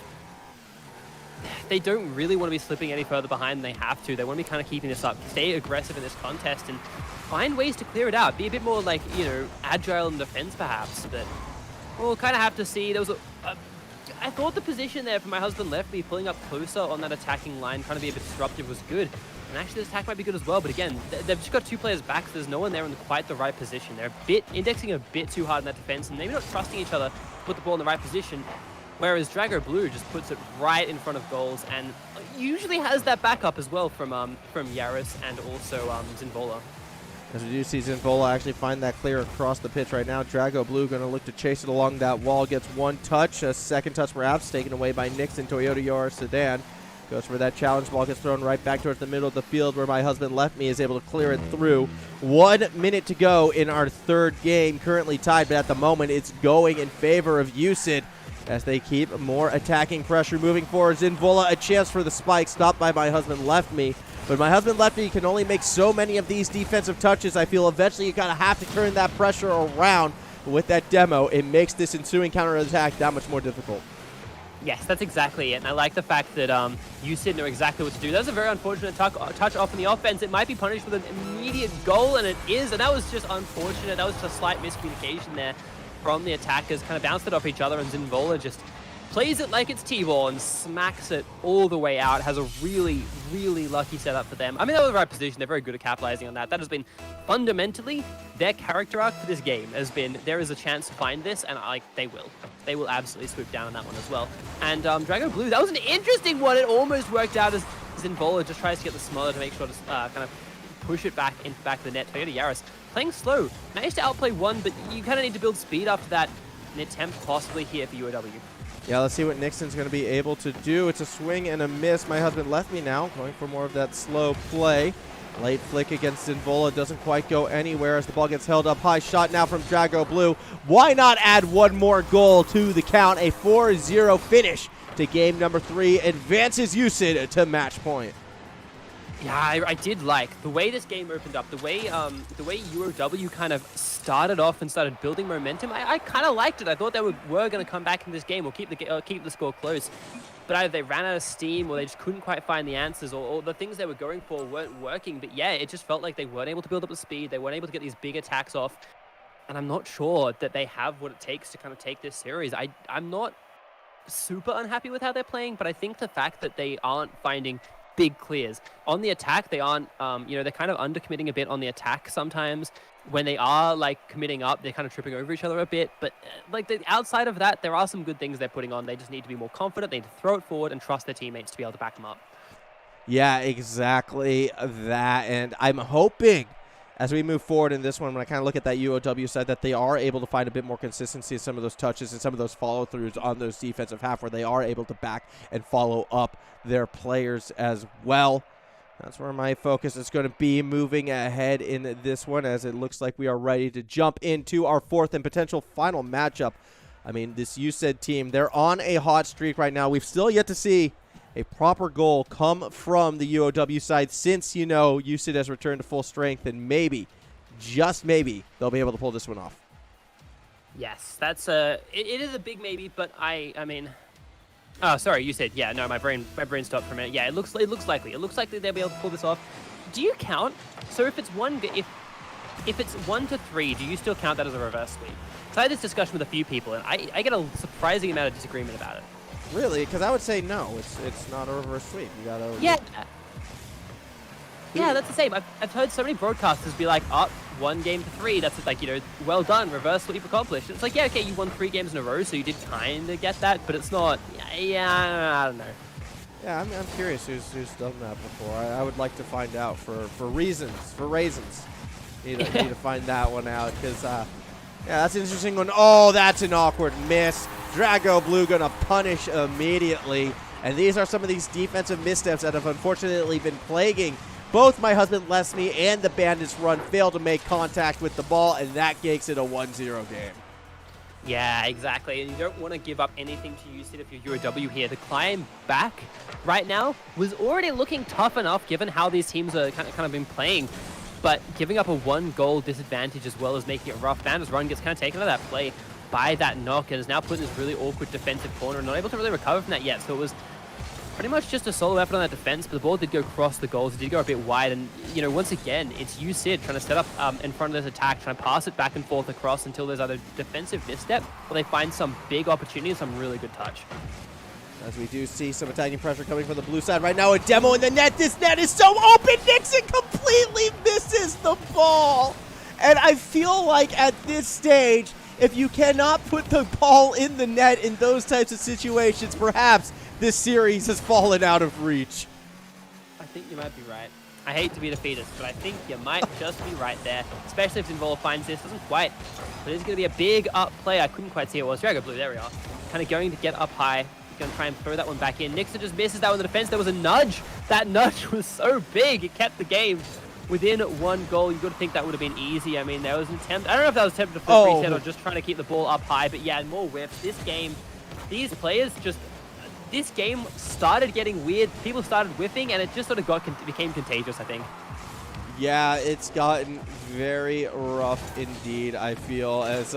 They don't really want to be slipping any further behind than they have to. They want to be kind of keeping this up, stay aggressive in this contest, and find ways to clear it out. Be a bit more, like, agile in defense, perhaps. But we'll kind of have to see. There was a I thought the position there for my husband left me, pulling up closer on that attacking line, trying to be a bit disruptive was good. And actually this attack might be good as well, but again, they've just got 2 players back, so there's no one there in quite the right position. They're indexing a bit too hard in that defense, and maybe not trusting each other to put the ball in the right position. Whereas Drago Blue just puts it right in front of goals, and usually has that backup as well from Yaris and also Zinvola. As we do see Zinvola actually find that clear across the pitch right now. Drago Blue going to look to chase it along that wall. Gets 1 touch, a second touch perhaps, taken away by Nixon. Toyota Yaris Sedan goes for that challenge ball, gets thrown right back towards the middle of the field where my husband left me, is able to clear it through. 1 minute to go in our 3rd game, currently tied, but at the moment it's going in favor of USYD as they keep more attacking pressure moving forward. Zinvola, a chance for the spike, stopped by my husband left me. But my husband left me can only make so many of these defensive touches. I feel eventually you kind of have to turn that pressure around. But with that demo, it makes this ensuing counterattack that much more difficult. Yes, that's exactly it. And I like the fact that USYD know exactly what to do. That was a very unfortunate touch off in the offense. It might be punished with an immediate goal, and it is. And that was just unfortunate. That was just a slight miscommunication there from the attackers. Kind of bounced it off each other, and Zinvola just plays it like it's T-ball and smacks it all the way out. Has a really, really lucky setup for them. I mean, that was the right position. They're very good at capitalizing on that. That has been fundamentally their character arc for this game. Has been there is a chance to find this, and they will. They will absolutely swoop down on that one as well. And Drago Blue, that was an interesting one. It almost worked out as Zinvola just tries to get the smother to make sure to kind of push it back into back of the net. Toyota Yaris playing slow. Managed to outplay one, but you kind of need to build speed after that. An attempt possibly here for UOW. Yeah, let's see what Nixon's going to be able to do. It's a swing and a miss. My husband left me now, going for more of that slow play. Late flick against Zinvola doesn't quite go anywhere as the ball gets held up high. Shot now from Drago Blue. Why not add 1 more goal to the count? A 4-0 finish to game number 3 advances USYD to match point. Yeah, I did like the way this game opened up, the way UOW kind of started off and started building momentum. I kind of liked it. I thought they were going to come back in this game or keep the score close. But either they ran out of steam or they just couldn't quite find the answers, or the things they were going for weren't working. But yeah, it just felt like they weren't able to build up the speed. They weren't able to get these big attacks off. And I'm not sure that they have what it takes to kind of take this series. I'm not super unhappy with how they're playing, but I think the fact that they aren't finding big clears on the attack, they aren't, they're kind of undercommitting a bit on the attack sometimes. When they are committing up, they're kind of tripping over each other a bit. But outside of that, there are some good things they're putting on. They just need to be more confident. They need to throw it forward and trust their teammates to be able to back them up. Yeah, exactly that. And I'm hoping as we move forward in this one, when I kind of look at that UOW side, that they are able to find a bit more consistency in some of those touches and some of those follow-throughs on those defensive half where they are able to back and follow up their players as well. That's where my focus is going to be moving ahead in this one, as it looks like we are ready to jump into our 4th and potential final matchup. I mean, this USYD team, they're on a hot streak right now. We've still yet to see a proper goal come from the UOW side since, USYD has returned to full strength, and maybe, just maybe, they'll be able to pull this one off. Yes, that's it is a big maybe, but I mean... Oh, sorry, you said, yeah, no, my brain stopped for a minute. Yeah, it looks likely. It looks likely they'll be able to pull this off. Do you count? So if it's 1 to 3, do you still count that as a reverse sweep? So I had this discussion with a few people, and I get a surprising amount of disagreement about it. Really? Because I would say no, it's not a reverse sweep. You gotta... Yeah, that's the same. I've heard so many broadcasters be like, 1 game to 3, that's well done, reverse sweep accomplished. It's like, yeah, okay, you won 3 games in a row, so you did kind of get that, but it's not, I don't know. Yeah, I'm curious who's done that before. I would like to find out for raisins. Need to find that one out, because, yeah, that's an interesting one. Oh, that's an awkward miss. Drago Blue gonna punish immediately, and these are some of these defensive missteps that have unfortunately been plaguing both my husband Leslie and the Bandits run. Fail to make contact with the ball, and that makes it a 1-0 game. Yeah, exactly. And you don't want to give up anything to USYD if you're UOW here. The climb back right now was already looking tough enough given how these teams are kind of been playing. But giving up a 1-goal disadvantage as well as making it rough. Bandits run gets kind of taken out of that play by that knock and is now put in this really awkward defensive corner and not able to really recover from that yet. So it was pretty much just a solo effort on that defense, but the ball did go across the goals. It did go a bit wide, and once again, it's USYD trying to set up in front of this attack, trying to pass it back and forth across until there's either defensive misstep or they find some big opportunity and some really good touch. As we do see some attacking pressure coming from the blue side right now, a demo in the net. This net is so open. Nixon completely misses the ball. And I feel like at this stage, if you cannot put the ball in the net in those types of situations, perhaps this series has fallen out of reach. I think you might be right. I hate to be defeatist, but I think you might just be right there, especially if Zinvola finds this. Doesn't quite, but it's going to be a big up play. I couldn't quite see it was. Drago Blue, there we are. Kind of going to get up high. Going to try and throw that one back in. Nixon just misses that one in the defense. There was a nudge. That nudge was so big. It kept the game within one goal. You've got to think that would have been easy. I mean, there was an attempt. I don't know if that was an attempt to flip reset or just trying to keep the ball up high. But yeah, more whiffs. This game, these players just... This game started getting weird. People started whiffing, and it just sort of became contagious, I think. Yeah, it's gotten very rough indeed, I feel, as...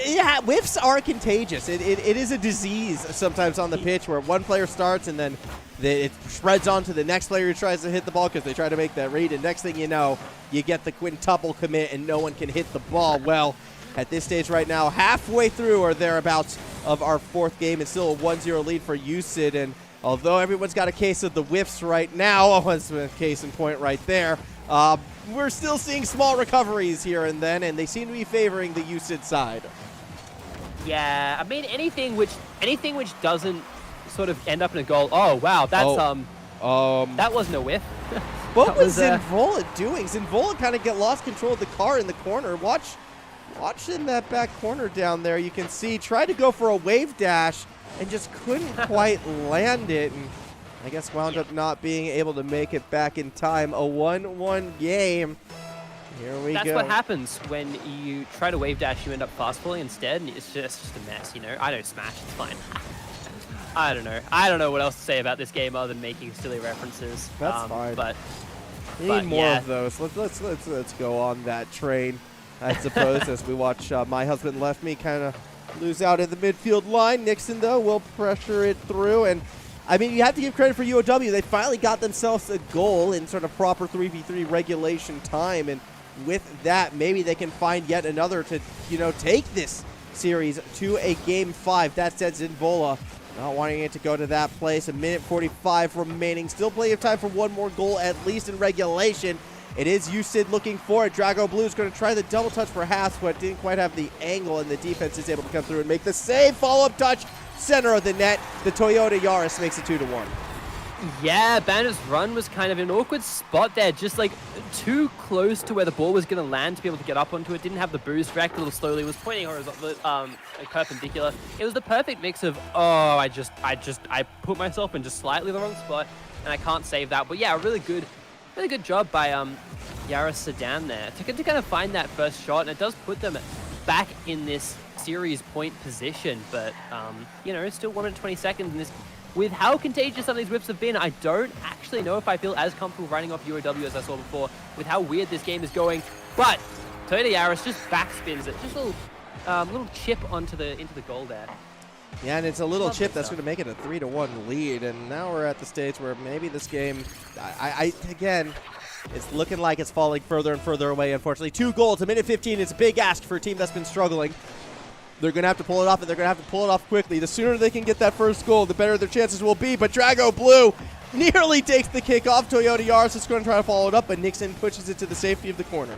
Yeah, whiffs are contagious. It is a disease sometimes on the pitch where one player starts and then it spreads on to the next player who tries to hit the ball because they try to make that read. And next thing you know, you get the quintuple commit and no one can hit the ball. Well, at this stage right now, halfway through or thereabouts of our fourth game, it's still a 1-0 lead for USYD. And although everyone's got a case of the whiffs right now, one's a case in point right there, we're still seeing small recoveries here and then, and they seem to be favoring the USYD side. Yeah, I mean anything which doesn't sort of end up in a goal. Oh wow, that's that wasn't a whiff. What was Zinvola doing? Zinvola kind of lost control of the car in the corner. Watch in that back corner down there. You can see tried to go for a wave dash and just couldn't quite land it. And I guess wound up not being able to make it back in time. A 1-1 game. Here we go. That's what happens when you try to wave dash, you end up fast falling instead, and it's just a mess, I know Smash, it's fine. I don't know. I don't know what else to say about this game other than making silly references. That's fine. But need more of those. Let's go on that train, I suppose, as we watch My Husband Left Me kind of lose out in the midfield line. Nixon, though, will pressure it through, and I mean, you have to give credit for UOW. They finally got themselves a goal in sort of proper 3v3 regulation time, and with that, maybe they can find yet another to, take this series to a Game 5. That said, Zinvola not wanting it to go to that place. A minute 45 remaining. Still plenty of time for one more goal, at least in regulation. It is USYD looking for it. Drago Blue is going to try the double touch perhaps, but didn't quite have the angle, and the defense is able to come through and make the save. Follow-up touch, center of the net. The Toyota Yaris makes it 2-1. Yeah, Bandit's run was kind of an awkward spot there, just like too close to where the ball was going to land to be able to get up onto it. Didn't have the boost, reacted a little slowly, was pointing horizontal, perpendicular. It was the perfect mix of, I put myself in just slightly the wrong spot, and I can't save that. But yeah, really good job by Yaris Sedan there to kind of find that first shot, and it does put them back in this series point position. But it's still 1 minute 20 seconds in this. With how contagious some of these whips have been, I don't actually know if I feel as comfortable running off UOW as I saw before with how weird this game is going. But Toyota Yaris just backspins it. Just a little chip into the goal there. Yeah, and it's a little chip that's going to make it a 3-1 lead. And now we're at the stage where maybe this game, again, it's looking like it's falling further and further away, unfortunately. 2 goals, a minute 15 is a big ask for a team that's been struggling. They're going to have to pull it off, and they're going to have to pull it off quickly. The sooner they can get that first goal, the better their chances will be. But Drago Blue nearly takes the kick off. Toyota Yaris is going to try to follow it up, but Nixon pushes it to the safety of the corner.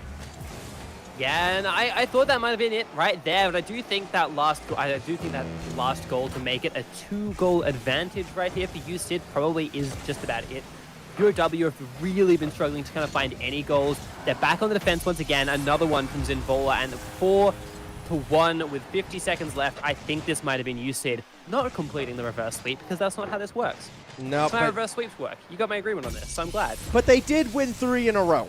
Yeah, and I thought that might have been it right there, but I do think that last goal to make it a 2-goal advantage right here for USYD probably is just about it. UOW have really been struggling to kind of find any goals. They're back on the defense once again. Another one from Zinvola, and 4-1 with 50 seconds left. I think this might have been USYD not completing the reverse sweep, because that's not how this works. No, that's not how reverse sweeps work. You got my agreement on this, so I'm glad. But they did win 3 in a row.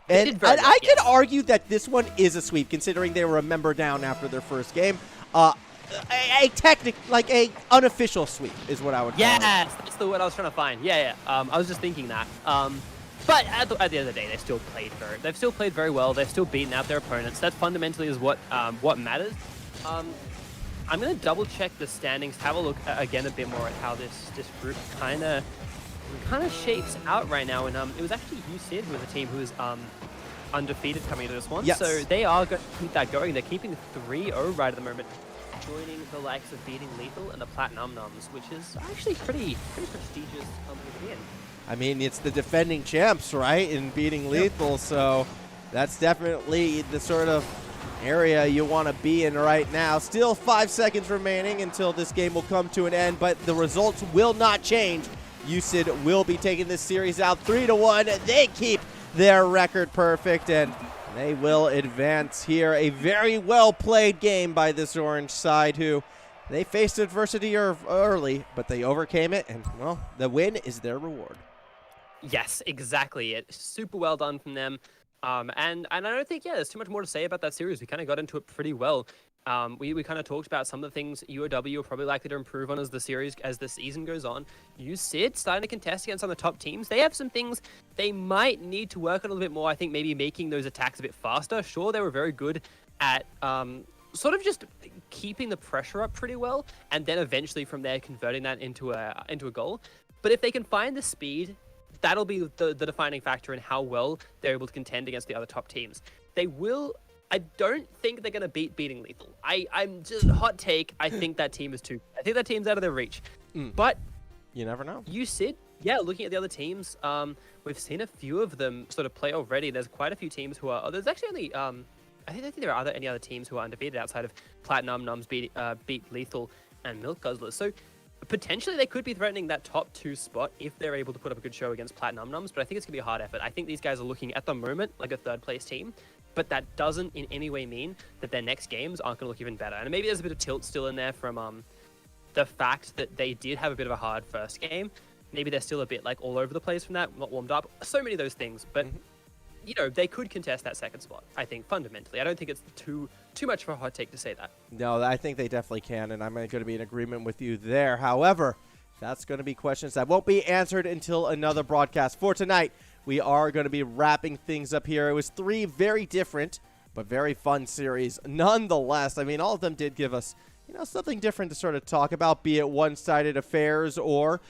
And I could argue that this one is a sweep, considering they were a member down after their first game. A unofficial sweep is what I would call it. Yes, that's the word I was trying to find. Yeah. I was just thinking that. But at the end of the day, they've still played very well. They've still beaten out their opponents. That fundamentally is what matters. I'm going to double check the standings, have a look again a bit more at how this group kind of shapes out right now. And it was actually USYD who was a team who was undefeated coming into this one. Yes. So they are going to keep that going. They're keeping 3-0 right at the moment, joining the likes of beating Lethal and the Platinum Nums, which is actually pretty prestigious company to be in. I mean, it's the defending champs, right, in beating Lethal, so that's definitely the sort of area you want to be in right now. Still 5 seconds remaining until this game will come to an end, but the results will not change. USYD will be taking this series out 3-1. They keep their record perfect, and they will advance here. A very well-played game by this orange side, who they faced adversity early, but they overcame it, and, well, the win is their reward. Yes, exactly. It's super well done from them. And I don't think, there's too much more to say about that series. We kind of got into it pretty well. We kind of talked about some of the things UOW are probably likely to improve on as the season goes on. USYD starting to contest against some of the top teams. They have some things they might need to work on a little bit more. I think maybe making those attacks a bit faster. Sure, they were very good at sort of just keeping the pressure up pretty well, and then eventually from there converting that into a goal. But if they can find the speed, that'll be the defining factor in how well they're able to contend against the other top teams. They will. I don't think they're going to beating Lethal. I'm just hot take. I think that team is too. I think that team's out of their reach. But you never know. USYD, looking at the other teams, we've seen a few of them sort of play already. There's quite a few teams who are. There's actually only. I think there are any other teams who are undefeated outside of Platinum Nums beat Lethal and Milk Guzzlers. So potentially they could be threatening that top 2 spot if they're able to put up a good show against Platinum Nums, but I think it's going to be a hard effort. I think these guys are looking at the moment like a 3rd place team, but that doesn't in any way mean that their next games aren't going to look even better. And maybe there's a bit of tilt still in there from the fact that they did have a bit of a hard first game. Maybe they're still a bit like all over the place from that, not warmed up. So many of those things, but they could contest that 2nd spot, I think, fundamentally. I don't think it's too much of a hot take to say that. No, I think they definitely can, and I'm going to be in agreement with you there. However, that's going to be questions that won't be answered until another broadcast. For tonight, we are going to be wrapping things up here. It was 3 very different but very fun series nonetheless. I mean, all of them did give us, something different to sort of talk about, be it one-sided affairs or,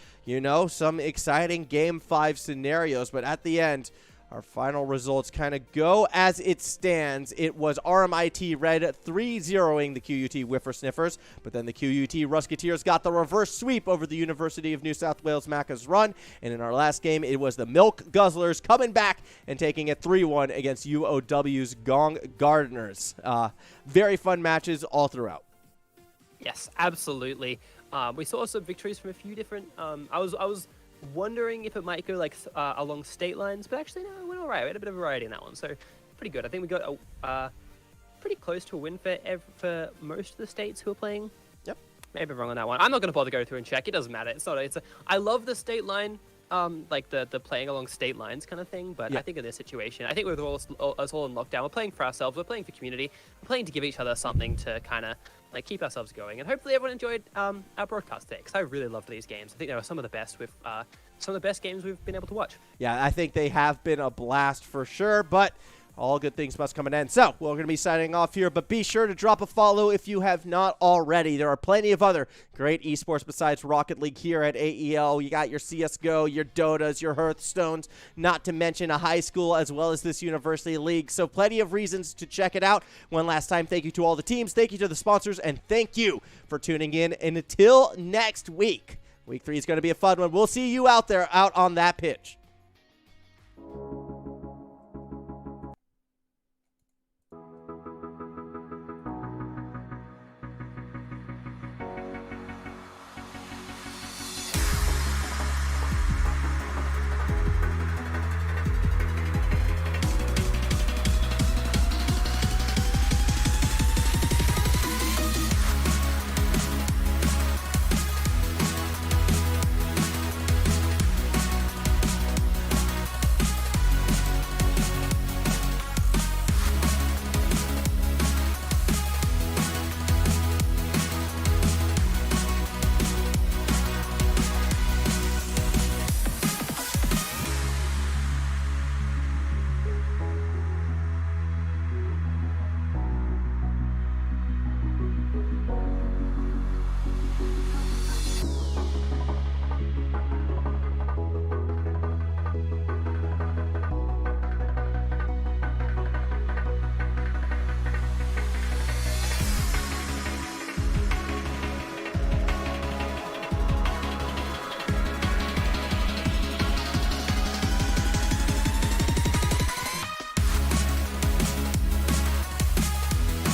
some exciting Game 5 scenarios. But at the end, our final results kind of go as it stands. It was RMIT Red 3-0ing the QUT Whiffer Sniffers, but then the QUT Rusketeers got the reverse sweep over the University of New South Wales Maccas run. And in our last game, it was the Milk Guzzlers coming back and taking it 3-1 against UOW's Gong Gardeners. Very fun matches all throughout. Yes, absolutely. We saw some victories from a few different. I was wondering if it might go along state lines, but actually no, it went all right. We had a bit of variety in that one, so pretty good. I think we got pretty close to a win for most of the states who are playing. Yep. Maybe I'm wrong on that one. I'm not going to bother go through and check. It doesn't matter. I love the state line, like the playing along state lines kind of thing, but I think in this situation, I think we're us all in lockdown. We're playing for ourselves. We're playing for community. We're playing to give each other something to kind of keep ourselves going, and hopefully everyone enjoyed our broadcast today, because I really loved these games. I think they were some of the best games we've been able to watch. Yeah, I think they have been a blast for sure, but all good things must come an end. So we're going to be signing off here, but be sure to drop a follow if you have not already. There are plenty of other great esports besides Rocket League here at AEL. You got your CSGO, your Dotas, your Hearthstones, not to mention a high school as well as this university league. So plenty of reasons to check it out. One last time, thank you to all the teams, thank you to the sponsors, and thank you for tuning in. And until next week, Week 3 is going to be a fun one. We'll see you out there, out on that pitch.